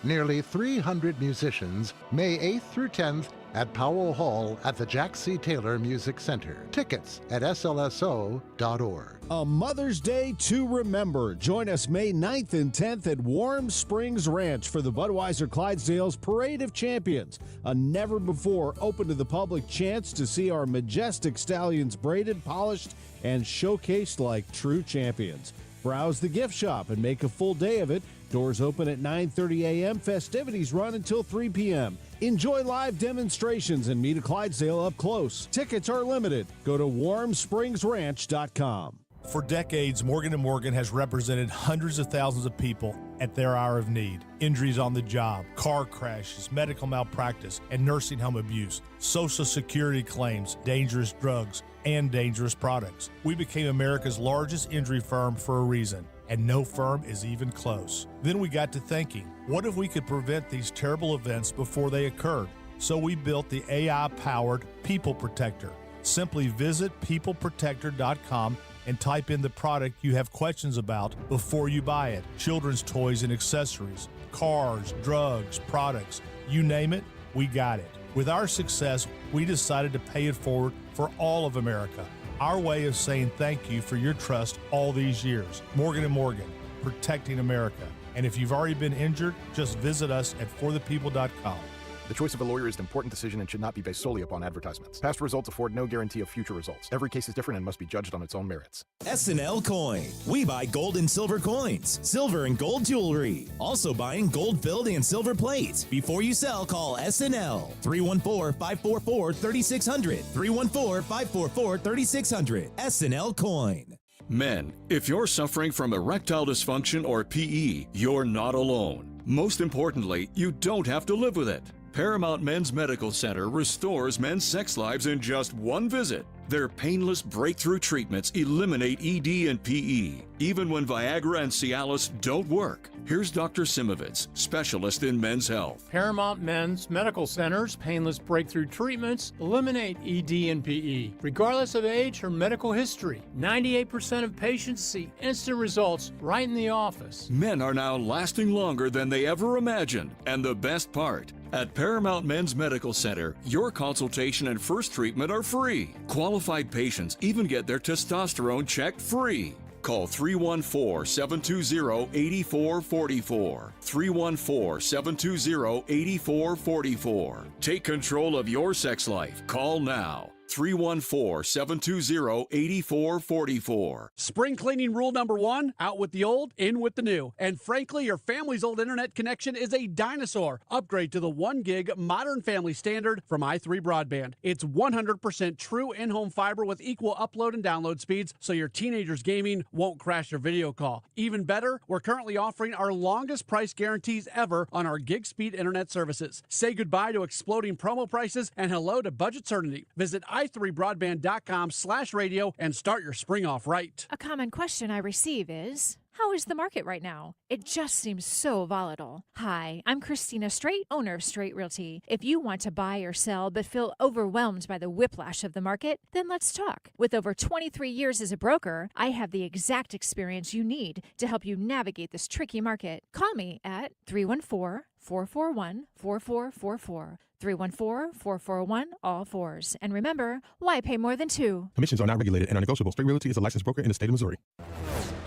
Nearly 300 musicians, May 8th through 10th at Powell Hall at the Jack C. Taylor Music Center. Tickets at slso.org. A Mother's Day to remember. Join us May 9th and 10th at Warm Springs Ranch for the Budweiser Clydesdales Parade of Champions, a never-before open-to-the-public chance to see our majestic stallions braided, polished, and showcased like true champions. Browse the gift shop and make a full day of it. Doors open at 9:30 a.m. Festivities run until 3 p.m. Enjoy live demonstrations and meet a Clydesdale up close. Tickets are limited. Go to warmspringsranch.com. For decades, Morgan & Morgan has represented hundreds of thousands of people at their hour of need. Injuries on the job, car crashes, medical malpractice, and nursing home abuse, Social Security claims, dangerous drugs, and dangerous products. We became America's largest injury firm for a reason, and no firm is even close. Then we got to thinking, what if we could prevent these terrible events before they occurred? So we built the AI-powered People Protector. Simply visit peopleprotector.com and type in the product you have questions about before you buy it. Children's toys and accessories, cars, drugs, products, you name it, we got it. With our success, we decided to pay it forward for all of America. Our way of saying thank you for your trust all these years. Morgan & Morgan, protecting America. And if you've already been injured, just visit us at forthepeople.com. The choice of a lawyer is an important decision and should not be based solely upon advertisements. Past results afford no guarantee of future results. Every case is different and must be judged on its own merits. S&L Coin. We buy gold and silver coins, silver and gold jewelry. Also buying gold filled and silver plates. Before you sell, call S&L. 314-544-3600. 314-544-3600. S&L Coin. Men, if you're suffering from erectile dysfunction or PE, you're not alone. Most importantly, you don't have to live with it. Paramount Men's Medical Center restores men's sex lives in just one visit. Their painless breakthrough treatments eliminate ED and PE, even when Viagra and Cialis don't work. Here's Dr. Simovitz, specialist in men's health. Paramount Men's Medical Center's painless breakthrough treatments eliminate ED and PE, regardless of age or medical history. 98% of patients see instant results right in the office. Men are now lasting longer than they ever imagined. And the best part, at Paramount Men's Medical Center, your consultation and first treatment are free. Qualified patients even get their testosterone checked free. Call 314-720-8444. 314-720-8444. Take control of your sex life. Call now. 314-720-8444. Spring cleaning rule number 1, out with the old, in with the new. And frankly, your family's old internet connection is a dinosaur. Upgrade to the 1 gig modern family standard from i3 Broadband. It's 100% true in-home fiber with equal upload and download speeds, so your teenager's gaming won't crash your video call. Even better, we're currently offering our longest price guarantees ever on our gig speed internet services. Say goodbye to exploding promo prices and hello to budget certainty. Visit i3broadband.com/radio and start your spring off right. A common question I receive is, how is the market right now? It just seems so volatile. Hi, I'm Christina Straight, owner of Straight Realty. If you want to buy or sell but feel overwhelmed by the whiplash of the market, then let's talk. With over 23 years as a broker, I have the exact experience you need to help you navigate this tricky market. Call me at 314-441-4444. 314-441-all-4s. And remember, why pay more than 2? Commissions are not regulated and are negotiable. Straight Realty is a licensed broker in the state of Missouri.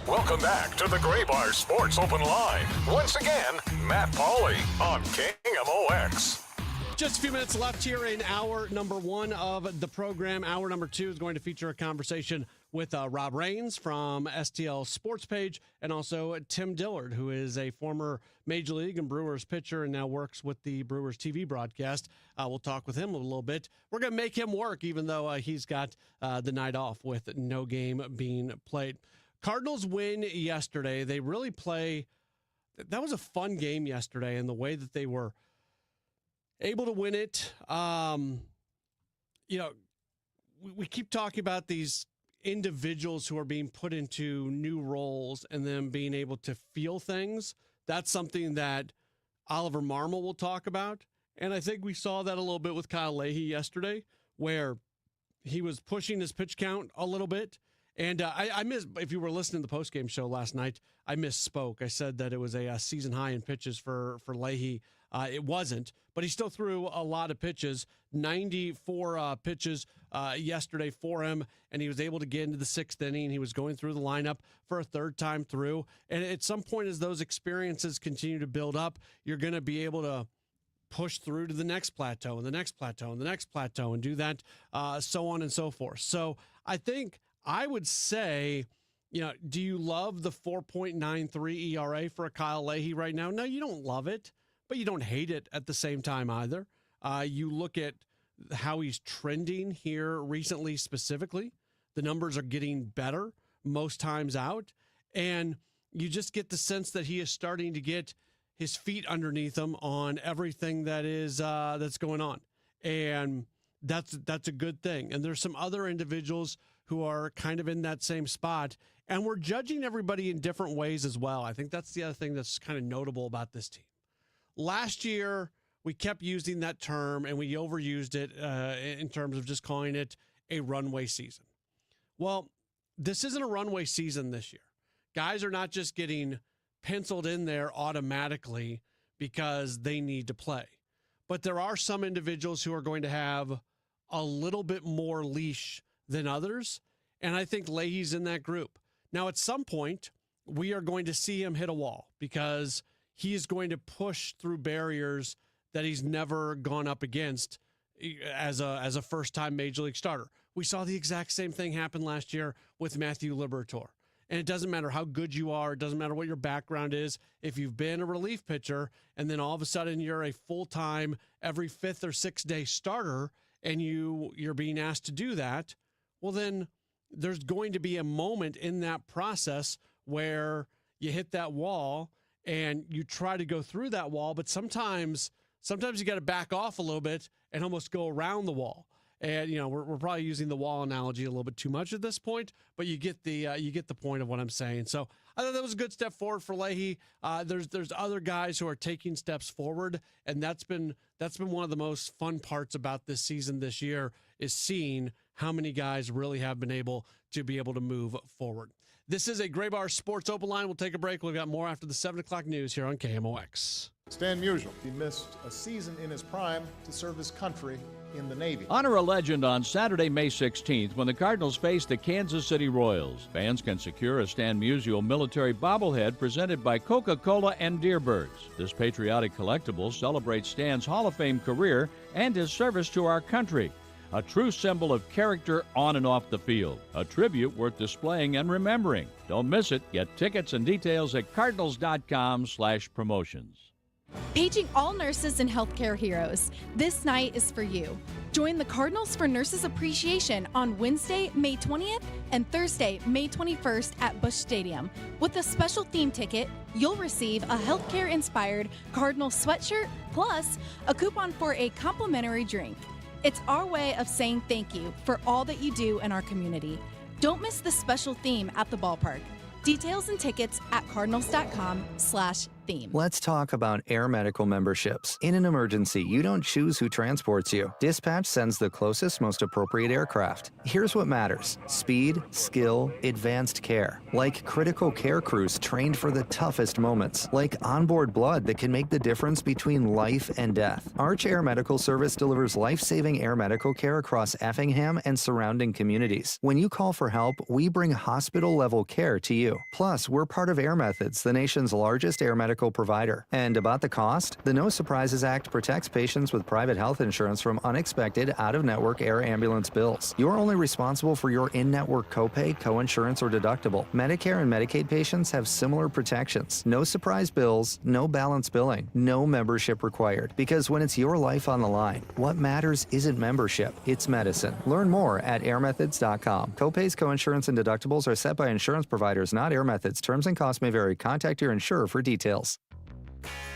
Welcome back to the Gray Bar Sports Open Line. Once again, Matt Pauley on KMOX. Just a few minutes left here in hour number 1 of the program. Hour number 2 is going to feature a conversation with Rob Raines from STL Sports Page and also Tim Dillard, who is a former Major League and Brewers pitcher and now works with the Brewers TV broadcast. We'll talk with him a little bit. We're going to make him work, even though he's got the night off with no game being played. Cardinals win yesterday. They really play. That was a fun game yesterday, and the way that they were able to win it. We keep talking about these individuals who are being put into new roles and then being able to feel things. That's something that Oliver Marmol will talk about. And I think we saw that a little bit with Kyle Leahy yesterday, where he was pushing his pitch count a little bit. And I missed, if you were listening to the postgame show last night, I misspoke. I said that it was a season high in pitches for Leahy. It wasn't, but he still threw a lot of pitches, 94 pitches yesterday for him, and he was able to get into the 6th inning. He was going through the lineup for a 3rd time through, and at some point as those experiences continue to build up, you're going to be able to push through to the next plateau and the next plateau and the next plateau and do that, so on and so forth. So I think I would say, do you love the 4.93 ERA for a Kyle Leahy right now? No, you don't love it, but you don't hate it at the same time either. You look at how he's trending here recently specifically. The numbers are getting better most times out, and you just get the sense that he is starting to get his feet underneath him on everything that is that's going on, and that's a good thing. And there's some other individuals who are kind of in that same spot, and we're judging everybody in different ways as well. I think that's the other thing that's kind of notable about this team. Last year, we kept using that term, and we overused it in terms of just calling it a runway season. Well, this isn't a runway season this year. Guys are not just getting penciled in there automatically because they need to play. but there are some individuals who are going to have a little bit more leash than others, and I think Leahy's in that group. Now, at some point, we are going to see him hit a wall because he is going to push through barriers that he's never gone up against as a first-time Major League starter. We saw the exact same thing happen last year with Matthew Liberatore. And it doesn't matter how good you are. It doesn't matter what your background is. If you've been a relief pitcher and then all of a sudden you're a full-time, every 5th or 6th day starter and you're being asked to do that, well, then there's going to be a moment in that process where you hit that wall and you try to go through that wall, but sometimes you got to back off a little bit and almost go around the wall. And, we're probably using the wall analogy a little bit too much at this point, but you get the point of what I'm saying. So I thought that was a good step forward for Leahy. There's other guys who are taking steps forward, and that's been one of the most fun parts about this season this year is seeing how many guys really have been able to move forward. This is a Gray Bar Sports Open Line. We'll take a break. We've got more after the 7 o'clock news here on KMOX. Stan Musial, he missed a season in his prime to serve his country in the Navy. Honor a legend on Saturday, May 16th when the Cardinals face the Kansas City Royals. Fans can secure a Stan Musial military bobblehead presented by Coca-Cola and Deerbirds. This patriotic collectible celebrates Stan's Hall of Fame career and his service to our country. A true symbol of character on and off the field. A tribute worth displaying and remembering. Don't miss it. Get tickets and details at cardinals.com/promotions. Paging all nurses and healthcare heroes, this night is for you. Join the Cardinals for Nurses Appreciation on Wednesday, May 20th and Thursday, May 21st at Busch Stadium. With a special theme ticket, you'll receive a healthcare-inspired Cardinal sweatshirt plus a coupon for a complimentary drink. It's our way of saying thank you for all that you do in our community. Don't miss the special theme at the ballpark. Details and tickets at cardinals.com/theme. Let's talk about Air Medical memberships. In an emergency, you don't choose who transports you. Dispatch sends the closest, most appropriate aircraft. Here's what matters: speed, skill, advanced care. Like critical care crews trained for the toughest moments. Like onboard blood that can make the difference between life and death. Arch Air Medical Service delivers life-saving air medical care across Effingham and surrounding communities. When you call for help, we bring hospital-level care to you. Plus, we're part of Air Methods, the nation's largest air medical provider. And about the cost, the No Surprises Act protects patients with private health insurance from unexpected out-of-network air ambulance bills. You're only responsible for your in-network copay, coinsurance, or deductible. Medicare and Medicaid patients have similar protections. No surprise bills, no balance billing, no membership required. Because when it's your life on the line, what matters isn't membership, it's medicine. Learn more at airmethods.com. Copays, coinsurance, and deductibles are set by insurance providers, not Air Methods. Terms and costs may vary. Contact your insurer for details.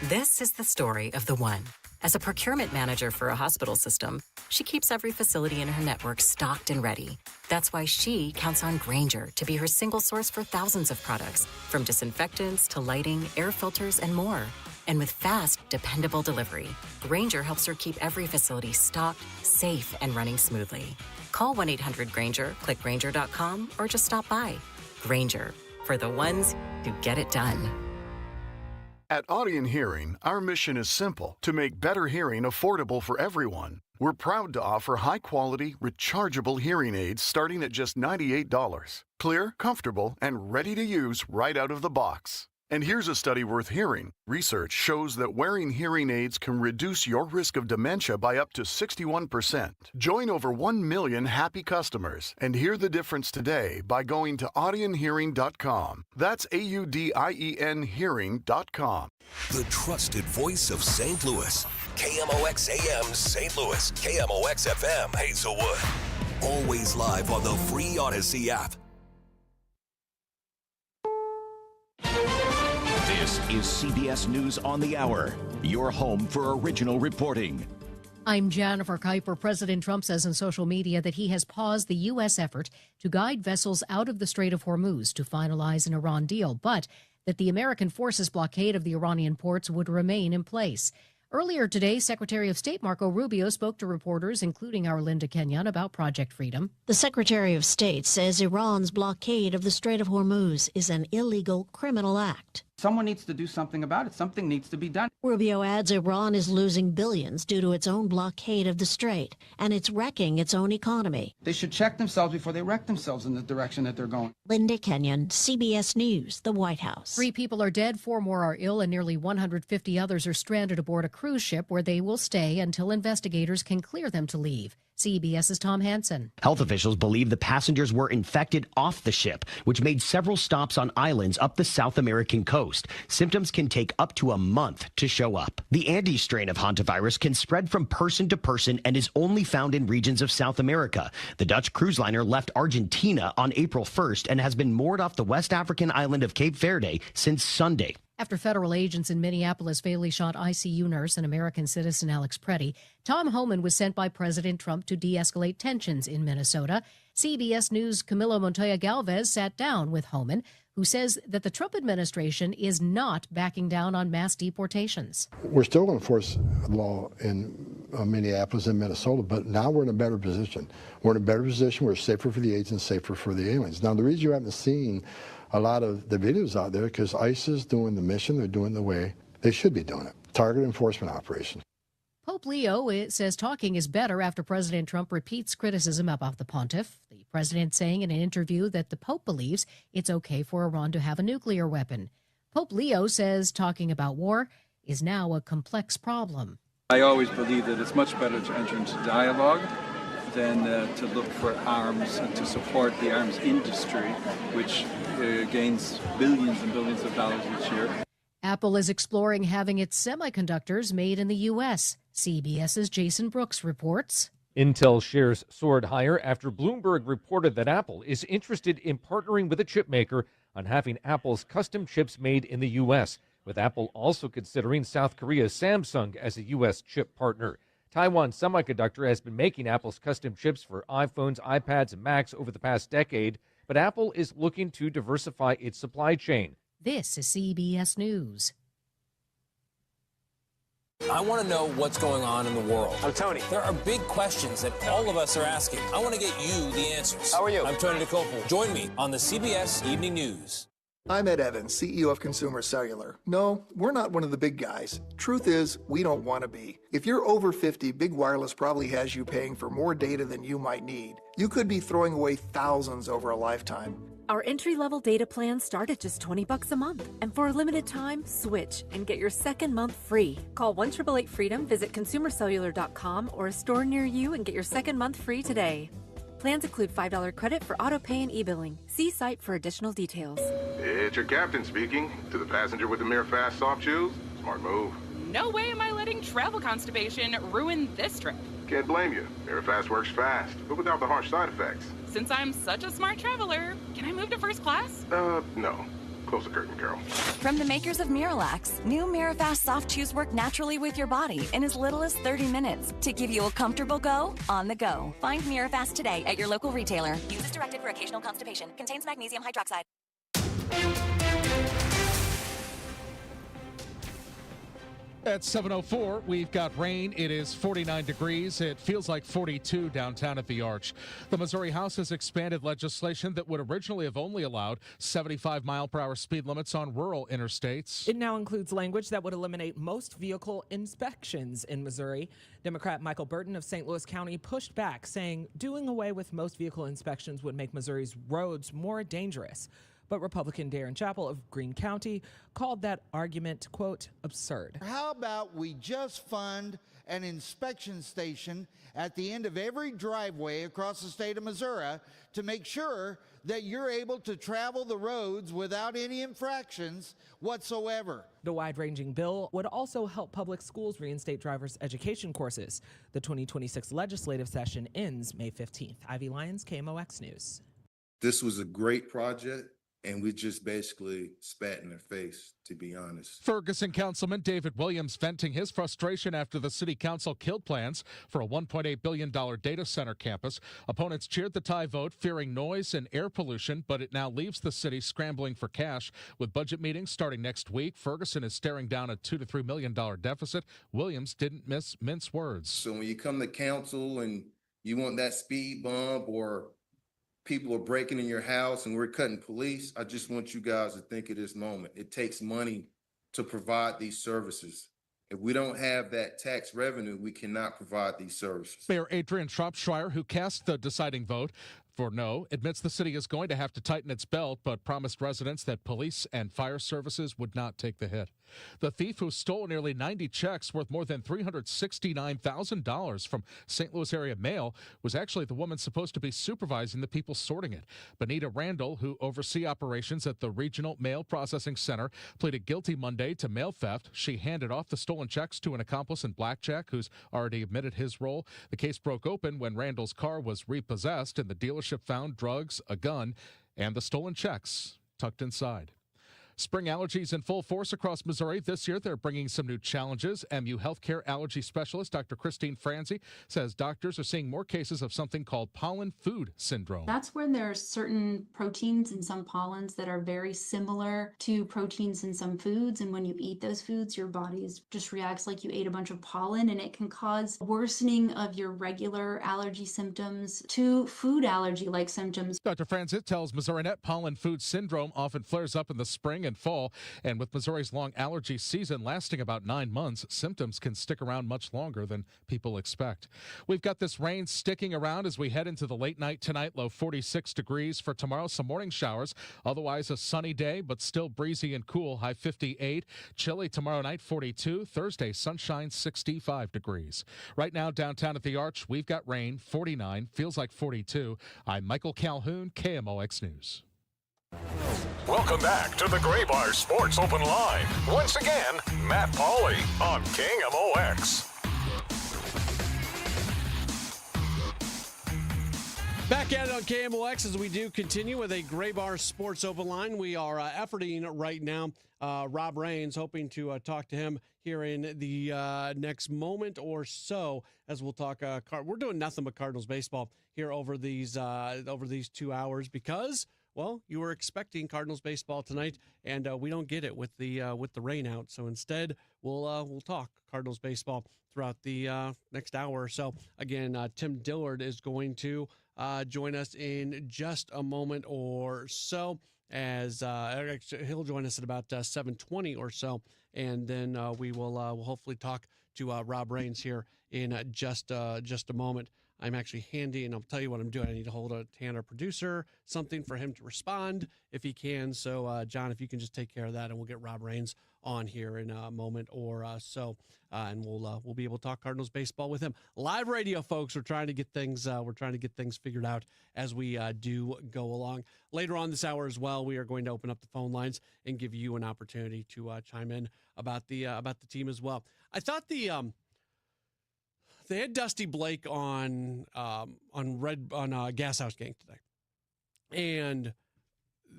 This is the story of the one. As a procurement manager for a hospital system, she keeps every facility in her network stocked and ready. That's why she counts on Grainger to be her single source for thousands of products, from disinfectants to lighting, air filters, and more. And with fast, dependable delivery, Grainger helps her keep every facility stocked, safe, and running smoothly. Call 1-800-GRAINGER, click Grainger.com, or just stop by. Grainger, for the ones who get it done. At Audion Hearing, our mission is simple: to make better hearing affordable for everyone. We're proud to offer high-quality, rechargeable hearing aids starting at just $98. Clear, comfortable, and ready to use right out of the box. And here's a study worth hearing. Research shows that wearing hearing aids can reduce your risk of dementia by up to 61%. Join over 1 million happy customers and hear the difference today by going to audionhearing.com. That's AUDIEN hearing.com. The trusted voice of St. Louis. KMOX AM St. Louis. KMOX FM Hazelwood. Always live on the free Odyssey app. This is CBS News on the Hour, your home for original reporting. I'm Jennifer Kuiper. President Trump says on social media that he has paused the U.S. effort to guide vessels out of the Strait of Hormuz to finalize an Iran deal, but that the American forces' blockade of the Iranian ports would remain in place. Earlier today, Secretary of State Marco Rubio spoke to reporters, including our Linda Kenyon, about Project Freedom. The Secretary of State says Iran's blockade of the Strait of Hormuz is an illegal criminal act. Someone needs to do something about it. Something needs to be done. Rubio adds Iran is losing billions due to its own blockade of the strait, and it's wrecking its own economy. They should check themselves before they wreck themselves in the direction that they're going. Linda Kenyon, CBS News, the White House. 3 people are dead, 4 more are ill, and nearly 150 others are stranded aboard a cruise ship where they will stay until investigators can clear them to leave. CBS's Tom Hansen. Health officials believe the passengers were infected off the ship, which made several stops on islands up the South American coast. Symptoms can take up to a month to show up. The Andes strain of hantavirus can spread from person to person and is only found in regions of South America. The Dutch cruise liner left Argentina on April 1st and has been moored off the West African island of Cape Verde since Sunday. After federal agents in Minneapolis fatally shot ICU nurse and American citizen Alex Preddy, Tom Homan was sent by President Trump to de-escalate tensions in Minnesota. CBS News' Camilo Montoya Galvez sat down with Homan, who says that the Trump administration is not backing down on mass deportations. We're still going to enforce law in Minneapolis and Minnesota, but now we're in a better position. We're in a better position. We're safer for the agents, safer for the aliens. Now, the reason you haven't seen a lot of the videos out there because ICE is doing the mission, they're doing the way they should be doing it. Target enforcement operation. Pope Leo says talking is better after President Trump repeats criticism about the pontiff. The president saying in an interview that the Pope believes it's okay for Iran to have a nuclear weapon. Pope Leo says talking about war is now a complex problem. I always believe that it's much better to enter into dialogue than to look for arms and to support the arms industry, which gains billions and billions of dollars each year. Apple is exploring having its semiconductors made in the U.S. CBS's Jason Brooks reports. Intel shares soared higher after Bloomberg reported that Apple is interested in partnering with a chip maker on having Apple's custom chips made in the U.S., with Apple also considering South Korea's Samsung as a U.S. chip partner. Taiwan Semiconductor has been making Apple's custom chips for iPhones, iPads, and Macs over the past decade, but Apple is looking to diversify its supply chain. This is CBS News. I want to know what's going on in the world. I'm Tony. There are big questions that all of us are asking. I want to get you the answers. How are you? I'm Tony DeCopel. Join me on the CBS Evening News. I'm Ed Evans, CEO of Consumer Cellular. No, we're not one of the big guys. Truth is, we don't want to be. If you're over 50, Big Wireless probably has you paying for more data than you might need. You could be throwing away thousands over a lifetime. Our entry-level data plans start at just $20 a month. And for a limited time, switch and get your second month free. Call 1-888-FREEDOM, visit consumercellular.com or a store near you and get your second month free today. Plans include $5 credit for auto pay and e-billing. See site for additional details. It's your captain speaking. To the passenger with the Mirror Fast soft shoes, smart move. No way am I letting travel constipation ruin this trip. Can't blame you. Mirror Fast works fast, but without the harsh side effects. Since I'm such a smart traveler, can I move to first class? No. Close the curtain, Carol. From the makers of Miralax, new Mirafast soft chews work naturally with your body in as little as 30 minutes to give you a comfortable go on the go. Find Mirafast today at your local retailer. Use as directed for occasional constipation. Contains magnesium hydroxide. At 7:04, we've got rain. It is 49 degrees. It feels like 42 downtown at the Arch. The Missouri House has expanded legislation that would originally have only allowed 75-mile-per-hour speed limits on rural interstates. It now includes language that would eliminate most vehicle inspections in Missouri. Democrat Michael Burton of St. Louis County pushed back, saying doing away with most vehicle inspections would make Missouri's roads more dangerous. But Republican Darren Chappell of Greene County called that argument, quote, absurd. How about we just fund an inspection station at the end of every driveway across the state of Missouri to make sure that you're able to travel the roads without any infractions whatsoever. The wide-ranging bill would also help public schools reinstate driver's education courses. The 2026 legislative session ends May 15th. Ivy Lyons, KMOX News. This was a great project. And we just basically spat in their face, to be honest. Ferguson Councilman David Williams venting his frustration after the city council killed plans for a $1.8 billion data center campus. Opponents cheered the tie vote, fearing noise and air pollution, but it now leaves the city scrambling for cash. With budget meetings starting next week, Ferguson is staring down a $2 to $3 million deficit. Williams didn't mince words. So when you come to council and you want that speed bump or people are breaking in your house and we're cutting police, I just want you guys to think of this moment. It takes money to provide these services. If we don't have that tax revenue, we cannot provide these services. Mayor Adrian Shropshire, who cast the deciding vote for no, admits the city is going to have to tighten its belt, but promised residents that police and fire services would not take the hit. The thief, who stole nearly 90 checks worth more than $369,000 from St. Louis area mail, was actually the woman supposed to be supervising the people sorting it. Benita Randall, who oversees operations at the Regional Mail Processing Center, pleaded guilty Monday to mail theft. She handed off the stolen checks to an accomplice in blackjack who's already admitted his role. The case broke open when Randall's car was repossessed and the dealership found drugs, a gun, and the stolen checks tucked inside. Spring allergies in full force across Missouri. This year, they're bringing some new challenges. MU healthcare allergy specialist Dr. Christine Franzi says doctors are seeing more cases of something called pollen food syndrome. That's when there's certain proteins in some pollens that are very similar to proteins in some foods. And when you eat those foods, your body just reacts like you ate a bunch of pollen, and it can cause worsening of your regular allergy symptoms to food allergy-like symptoms. Dr. Franzi tells MissouriNet pollen food syndrome often flares up in the spring and fall, and with Missouri's long allergy season lasting about 9 months, symptoms can stick around much longer than people expect. We've got this rain sticking around as we head into the late night tonight, low 46 degrees. For tomorrow, some morning showers, otherwise a sunny day, but still breezy and cool, high 58. Chilly tomorrow night, 42. Thursday, sunshine, 65 degrees. Right now, downtown at the Arch, we've got rain, 49, feels like 42. I'm Michael Calhoun, KMOX News. Welcome back to the Gray Bar Sports Open Line. Once again, Matt Pauley on KMOX. Back at it on KMOX as we do continue with a Gray Bar Sports Open Line. We are efforting right now Rob Raines, hoping to talk to him here in the next moment or so as we'll talk. We're doing nothing but Cardinals baseball here over these 2 hours because, well, you were expecting Cardinals baseball tonight, and we don't get it with the rain out. So instead, we'll talk Cardinals baseball throughout the next hour or so. Again, Tim Dillard is going to join us in just a moment or so. As he'll join us at about 7:20 or so, and then we'll hopefully talk to Rob Raines here in just a moment. I'm actually handy, and I'll tell you what I'm doing. I need to hold a hand our producer something for him to respond if he can. So, John, if you can just take care of that, and we'll get Rob Raines on here in a moment or so, and we'll be able to talk Cardinals baseball with him. Live radio, folks. We're trying to get things figured out as we do go along. Later on this hour as well, we are going to open up the phone lines and give you an opportunity to chime in about the team as well. I thought they had Dusty Blake on Gas House Gang today, and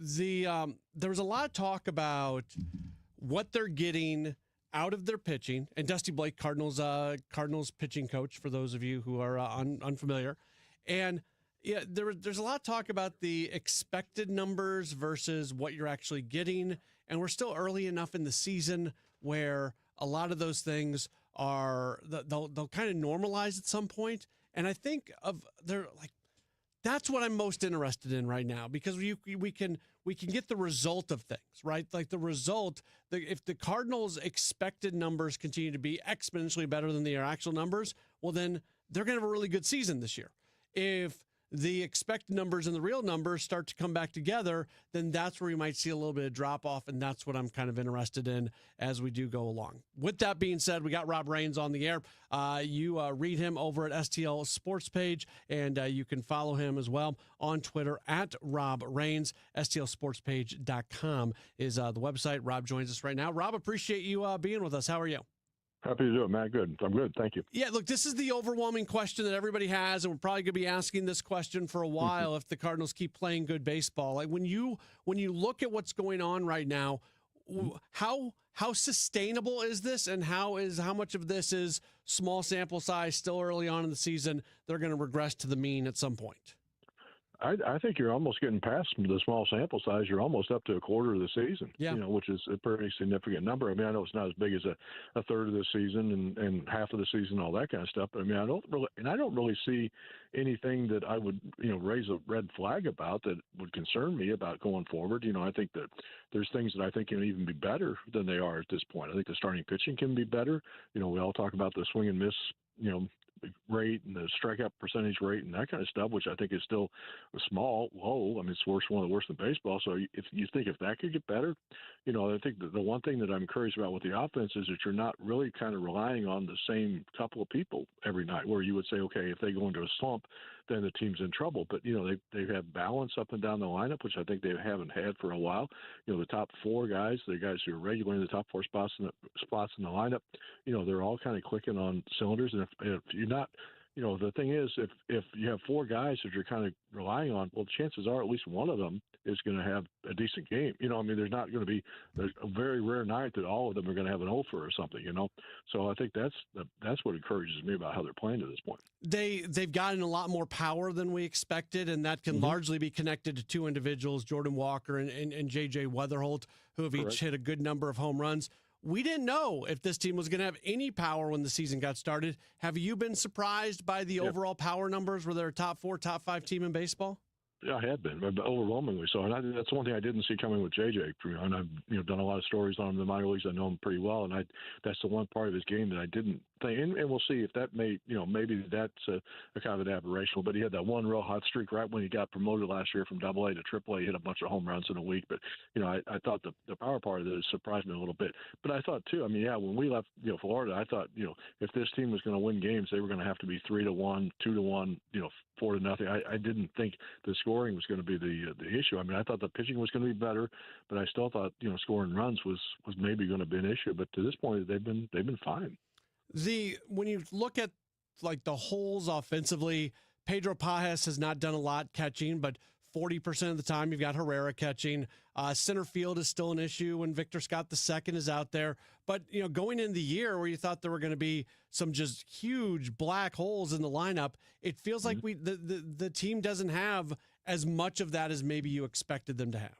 there was a lot of talk about what they're getting out of their pitching. And Dusty Blake, Cardinals pitching coach, for those of you who are unfamiliar, and yeah, there's a lot of talk about the expected numbers versus what you're actually getting, and we're still early enough in the season where a lot of those things they'll kind of normalize at some point. And I think that's what I'm most interested in right now, because we can get the result of things, right? Like the result, if the Cardinals' expected numbers continue to be exponentially better than their actual numbers, well, then they're going to have a really good season this year. If the expected numbers and the real numbers start to come back together, then that's where we might see a little bit of drop off, and that's what I'm kind of interested in as we do go along. With that being said, we got Rob Raines on the air. You read him over at STL Sports Page, and you can follow him as well on Twitter at Rob Raines. STLSportsPage.com is the website. Rob joins us right now. Rob, appreciate you being with us. How are you? Happy to do it, Matt. Good. I'm good. Thank you. Yeah, look, this is the overwhelming question that everybody has, and we're probably going to be asking this question for a while if the Cardinals keep playing good baseball. Like when you look at what's going on right now, how sustainable is this, and how much of this is small sample size, still early on in the season, they're going to regress to the mean at some point? I think you're almost getting past the small sample size. You're almost up to a quarter of the season, which is a pretty significant number. I mean, I know it's not as big as a third of the season and half of the season, all that kind of stuff. But I mean, I don't really see anything that I would, raise a red flag about that would concern me about going forward. I think that there's things that I think can even be better than they are at this point. I think the starting pitching can be better. We all talk about the swing and miss, rate and the strikeout percentage rate and that kind of stuff, which I think is still low. I mean, it's one of the worst in baseball. So if you think if that could get better, I think the one thing that I'm encouraged about with the offense is that you're not really kind of relying on the same couple of people every night, where you would say, okay, if they go into a slump, then the team's in trouble. But they have balance up and down the lineup, which I think they haven't had for a while. The top four guys, the guys who are regularly in the top four spots in the lineup, they're all kind of clicking on cylinders. And if you're not, the thing is, if you have four guys that you're kind of relying on, well, chances are at least one of them is going to have a decent game. I mean, there's a very rare night that all of them are going to have an offer or something, So I think that's what encourages me about how they're playing to this point. They've gotten a lot more power than we expected, and that can largely be connected to two individuals, Jordan Walker and J.J. Weatherholt, who have each hit a good number of home runs. We didn't know if this team was going to have any power when the season got started. Have you been surprised by the overall power numbers? Were they a top 4, top 5 team in baseball? Yeah, I had been, but overwhelmingly so. And that's one thing I didn't see coming with JJ. And I've done a lot of stories on him in the minor leagues. I know him pretty well, and that's the one part of his game that I didn't think. And we'll see if that maybe that's a kind of an aberration. But he had that one real hot streak right when he got promoted last year from AA to AAA. He hit a bunch of home runs in a week. But I thought the power part of it surprised me a little bit. But I thought too. I mean, when we left Florida, I thought if this team was going to win games, they were going to have to be 3-1, 2-1, 4-0. I didn't think the scoring was going to be the issue. I mean, I thought the pitching was going to be better, but I still thought scoring runs was maybe going to be an issue. But to this point, they've been fine. When you look at like the holes offensively, Pedro Pajes has not done a lot catching, but 40% of the time you've got Herrera catching. Center field is still an issue when Victor Scott II is out there. But going into the year where you thought there were going to be some just huge black holes in the lineup, it feels like the team doesn't have as much of that as maybe you expected them to have.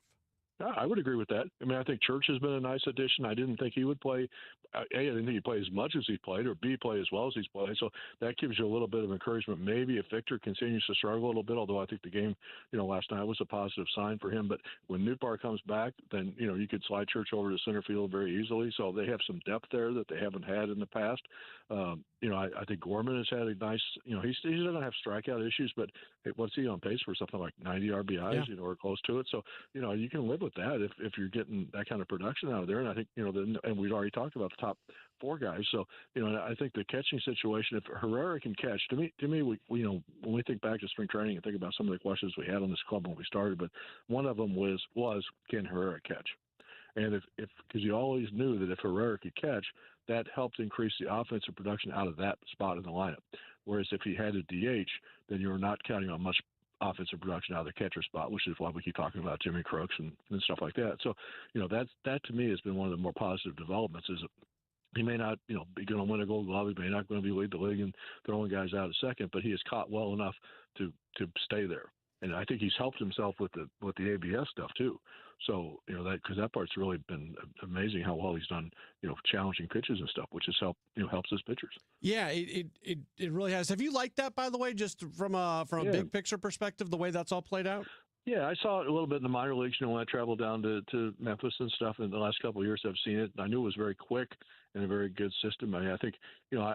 I would agree with that. I mean, I think Church has been a nice addition. I didn't think he would play. I didn't think he'd play as much as he played, or B, play as well as he's played. So that gives you a little bit of encouragement. Maybe if Victor continues to struggle a little bit, although I think the game, last night was a positive sign for him. But when Nootbaar comes back, then, you could slide Church over to center field very easily. So they have some depth there that they haven't had in the past. I think Gorman has had a nice, he doesn't have strikeout issues, but what's he on pace for? Something like 90 RBIs, or close to it. So, you can live with that if you're getting that kind of production out of there. And I think, and we've already talked about the top four guys. So, I think the catching situation, if Herrera can catch, to me, we when we think back to spring training and think about some of the questions we had on this club when we started, but one of them was can Herrera catch? And if because you always knew that if Herrera could catch, that helped increase the offensive production out of that spot in the lineup. Whereas if he had a DH, then you're not counting on much offensive production out of the catcher spot, which is why we keep talking about Jimmy Crooks and stuff like that. So, that to me has been one of the more positive developments. Is he may not, be going to win a Gold Glove. He may not going to be lead the league and throwing guys out a second, but he has caught well enough to stay there. And I think he's helped himself with the ABS stuff too. So, because that part's really been amazing how well he's done, challenging pitches and stuff, which has helps his pitchers. Yeah, it really has. Have you liked that, by the way, just from a big picture perspective, the way that's all played out? Yeah, I saw it a little bit in the minor leagues, when I traveled down to Memphis and stuff. In the last couple of years, I've seen it. I knew it was very quick and a very good system. I mean, I think,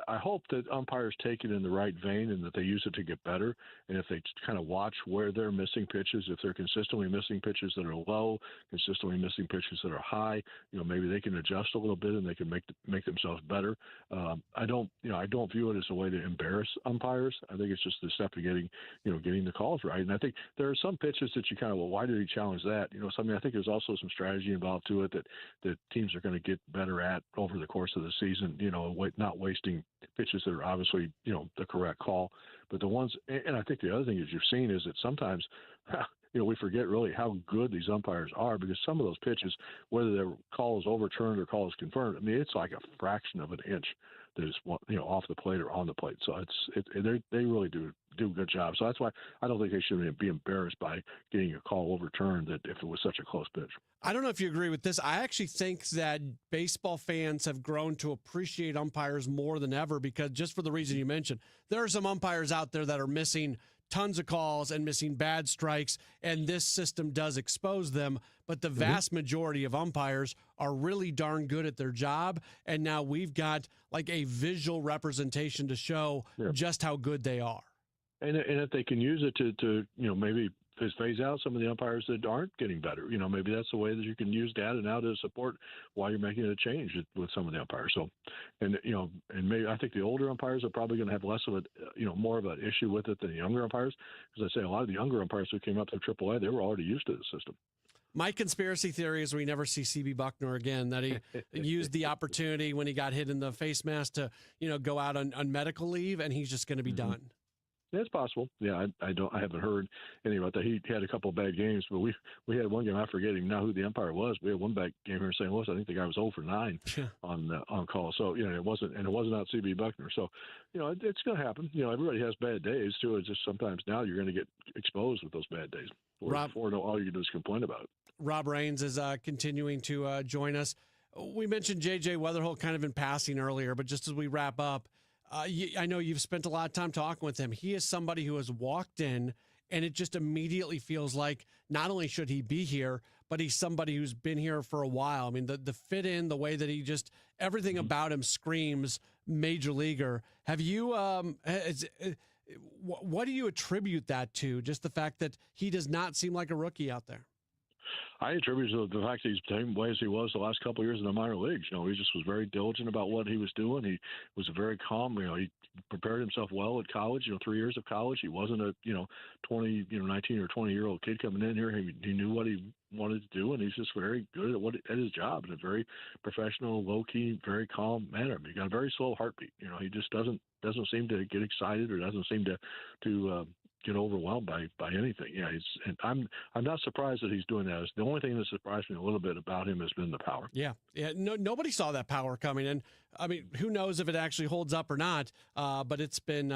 I hope that umpires take it in the right vein and that they use it to get better. And if they kind of watch where they're missing pitches, if they're consistently missing pitches that are low, consistently missing pitches that are high, maybe they can adjust a little bit and they can make themselves better. I don't view it as a way to embarrass umpires. I think it's just the step to getting the calls right. And I think there are some pitches that you kind of, why did he challenge that? I think there's also some strategy involved to it that teams are going to get better at over the course of the season, not wasting pitches that are obviously, the correct call. But the ones, and I think the other thing that you've seen is that sometimes, we forget really how good these umpires are, because some of those pitches, whether their call is overturned or call is confirmed, I mean, it's like a fraction of an inch that is off the plate or on the plate. So they really do a good job. So that's why I don't think they should be embarrassed by getting a call overturned that if it was such a close pitch. I don't know if you agree with this. I actually think that baseball fans have grown to appreciate umpires more than ever because just for the reason you mentioned, there are some umpires out there that are missing tons of calls and missing bad strikes, and this system does expose them. But the vast majority of umpires are really darn good at their job, and now we've got like a visual representation to show just how good they are. And if they can use it to maybe phase out some of the umpires that aren't getting better, maybe that's the way that you can use data now to support why you're making a change with some of the umpires. So, and maybe I think the older umpires are probably going to have less of more of an issue with it than the younger umpires, because I say a lot of the younger umpires who came up through AAA, they were already used to the system. My conspiracy theory is we never see CB Buckner again, that he used the opportunity when he got hit in the face mask to, go out on medical leave, and he's just going to be done. It's possible. Yeah, I haven't heard anything about that. He had a couple of bad games, but we had one game. I forget now who the umpire was. We had one bad game here in St. Louis. I think the guy was 0 for 9 on call. So it wasn't out CB Buckner. So it's going to happen. Everybody has bad days too. It's just sometimes now you're going to get exposed with those bad days. Before all you can do is complain about it. Rob Raines is continuing to join us. We mentioned J.J. Weatherholt kind of in passing earlier, but just as we wrap up. I know you've spent a lot of time talking with him. He is somebody who has walked in, and it just immediately feels like not only should he be here, but he's somebody who's been here for a while. I mean, the fit in, the way that he just, everything about him screams major leaguer. Have you, what do you attribute that to? Just the fact that he does not seem like a rookie out there? I attribute it to the fact that he's the same way as he was the last couple of years in the minor leagues. He just was very diligent about what he was doing. He was very calm. He prepared himself well at college. 3 years of college. He wasn't a 19 or 20-year-old kid coming in here. He knew what he wanted to do, and he's just very good at his job in a very professional, low key, very calm manner. He got a very slow heartbeat. He just doesn't seem to get excited or doesn't seem to get overwhelmed by anything. Yeah, and I'm not surprised that he's doing that. The only thing that surprised me a little bit about him has been the power. Yeah. Nobody saw that power coming, and I mean, who knows if it actually holds up or not? But it's been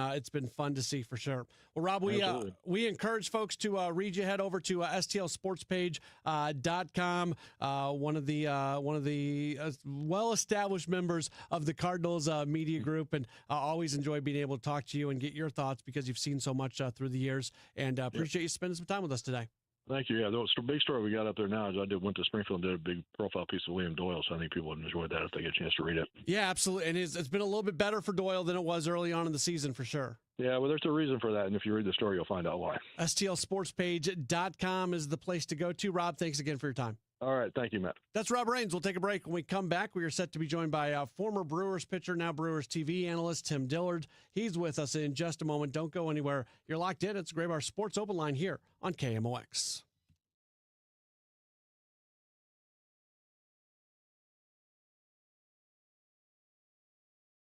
fun to see for sure. Well, Rob, we encourage folks to read you. Head over to stlsportspage.com. One of the well-established members of the Cardinals media group, and always enjoy being able to talk to you and get your thoughts because you've seen so much through the years. And appreciate you spending some time with us today. Thank you. Yeah, the big story we got up there now is went to Springfield and did a big profile piece of Liam Doyle, so I think people would enjoy that if they get a chance to read it. Yeah, absolutely. And it's been a little bit better for Doyle than it was early on in the season, for sure. Yeah, well, there's a reason for that, and if you read the story, you'll find out why. STLSportsPage.com is the place to go to. Rob, thanks again for your time. All right. Thank you, Matt. That's Rob Raines. We'll take a break. When we come back, we are set to be joined by former Brewers pitcher, now Brewers TV analyst, Tim Dillard. He's with us in just a moment. Don't go anywhere. You're locked in. It's Graybar Sports Open Line here on KMOX.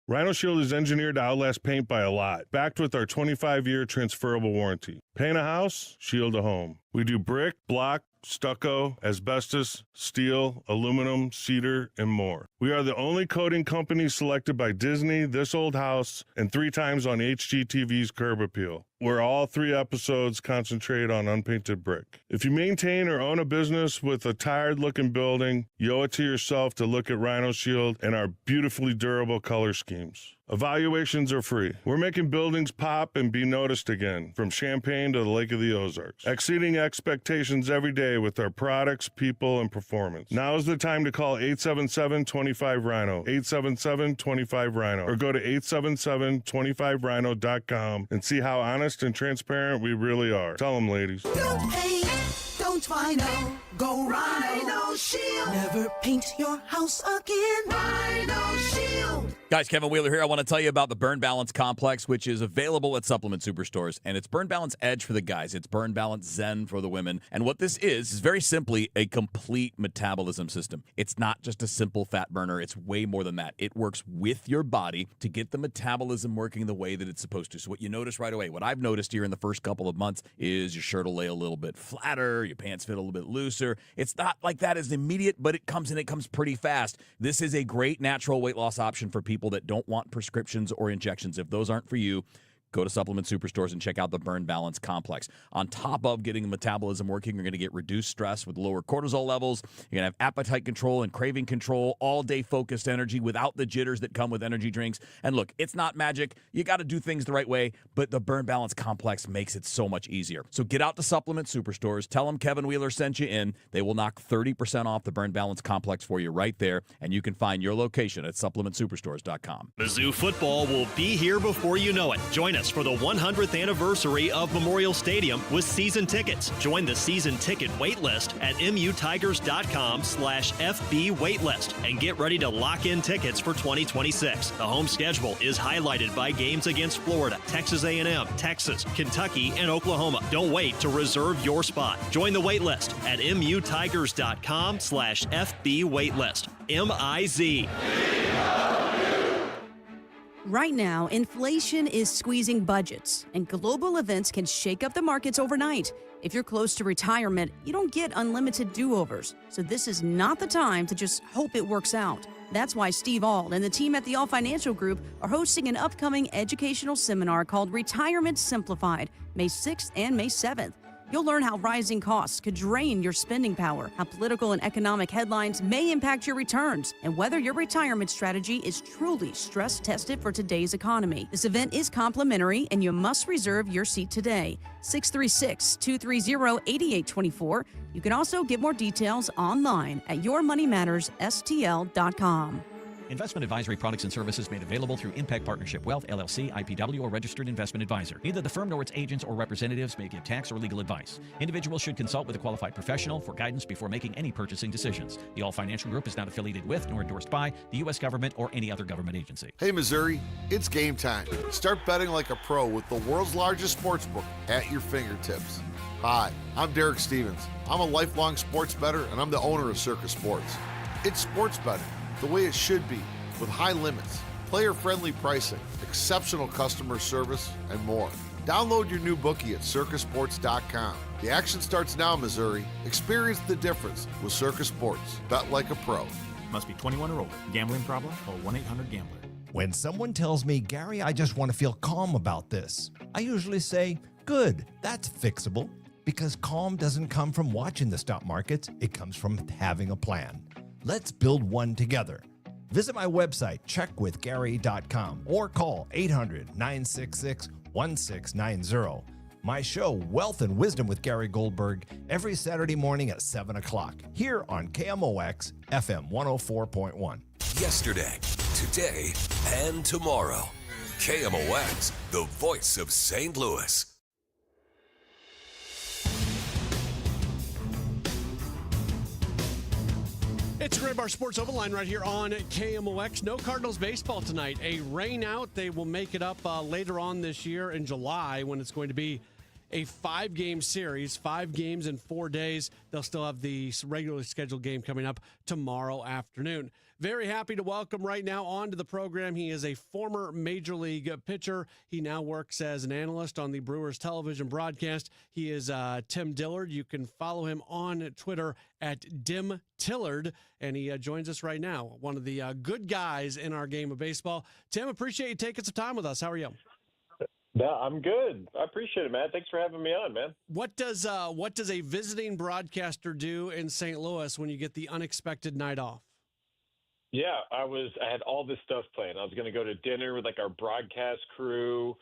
Rhino Shield is engineered to outlast paint by a lot, backed with our 25-year transferable warranty. Paint a house, shield a home. We do brick, block, stucco, asbestos, steel, aluminum, cedar, and more. We are the only coating company selected by Disney, This Old House, and 3 times on HGTV's Curb Appeal, where all 3 episodes concentrate on unpainted brick. If you maintain or own a business with a tired-looking building, you owe it to yourself to look at Rhino Shield and our beautifully durable color schemes. Evaluations are free. We're making buildings pop and be noticed again, from Champaign to the Lake of the Ozarks, exceeding expectations every day with our products, people, and performance. Now is the time to call 877-25-RHINO, 877-25-RHINO, or go to 877-25rhino.com and see how honest and transparent we really are. Tell them, ladies. Don't paint, don't Rhino, go Rhino Shield. Never paint your house again. Rhino Shield. Guys, Kevin Wheeler here. I want to tell you about the Burn Balance Complex, which is available at supplement superstores. And it's Burn Balance Edge for the guys. It's Burn Balance Zen for the women. And what this is very simply a complete metabolism system. It's not just a simple fat burner. It's way more than that. It works with your body to get the metabolism working the way that it's supposed to. So what you notice right away, what I've noticed here in the first couple of months is your shirt will lay a little bit flatter, your pants fit a little bit looser. It's not like that as immediate, but it comes pretty fast. This is a great natural weight loss option for people that don't want prescriptions or injections. If those aren't for you, go to Supplement Superstores and check out the Burn Balance Complex. On top of getting the metabolism working, you're going to get reduced stress with lower cortisol levels. You're going to have appetite control and craving control, all-day focused energy without the jitters that come with energy drinks. And look, it's not magic. You got to do things the right way, but the Burn Balance Complex makes it so much easier. So get out to Supplement Superstores. Tell them Kevin Wheeler sent you in. They will knock 30% off the Burn Balance Complex for you right there, and you can find your location at supplementsuperstores.com. Mizzou football will be here before you know it. Join us for the 100th anniversary of Memorial Stadium with season tickets. Join the season ticket waitlist at mutigers.com/FB waitlist and get ready to lock in tickets for 2026. The home schedule is highlighted by games against Florida, Texas A&M, Texas, Kentucky, and Oklahoma. Don't wait to reserve your spot. Join the waitlist at mutigers.com/FB waitlist. MIZ. Right now, inflation is squeezing budgets, and global events can shake up the markets overnight. If you're close to retirement, you don't get unlimited do-overs, so this is not the time to just hope it works out. That's why Steve Auld and the team at the All Financial Group are hosting an upcoming educational seminar called Retirement Simplified, May 6th and May 7th. You'll learn how rising costs could drain your spending power, how political and economic headlines may impact your returns, and whether your retirement strategy is truly stress-tested for today's economy. This event is complimentary, and you must reserve your seat today. 636-230-8824. You can also get more details online at yourmoneymattersstl.com. Investment advisory products and services made available through Impact Partnership Wealth, LLC, IPW, or registered investment advisor. Neither the firm nor its agents or representatives may give tax or legal advice. Individuals should consult with a qualified professional for guidance before making any purchasing decisions. The All Financial Group is not affiliated with nor endorsed by the U.S. government or any other government agency. Hey, Missouri, it's game time. Start betting like a pro with the world's largest sports book at your fingertips. Hi, I'm Derek Stevens. I'm a lifelong sports bettor, and I'm the owner of Circus Sports. It's sports betting the way it should be, with high limits, player-friendly pricing, exceptional customer service, and more. Download your new bookie at circusports.com. The action starts now, Missouri. Experience the difference with Circus Sports. Bet like a pro. Must be 21 or older. Gambling problem? Call 1-800-GAMBLER. When someone tells me, Gary, I just want to feel calm about this, I usually say, good, that's fixable. Because calm doesn't come from watching the stock markets. It comes from having a plan. Let's build one together. Visit my website, checkwithgary.com, or call 800-966-1690. My show, Wealth and Wisdom with Gary Goldberg, every Saturday morning at 7 o'clock, here on KMOX FM 104.1. Yesterday, today, and tomorrow. KMOX, the voice of St. Louis. It's Gray Bar Sports Open Line right here on KMOX. No Cardinals baseball tonight. A rain out. They will make it up later on this year in July when it's going to be a 5-game series, 5 games in 4 days. They'll still have the regularly scheduled game coming up tomorrow afternoon. Very happy to welcome right now onto the program. He is a former Major League pitcher. He now works as an analyst on the Brewers television broadcast. He is Tim Dillard. You can follow him on Twitter at Dim Tillard, and he joins us right now. One of the good guys in our game of baseball. Tim, appreciate you taking some time with us. How are you? No, I'm good. I appreciate it, man. Thanks for having me on, man. What does a visiting broadcaster do in St. Louis when you get the unexpected night off? Yeah, I had all this stuff planned. I was going to go to dinner with like our broadcast crew,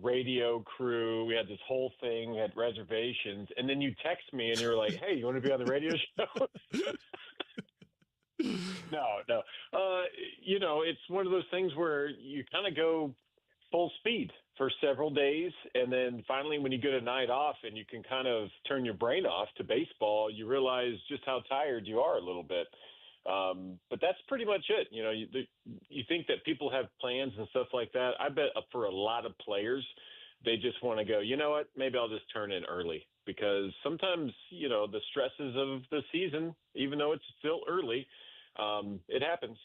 radio crew. We had this whole thing. We had reservations, and then you text me and you were like, "Hey, you want to be on the radio show?" No. It's one of those things where you kind of go full speed for several days, and then finally when you get a night off and you can kind of turn your brain off to baseball, you realize just how tired you are a little bit. But that's pretty much it. You think that people have plans and stuff like that. I bet for a lot of players, they just want to go, you know what, maybe I'll just turn in early, because sometimes, the stresses of the season, even though it's still early, it happens.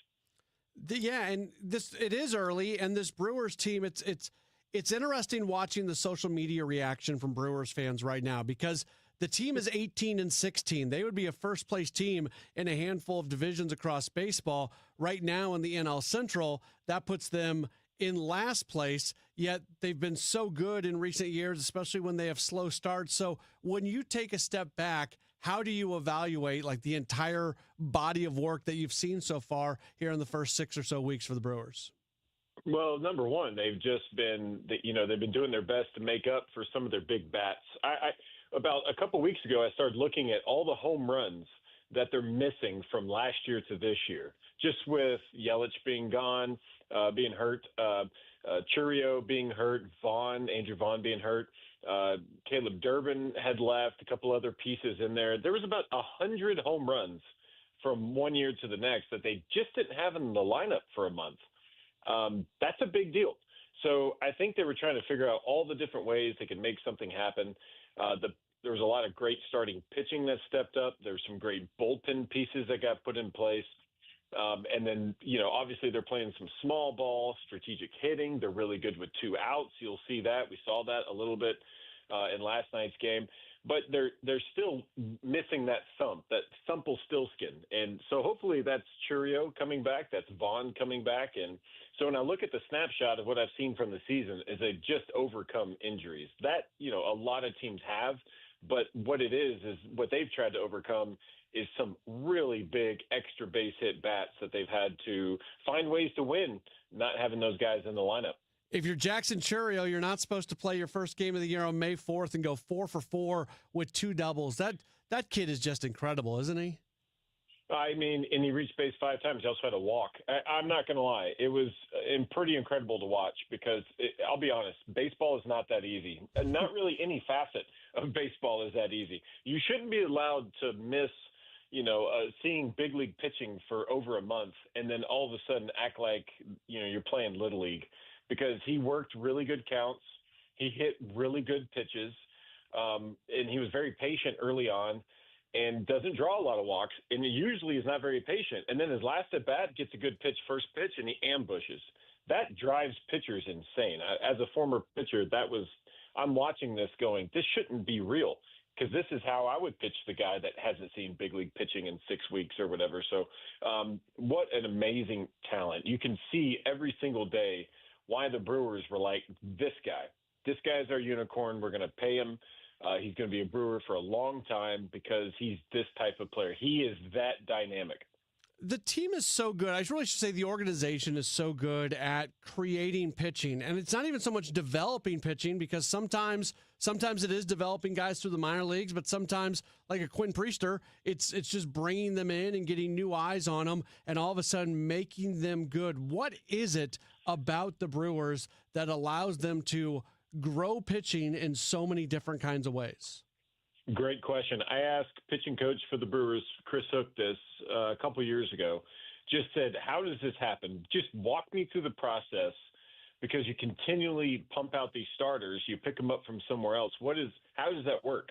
And it is early, and this Brewers team, it's interesting watching the social media reaction from Brewers fans right now, because The team is 18-16. They would be a first-place team in a handful of divisions across baseball. Right now in the NL Central, that puts them in last place, yet they've been so good in recent years, especially when they have slow starts. So when you take a step back, how do you evaluate like the entire body of work that you've seen so far here in the first 6 or so weeks for the Brewers? Well, number one, they've just been, they've been doing their best to make up for some of their big bats. About a couple weeks ago, I started looking at all the home runs that they're missing from last year to this year, just with Yelich being gone, being hurt, Churio being hurt, Andrew Vaughn being hurt, Caleb Durbin had left, a couple other pieces in there. There was about 100 home runs from one year to the next that they just didn't have in the lineup for a month. That's a big deal. So I think they were trying to figure out all the different ways they could make something happen. There was a lot of great starting pitching that stepped up. There's some great bullpen pieces that got put in place. And then, obviously they're playing some small ball, strategic hitting. They're really good with 2 outs. You'll see that. We saw that a little bit in last night's game. But they're still missing that thumple still skin. And so hopefully that's Churio coming back. That's Vaughn coming back. And so when I look at the snapshot of what I've seen from the season is they just overcome injuries. That, a lot of teams have. But what it is what they've tried to overcome is some really big extra base hit bats that they've had to find ways to win, not having those guys in the lineup. If you're Jackson Churio, you're not supposed to play your first game of the year on May 4th and go 4 for 4 with 2 doubles. That kid is just incredible, isn't he? I mean, and he reached base 5 times. He also had a walk. I'm not going to lie. It was pretty incredible to watch because, I'll be honest, baseball is not that easy. Not really any facet of baseball is that easy. You shouldn't be allowed to miss, seeing big league pitching for over a month and then all of a sudden act like, you're playing Little League, because he worked really good counts. He hit really good pitches, and he was very patient early on and doesn't draw a lot of walks, and he usually is not very patient. And then his last at-bat gets a good first pitch, and he ambushes. That drives pitchers insane. As a former pitcher, I'm watching this going, this shouldn't be real, because this is how I would pitch the guy that hasn't seen big league pitching in 6 weeks or whatever. So what an amazing talent. You can see every single day why the Brewers were like, this guy's our unicorn. We're going to pay him. He's going to be a Brewer for a long time because he's this type of player. He is that dynamic. The team is so good. I really should say the organization is so good at creating pitching. And it's not even so much developing pitching, because sometimes it is developing guys through the minor leagues, but sometimes, like a Quinn Priester, it's just bringing them in and getting new eyes on them and all of a sudden making them good. What is it about the Brewers that allows them to grow pitching in so many different kinds of ways? Great question. I asked pitching coach for the Brewers, Chris Hook, this a couple years ago. Just said, how does this happen? Just walk me through the process, because you continually pump out these starters. You pick them up from somewhere else. How does that work?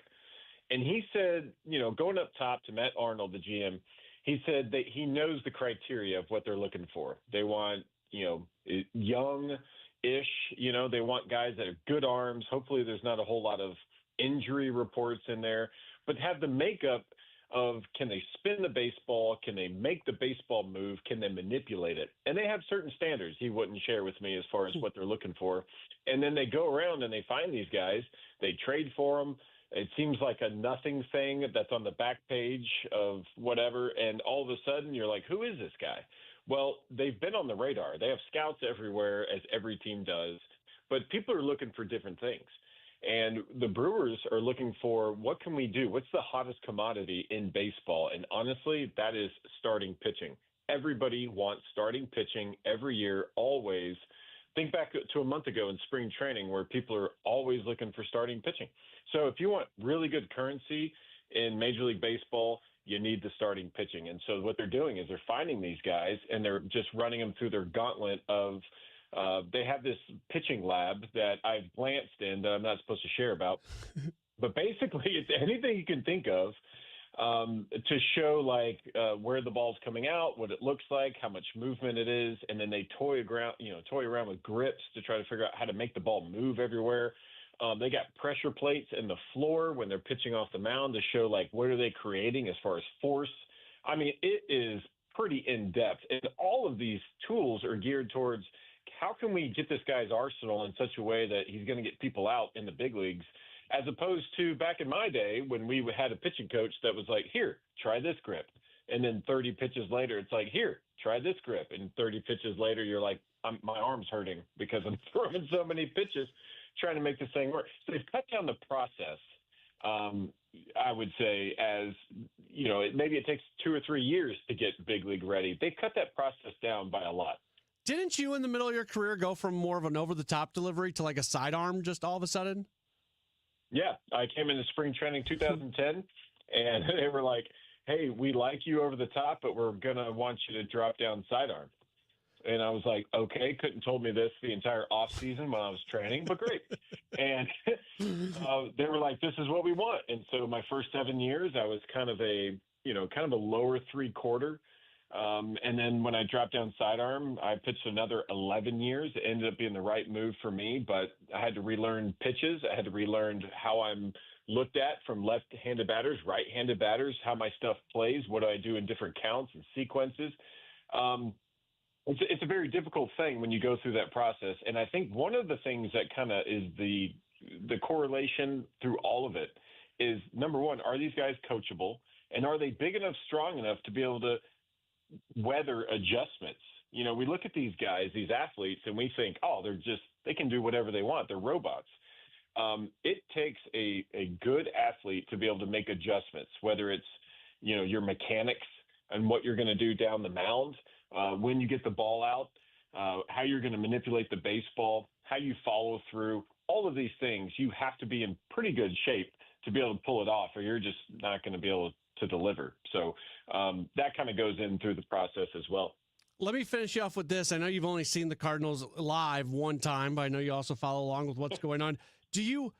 And he said, going up top to Matt Arnold, the GM, he said that he knows the criteria of what they're looking for. They want, young-ish, they want guys that have good arms. Hopefully there's not a whole lot of injury reports in there, but have the makeup of, can they spin the baseball? Can they make the baseball move? Can they manipulate it? And they have certain standards he wouldn't share with me as far as what they're looking for. And then they go around and they find these guys. They trade for them. It seems like a nothing thing that's on the back page of whatever. And all of a sudden you're like, who is this guy? Well, they've been on the radar. They have scouts everywhere, as every team does, but people are looking for different things. And the Brewers are looking for, what can we do? What's the hottest commodity in baseball? And honestly, that is starting pitching. Everybody wants starting pitching every year, always. Think back to a month ago in spring training, where people are always looking for starting pitching. So if you want really good currency in Major League Baseball, you need the starting pitching. And so what they're doing is they're finding these guys and they're just running them through their gauntlet of they have this pitching lab that I've glanced in that I'm not supposed to share about. But basically, it's anything you can think of to show where the ball's coming out, what it looks like, how much movement it is, and then they toy around with grips to try to figure out how to make the ball move everywhere. They got pressure plates in the floor when they're pitching off the mound to show, like, what are they creating as far as force. I mean, it is pretty in-depth. And all of these tools are geared towards how can we get this guy's arsenal in such a way that he's going to get people out in the big leagues, as opposed to back in my day when we had a pitching coach that was like, here, try this grip. And then 30 pitches later, it's like, here, try this grip. And 30 pitches later, you're like, my arm's hurting because I'm throwing so many pitches trying to make this thing work. So they've cut down the process, I would say, as, you know, maybe it takes 2 or 3 years to get big league ready. They cut that process down by a lot. Didn't you in the middle of your career go from more of an over-the-top delivery to like a sidearm just all of a sudden? Yeah, I came into spring training 2010, and they were like, hey, we like you over the top, but we're going to want you to drop down sidearm. And I was like, okay, couldn't told me this the entire off season when I was training, but great. And they were like, this is what we want. And so my first 7 years, I was kind of a lower 3/4. And then when I dropped down sidearm, I pitched another 11 years. It ended up being the right move for me, but I had to relearn pitches. I had to relearn how I'm looked at from left-handed batters, right-handed batters, how my stuff plays, what do I do in different counts and sequences. It's a very difficult thing when you go through that process. And I think one of the things that kind of is the correlation through all of it is, number one, are these guys coachable? And are they big enough, strong enough to be able to weather adjustments? You know, we look at these guys, these athletes, and we think, oh, they can do whatever they want. They're robots. It takes a good athlete to be able to make adjustments, whether it's, you know, your mechanics and what you're going to do down the mound, when you get the ball out, how you're going to manipulate the baseball, how you follow through. All of these things, you have to be in pretty good shape to be able to pull it off, or you're just not going to be able to deliver. So that kind of goes in through the process as well. Let me finish you off with this. I know you've only seen the Cardinals live one time, but I know you also follow along with what's going on. Do you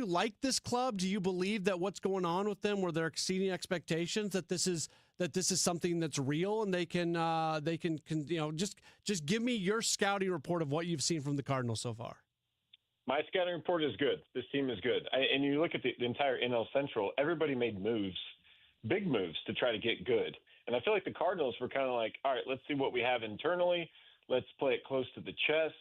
like this club? Do you believe that what's going on with them, where they're exceeding expectations, that this is something that's real, and they can you know, just give me your scouting report of what you've seen from the Cardinals so far. My scouting report is good. This team is good. And you look at the entire NL Central, everybody made moves, big moves to try to get good. And I feel like the Cardinals were kind of like, all right, let's see what we have internally. Let's play it close to the chest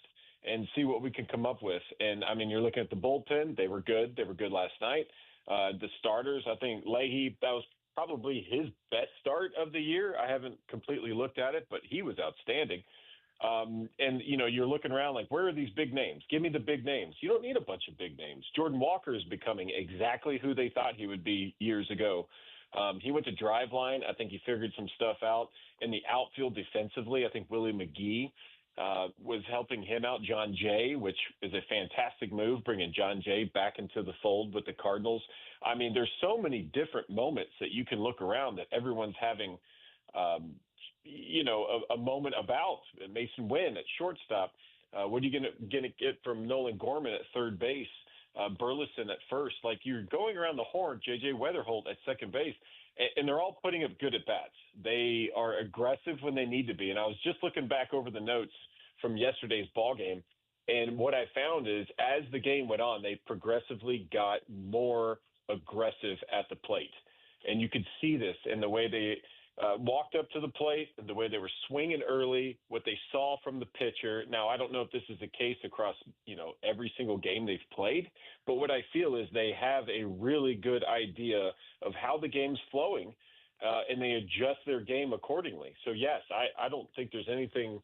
and see what we can come up with. And, I mean, you're looking at the bullpen. They were good. They were good last night. The starters, I think Leahy, that was probably his best start of the year. I haven't completely looked at it, but he was outstanding. And, you know, you're looking around like, where are these big names? Give me the big names. You don't need a bunch of big names. Jordan Walker is becoming exactly who they thought he would be years ago. He went to Driveline. I think he figured some stuff out. In the outfield defensively, I think Willie McGee was helping him out. John Jay, which is a fantastic move, bringing John Jay back into the fold with the Cardinals. I mean, there's so many different moments that you can look around that everyone's having, you know, a moment about. Mason Wynn at shortstop. What are you going to get from Nolan Gorman at third base? Burleson at first? Like, you're going around the horn, J.J. Weatherholt at second base, and they're all putting up good at-bats. They are aggressive when they need to be. And I was just looking back over the notes from yesterday's ball game, and what I found is as the game went on, they progressively got more aggressive at the plate. And you could see this in the way they walked up to the plate, the way they were swinging early, what they saw from the pitcher. Now, I don't know if this is the case across, you know, every single game they've played, but what I feel is they have a really good idea of how the game's flowing, and they adjust their game accordingly. So, yes, I don't think there's anything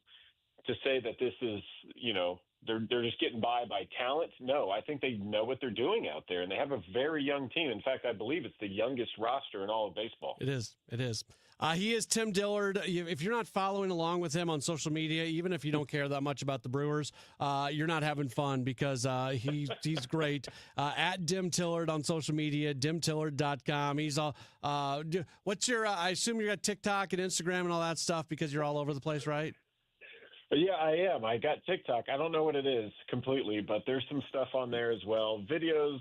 to say that this is, you know, they're just getting by talent. No, I think they know what they're doing out there, and they have a very young team. In fact, I believe it's the youngest roster in all of baseball. It is. He is Tim Dillard. If you're not following along with him on social media, even if you don't care that much about the Brewers, you're not having fun, because he's great. At Dim Tillard on social media, dimtillard.com. He's all. What's your? I assume you got TikTok and Instagram and all that stuff, because you're all over the place, right? Yeah, I am. I got TikTok. I don't know what it is completely, but there's some stuff on there as well. Videos,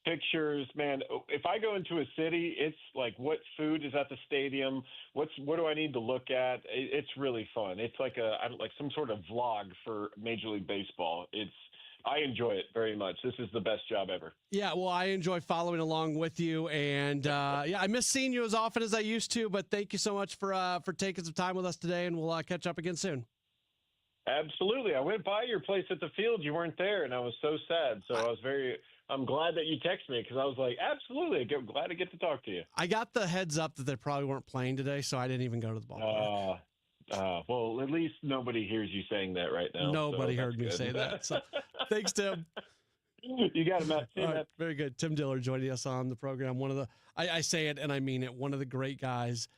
pictures, man. If I go into a city, it's like, what food is at the stadium? What do I need to look at? It's really fun. It's like some sort of vlog for Major League Baseball. It's I enjoy it very much. This is the best job ever. Yeah, well, I enjoy following along with you, and yeah, I miss seeing you as often as I used to. But thank you so much for taking some time with us today, and we'll catch up again soon. Absolutely. I went by your place at the field. You weren't there, and I was so sad. So I'm glad that you texted me because I was like, absolutely. I'm glad to get to talk to you. I got the heads up that they probably weren't playing today, so I didn't even go to the ballpark. Well, at least nobody hears you saying that right now. Nobody so heard me good. say that. So thanks, Tim. You got it, Matt. See you, All right, Matt. very good. Tim Diller joining us on the program. One of the, I say it and I mean it, one of the great guys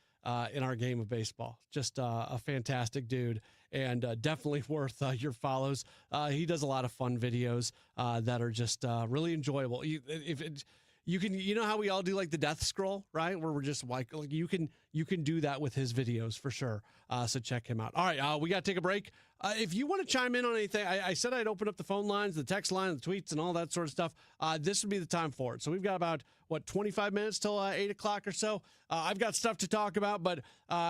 in our game of baseball. Just a fantastic dude, and definitely worth your follows. He does a lot of fun videos that are just really enjoyable. You can, you know how we all do like the death scroll, right? Where we're just like you can do that with his videos for sure. So check him out. All right, we got to take a break. If you want to chime in on anything, I said I'd open up the phone lines, the text line, the tweets, and all that sort of stuff. This would be the time for it. So we've got about 25 minutes till 8 o'clock or so. I've got stuff to talk about, but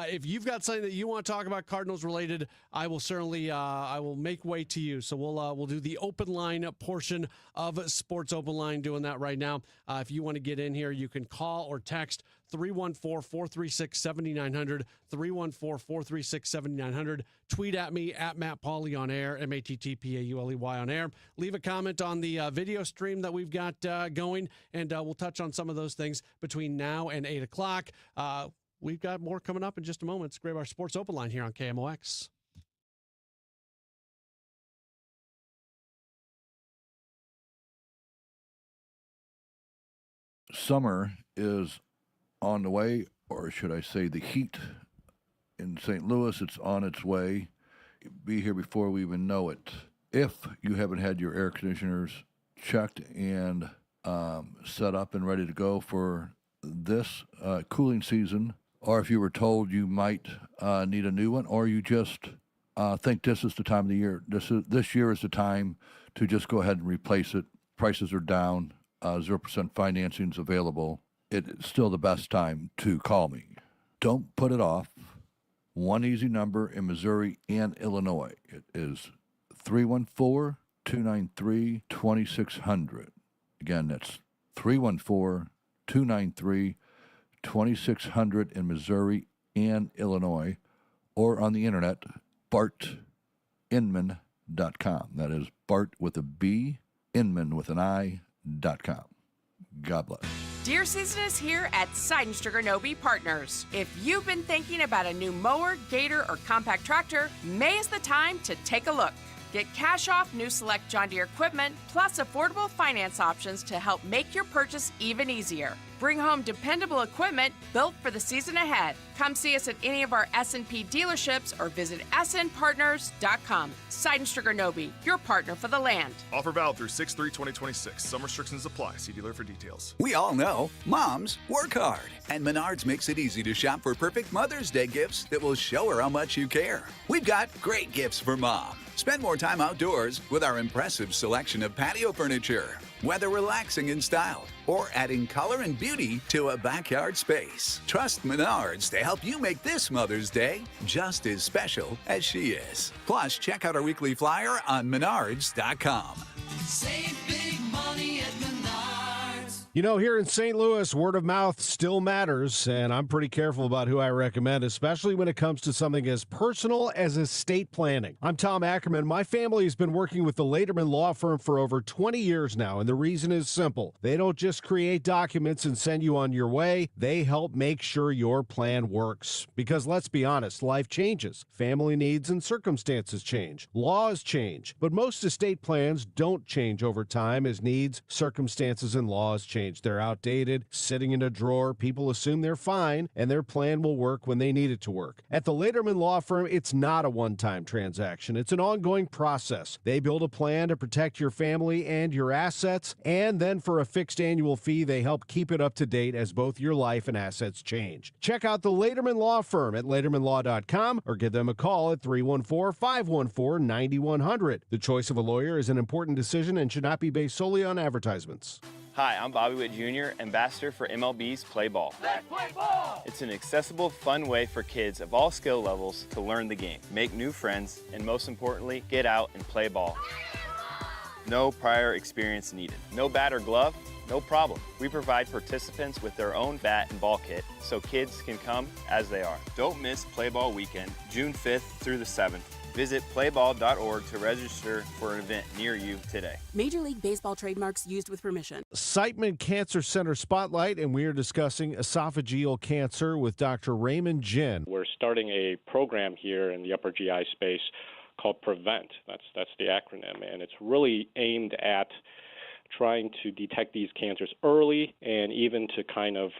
if you've got something that you want to talk about Cardinals related, I will certainly I will make way to you. So we'll do the open line portion of Sports Open Line, doing that right now. If you want to get in here, you can call or text 314-436-7900, 314-436-7900. Tweet at me at Matt Pauley on air, MattPauley on air. Leave a comment on the video stream that we've got going, and we'll touch on some of those things between now and 8 o'clock. We've got more coming up in just a moment. It's Graybar Sports Open Line here on KMOX. Summer is on the way, or should I say the heat in St. Louis, it's on its way. Be here before we even know it. If you haven't had your air conditioners checked and set up and ready to go for this cooling season, or if you were told you might need a new one, or you just think this is the time of the year, this year is the time to just go ahead and replace it. Prices are down, 0% financing is available. It's still the best time to call me. Don't put it off. One easy number in Missouri and Illinois. It is 314-293-2600. Again, that's 314-293-2600 in Missouri and Illinois, or on the internet, bartinman.com. That is Bart with a B, Inman with an I.com. God bless. Deer season is here at Seidenstricker Nobe Partners. If you've been thinking about a new mower, gator, or compact tractor, May is the time to take a look. Get cash off new select John Deere equipment, plus affordable finance options to help make your purchase even easier. Bring home dependable equipment built for the season ahead. Come see us at any of our S&P dealerships or visit snpartners.com. Seidenstricker Nobe, your partner for the land. Offer valid through 6/3/2026. Some restrictions apply. See dealer for details. We all know moms work hard, and Menards makes it easy to shop for perfect Mother's Day gifts that will show her how much you care. We've got great gifts for mom. Spend more time outdoors with our impressive selection of patio furniture, whether relaxing in style or adding color and beauty to a backyard space. Trust Menards to help you make this Mother's Day just as special as she is. Plus, check out our weekly flyer on menards.com. Save big money at Menards. You know, here in St. Louis, word of mouth still matters, and I'm pretty careful about who I recommend, especially when it comes to something as personal as estate planning. I'm Tom Ackerman. My family has been working with the Laderman Law Firm for over 20 years now, and the reason is simple. They don't just create documents and send you on your way. They help make sure your plan works. Because let's be honest, life changes. Family needs and circumstances change. Laws change. But most estate plans don't change over time as needs, circumstances, and laws change. They're outdated, sitting in a drawer. People assume they're fine, and their plan will work when they need it to work. At the Laderman Law Firm, it's not a one-time transaction. It's an ongoing process. They build a plan to protect your family and your assets, and then for a fixed annual fee, they help keep it up to date as both your life and assets change. Check out the Laderman Law Firm at ladermanlaw.com or give them a call at 314-514-9100. The choice of a lawyer is an important decision and should not be based solely on advertisements. Hi, I'm Bobby Witt Jr., ambassador for MLB's Play Ball. Let's play ball! It's an accessible, fun way for kids of all skill levels to learn the game, make new friends, and most importantly, get out and play ball. No prior experience needed. No bat or glove? No problem. We provide participants with their own bat and ball kit so kids can come as they are. Don't miss Play Ball Weekend, June 5th through the 7th. Visit playball.org to register for an event near you today. Major League Baseball trademarks used with permission. Siteman Cancer Center Spotlight, and we are discussing esophageal cancer with Dr. Raymond Ginn. We're starting a program here in the upper GI space called PREVENT. That's the acronym, and it's really aimed at trying to detect these cancers early and even to kind of,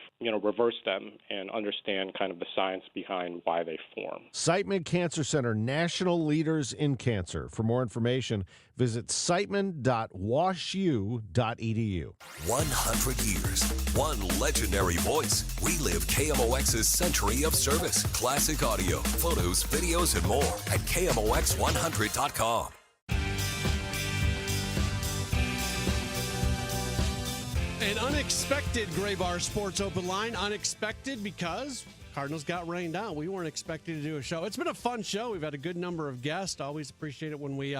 reverse them and understand kind of the science behind why they form. Siteman Cancer Center, national leaders in cancer. For more information, visit siteman.washu.edu. 100 years, one legendary voice. We live KMOX's century of service. Classic audio, photos, videos, and more at KMOX100.com. An unexpected Gray Bar Sports Open Line. Unexpected because Cardinals got rained out. We weren't expecting to do a show. It's been a fun show. We've had a good number of guests. Always appreciate it when we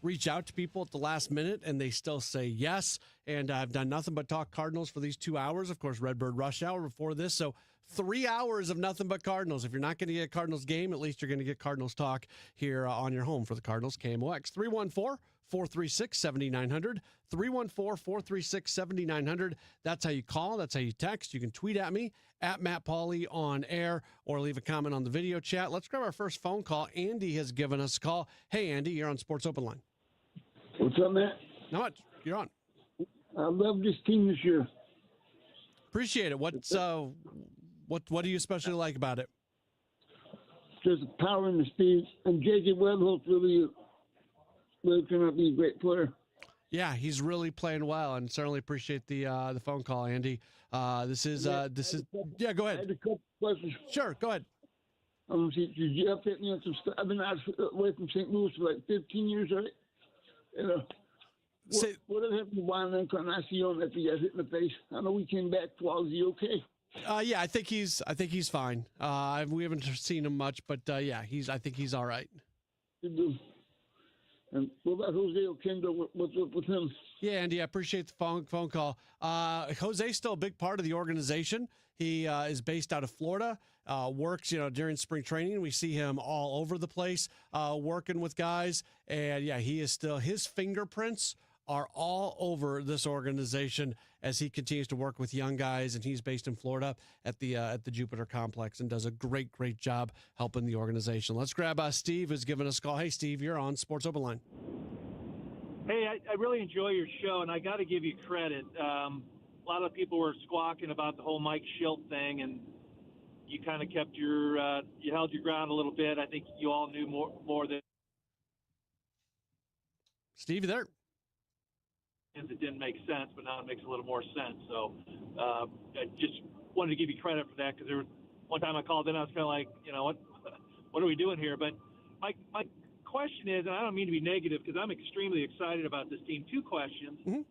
reach out to people at the last minute and they still say yes. And I've done nothing but talk Cardinals for these 2 hours. Of course, Redbird Rush Hour before this. So 3 hours of nothing but Cardinals. If you're not going to get a Cardinals game, at least you're going to get Cardinals talk here on your home for the Cardinals. KMOX 314-436-7900. 314-436-7900. That's how you call. That's how you text. You can tweet at me, at Matt Pauley on air, or leave a comment on the video chat. Let's grab our first phone call. Andy has given us a call. Hey, Andy, you're on Sports Open Line. What's up, Matt? Not much. You're on. I love this team this year. Appreciate it. What do you especially like about it? There's the power and the speed, and J.J. Webb really turn out to be a great player. Yeah, he's really playing well, and certainly appreciate the phone call, Andy. This is go ahead. I had a couple questions. Sure, go ahead. Did you update me on some stuff? I've been away from St. Louis for like 15 years, right? What happened to Juan Encarnacion after he got hit in the face? I know we came back. Is he okay? Yeah, I think he's fine. We haven't seen him much, but I think he's all right. And what about Jose Oquendo? What's up with him? Yeah, Andy, I appreciate the phone call. Jose's still a big part of the organization. He is based out of Florida, works, during spring training. We see him all over the place working with guys. And, yeah, he is still – his fingerprints are all over this organization as he continues to work with young guys, and he's based in Florida at the Jupiter Complex and does a great job helping the organization. Let's grab Steve, who's giving us a call. Hey, Steve, you're on Sports Open Line. Hey, I really enjoy your show, and I got to give you credit. A lot of people were squawking about the whole Mike Schilt thing, and you kind of kept you held your ground a little bit. I think you all knew more than Steve, you there? It didn't make sense, but now it makes a little more sense. So I just wanted to give you credit for that, because one time I called in, I was kind of like, what are we doing here? But my question is, and I don't mean to be negative, because I'm extremely excited about this team. Two questions. Mm-hmm.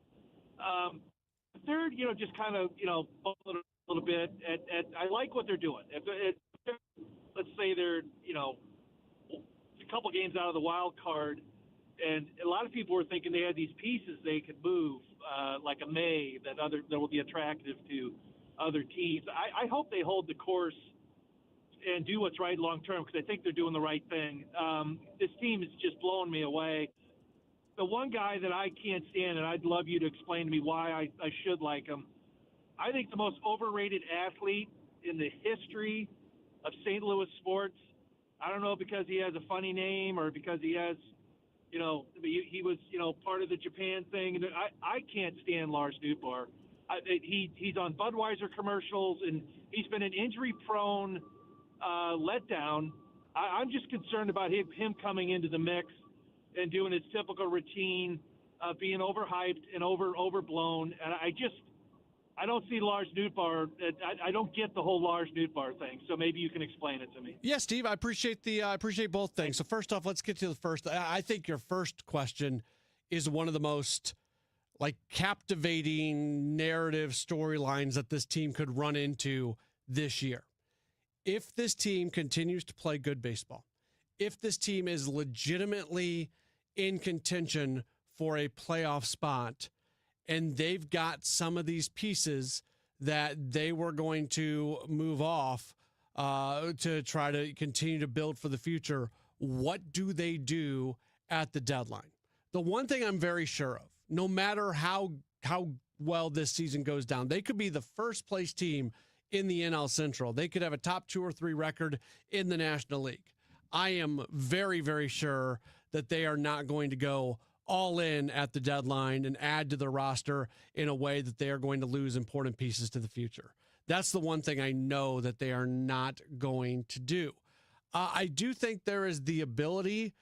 Third, just kind of, a little bit. I like what they're doing. Let's say they're, a couple games out of the wild card, and a lot of people were thinking they had these pieces they could move, like a May, that will be attractive to other teams. I hope they hold the course and do what's right long term, because I think they're doing the right thing. This team is just blowing me away. The one guy that I can't stand, and I'd love you to explain to me why I should like him, I think the most overrated athlete in the history of St. Louis sports. I don't know, because he has a funny name or because he has, he was, part of the Japan thing. And I can't stand Lars Nootbaar. He's on Budweiser commercials, and he's been an injury-prone letdown. I'm just concerned about him coming into the mix and doing his typical routine, being overhyped and overblown. And I don't see Lars Nootbaar. I don't get the whole Lars Nootbaar thing. So maybe you can explain it to me. Yeah, Steve, I appreciate both things. So first off, let's get to the first. I think your first question is one of the most captivating narrative storylines that this team could run into this year. If this team continues to play good baseball, if this team is legitimately in contention for a playoff spot, and they've got some of these pieces that they were going to move off to try to continue to build for the future. What do they do at the deadline? The one thing I'm very sure of, no matter how well this season goes down, they could be the first place team in the NL Central. They could have a top 2 or 3 record in the National League. I am very, very sure that they are not going to go all in at the deadline and add to the roster in a way that they are going to lose important pieces to the future. That's the one thing I know that they are not going to do. I do think there is the ability,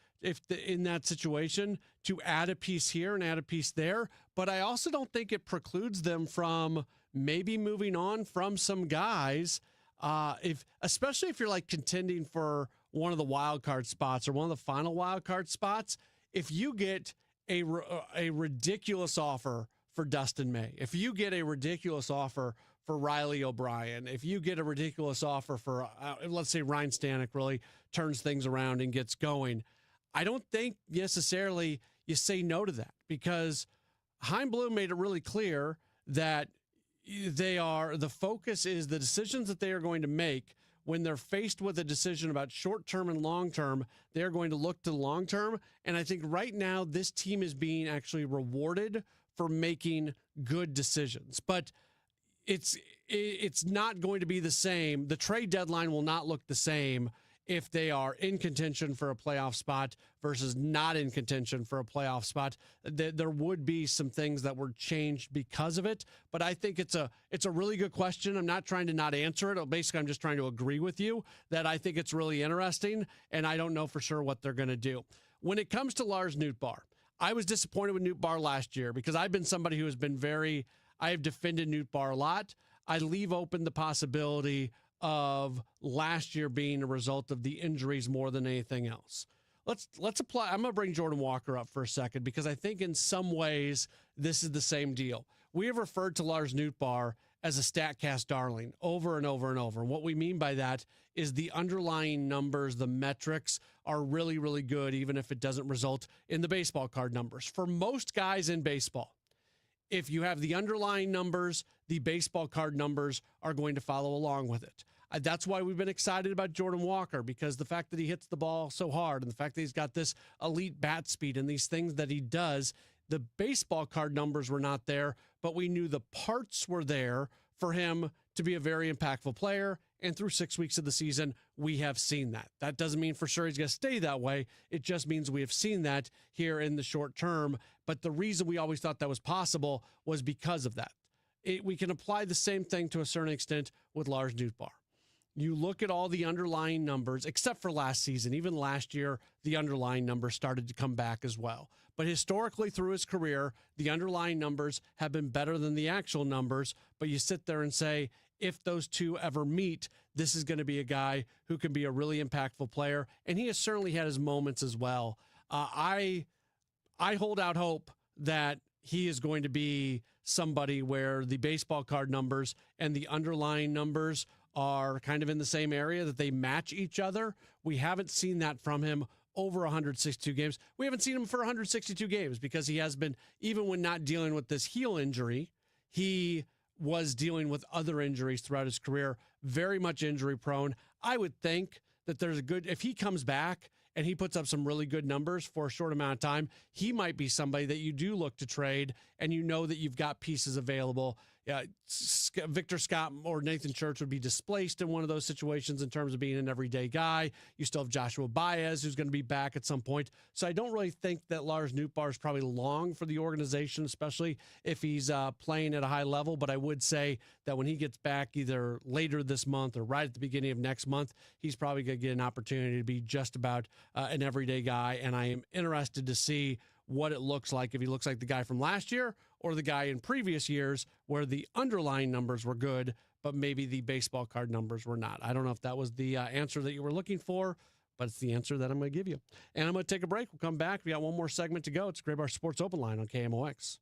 in that situation, to add a piece here and add a piece there, but I also don't think it precludes them from maybe moving on from some guys, especially if you're like contending for one of the wild card spots or one of the final wild card spots. If you get a ridiculous offer for Dustin May, if you get a ridiculous offer for Riley O'Brien, if you get a ridiculous offer for, let's say Ryan Stanek really turns things around and gets going, I don't think necessarily you say no to that, because Chaim Bloom made it really clear that the focus is the decisions that they are going to make when they're faced with a decision about short-term and long-term. They're going to look to the long-term. And I think right now this team is being actually rewarded for making good decisions. But it's not going to be the same. The trade deadline will not look the same if they are in contention for a playoff spot versus not in contention for a playoff spot. There would be some things that were changed because of it, but I think it's a really good question. I'm not trying to not answer it. Basically, I'm just trying to agree with you that I think it's really interesting, and I don't know for sure what they're going to do. When it comes to Lars Nootbaar, I was disappointed with Nootbaar last year because I've been somebody who has been I have defended Nootbaar a lot. I leave open the possibility of last year being a result of the injuries more than anything else. Let's apply. I'm going to bring Jordan Walker up for a second because I think in some ways this is the same deal. We have referred to Lars Nootbaar as a StatCast darling over and over and over. And what we mean by that is the underlying numbers, the metrics are really, really good, even if it doesn't result in the baseball card numbers. For most guys in baseball, if you have the underlying numbers, the baseball card numbers are going to follow along with it. That's why we've been excited about Jordan Walker, because the fact that he hits the ball so hard and the fact that he's got this elite bat speed and these things that he does, the baseball card numbers were not there, but we knew the parts were there for him to be a very impactful player. And through 6 weeks of the season, we have seen that. That doesn't mean for sure he's going to stay that way. It just means we have seen that here in the short term. But the reason we always thought that was possible was because of that. We can apply the same thing to a certain extent with Lars Nootbaar. You look at all the underlying numbers, except for last season. Even last year, the underlying numbers started to come back as well. But historically through his career, the underlying numbers have been better than the actual numbers. But you sit there and say, if those two ever meet, this is going to be a guy who can be a really impactful player. And he has certainly had his moments as well. I hold out hope that he is going to be somebody where the baseball card numbers and the underlying numbers are kind of in the same area, that they match each other. We haven't seen that from him over 162 games. We haven't seen him for 162 games because he has been, even when not dealing with this heel injury, he was dealing with other injuries throughout his career, very much injury prone. I would think that there's if he comes back and he puts up some really good numbers for a short amount of time, he might be somebody that you do look to trade and you know that you've got pieces available. Victor Scott or Nathan Church would be displaced in one of those situations in terms of being an everyday guy. You still have Joshua Baez, who's going to be back at some point. So I don't really think that Lars Nootbaar is probably long for the organization, especially if he's playing at a high level. But I would say that when he gets back either later this month or right at the beginning of next month, he's probably going to get an opportunity to be just about an everyday guy. And I am interested to see what it looks like, if he looks like the guy from last year or the guy in previous years where the underlying numbers were good, but maybe the baseball card numbers were not. I don't know if that was the answer that you were looking for, but it's the answer that I'm going to give you. And I'm going to take a break. We'll come back. We got one more segment to go. It's Gray Bar Sports Open Line on KMOX.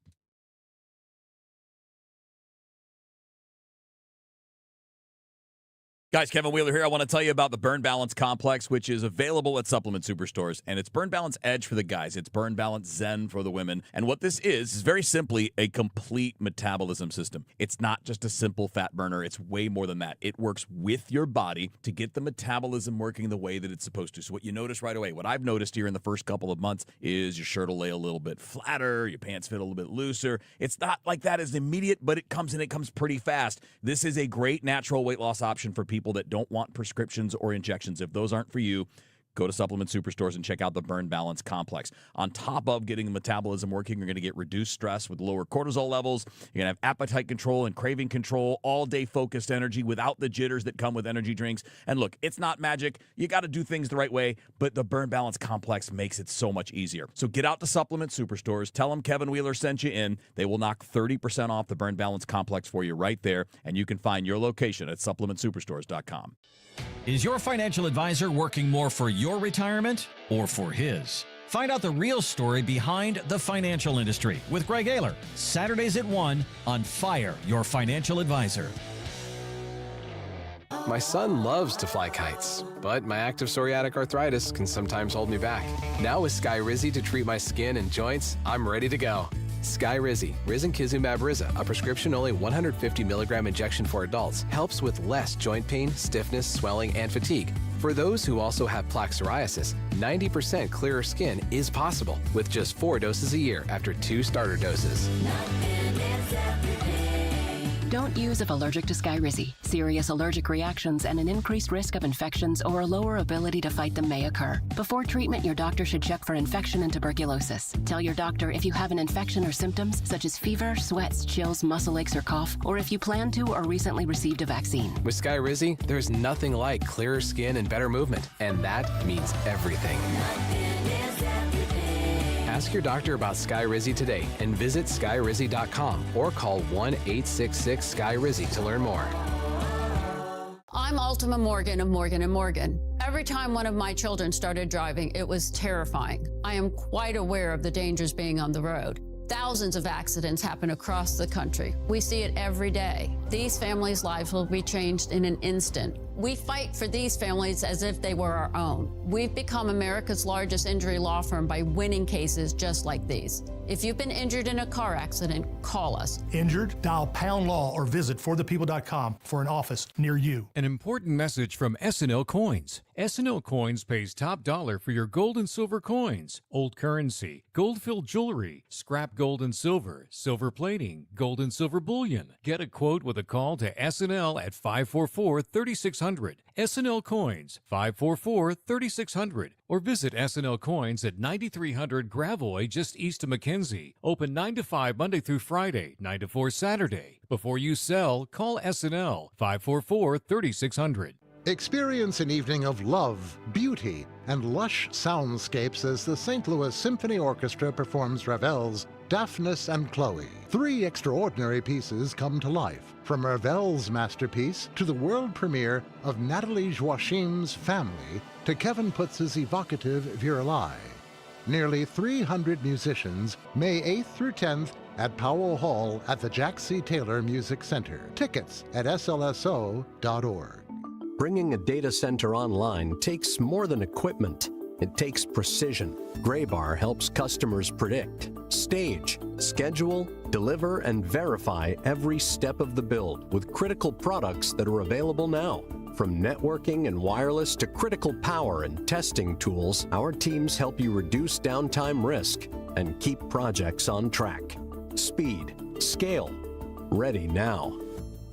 Guys, Kevin Wheeler here. I want to tell you about the Burn Balance Complex, which is available at supplement superstores. And it's Burn Balance Edge for the guys. It's Burn Balance Zen for the women. And what this is very simply a complete metabolism system. It's not just a simple fat burner. It's way more than that. It works with your body to get the metabolism working the way that it's supposed to. So what you notice right away, what I've noticed here in the first couple of months is your shirt will lay a little bit flatter, your pants fit a little bit looser. It's not like that as immediate, but it comes pretty fast. This is a great natural weight loss option for people that don't want prescriptions or injections. If those aren't for you, go to supplement superstores and check out the Burn Balance Complex. On top of getting the metabolism working, you're going to get reduced stress with lower cortisol levels. You're going to have appetite control and craving control, all-day focused energy without the jitters that come with energy drinks. And look, it's not magic. You got to do things the right way, but the Burn Balance Complex makes it so much easier. So get out to supplement superstores. Tell them Kevin Wheeler sent you in. They will knock 30% off the Burn Balance Complex for you right there, and you can find your location at supplementsuperstores.com. Is your financial advisor working more for your retirement or for his? Find out the real story behind the financial industry with Greg Ayler, Saturdays at 1 on Fire Your Financial Advisor. My son loves to fly kites, but my active psoriatic arthritis can sometimes hold me back. Now with Skyrizi to treat my skin and joints, I'm ready to go. Skyrizi, risankizumab Riza, a prescription-only 150 milligram injection for adults, helps with less joint pain, stiffness, swelling, and fatigue. For those who also have plaque psoriasis, 90% clearer skin is possible with just 4 doses a year after 2 starter doses. Don't use if allergic to Skyrizi. Serious allergic reactions and an increased risk of infections or a lower ability to fight them may occur. Before treatment, your doctor should check for infection and tuberculosis. Tell your doctor if you have an infection or symptoms such as fever, sweats, chills, muscle aches, or cough, or if you plan to or recently received a vaccine. With Skyrizi, there's nothing like clearer skin and better movement, and that means everything. Ask your doctor about Skyrizi today and visit skyrizi.com or call 1-866-SKY-RIZZI to learn more. I'm Ultima Morgan of Morgan & Morgan. Every time one of my children started driving, it was terrifying. I am quite aware of the dangers being on the road. Thousands of accidents happen across the country. We see it every day. These families' lives will be changed in an instant. We fight for these families as if they were our own. We've become America's largest injury law firm by winning cases just like these. If you've been injured in a car accident, call us. Injured? Dial # law or visit forthepeople.com for an office near you. An important message from S&L Coins. S&L Coins pays top dollar for your gold and silver coins, old currency, gold-filled jewelry, scrap gold and silver, silver plating, gold and silver bullion. Get a quote with a call to S&L at 544-3600. S&L Coins, 544-3600. Or visit S&L Coins at 9300 Gravois, just east of McKenzie. Open 9 to 5 Monday through Friday, 9 to 4 Saturday. Before you sell, call S&L, 544-3600. Experience an evening of love, beauty, and lush soundscapes as the St. Louis Symphony Orchestra performs Ravel's Daphnis and Chloe. 3 extraordinary pieces come to life, from Ravel's masterpiece to the world premiere of Nathalie Joachim's Family to Kevin Putz's evocative Virelai. Nearly 300 musicians, May 8th through 10th at Powell Hall at the Jack C. Taylor Music Center. Tickets at slso.org. Bringing a data center online takes more than equipment. It takes precision. Graybar helps customers predict, stage, schedule, deliver, and verify every step of the build with critical products that are available now. From networking and wireless to critical power and testing tools, our teams help you reduce downtime risk and keep projects on track. Speed, scale, ready now.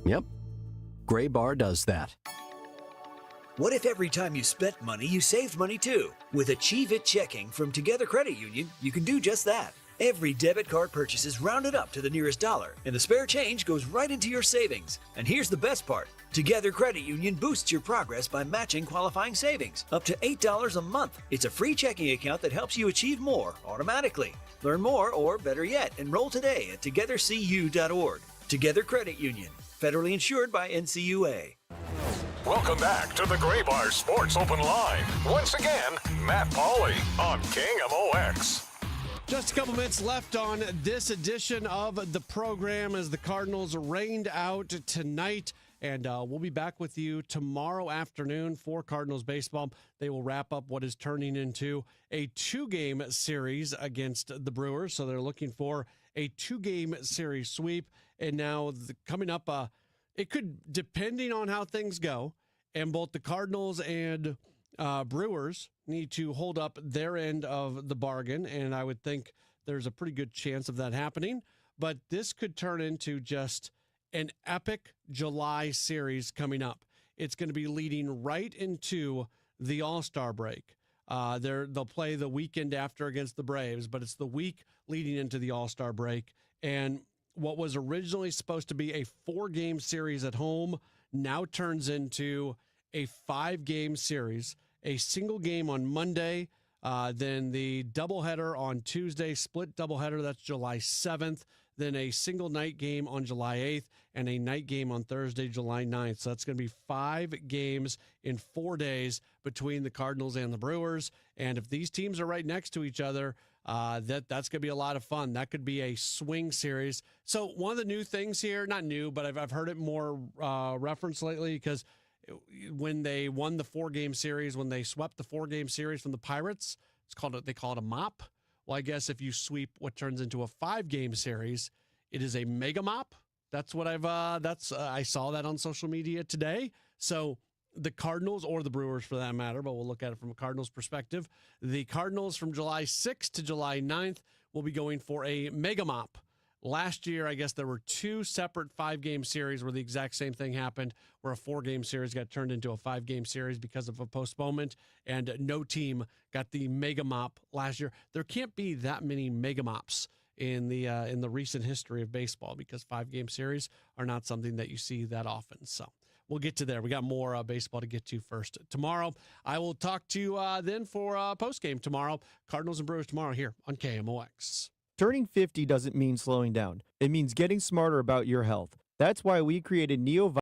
Yep, Graybar does that. What if every time you spent money, you saved money too? With Achieve It Checking from Together Credit Union, you can do just that. Every debit card purchase is rounded up to the nearest dollar, and the spare change goes right into your savings. And here's the best part. Together Credit Union boosts your progress by matching qualifying savings, up to $8 a month. It's a free checking account that helps you achieve more automatically. Learn more, or better yet, enroll today at togethercu.org. Together Credit Union, federally insured by NCUA. Welcome back to the Graybar Sports Open Line. Once again, Matt Pauley on KMOX. Just a couple minutes left on this edition of the program as the Cardinals rained out tonight And we'll be back with you tomorrow afternoon for Cardinals baseball. They will wrap up what is turning into a 2-game series against the Brewers. So they're looking for a 2-game series sweep. And now coming up, it could, depending on how things go, and both the Cardinals and Brewers need to hold up their end of the bargain. And I would think there's a pretty good chance of that happening. But this could turn into just an epic July series coming up. It's going to be leading right into the All-Star break. They'll play the weekend after against the Braves, but it's the week leading into the All-Star break. And what was originally supposed to be a 4-game series at home now turns into a 5-game series, a single game on Monday, then the doubleheader on Tuesday, split doubleheader, that's July 7th, then a single night game on July 8th, and a night game on Thursday, July 9th. So that's going to be 5 games in 4 days between the Cardinals and the Brewers. And if these teams are right next to each other, that's going to be a lot of fun. That could be a swing series. So one of the new things here, not new, but I've heard it more referenced lately, because when they won the 4-game series, when they swept the 4-game series from the Pirates, they call it a mop. Well, I guess if you sweep what turns into a 5-game series, it is a mega mop. That's what I saw that on social media today. So the Cardinals, or the Brewers for that matter, but we'll look at it from a Cardinals perspective. The Cardinals from July 6th to July 9th will be going for a mega mop. Last year, I guess there were 2 separate 5-game series where the exact same thing happened, where a 4-game series got turned into a 5-game series because of a postponement, and no team got the mega mop last year. There can't be that many mega mops in the recent history of baseball, because 5-game series are not something that you see that often. So we'll get to there. We got more baseball to get to first. Tomorrow, I will talk to you then for postgame tomorrow. Cardinals and Brewers tomorrow here on KMOX. Turning 50 doesn't mean slowing down. It means getting smarter about your health. That's why we created Neo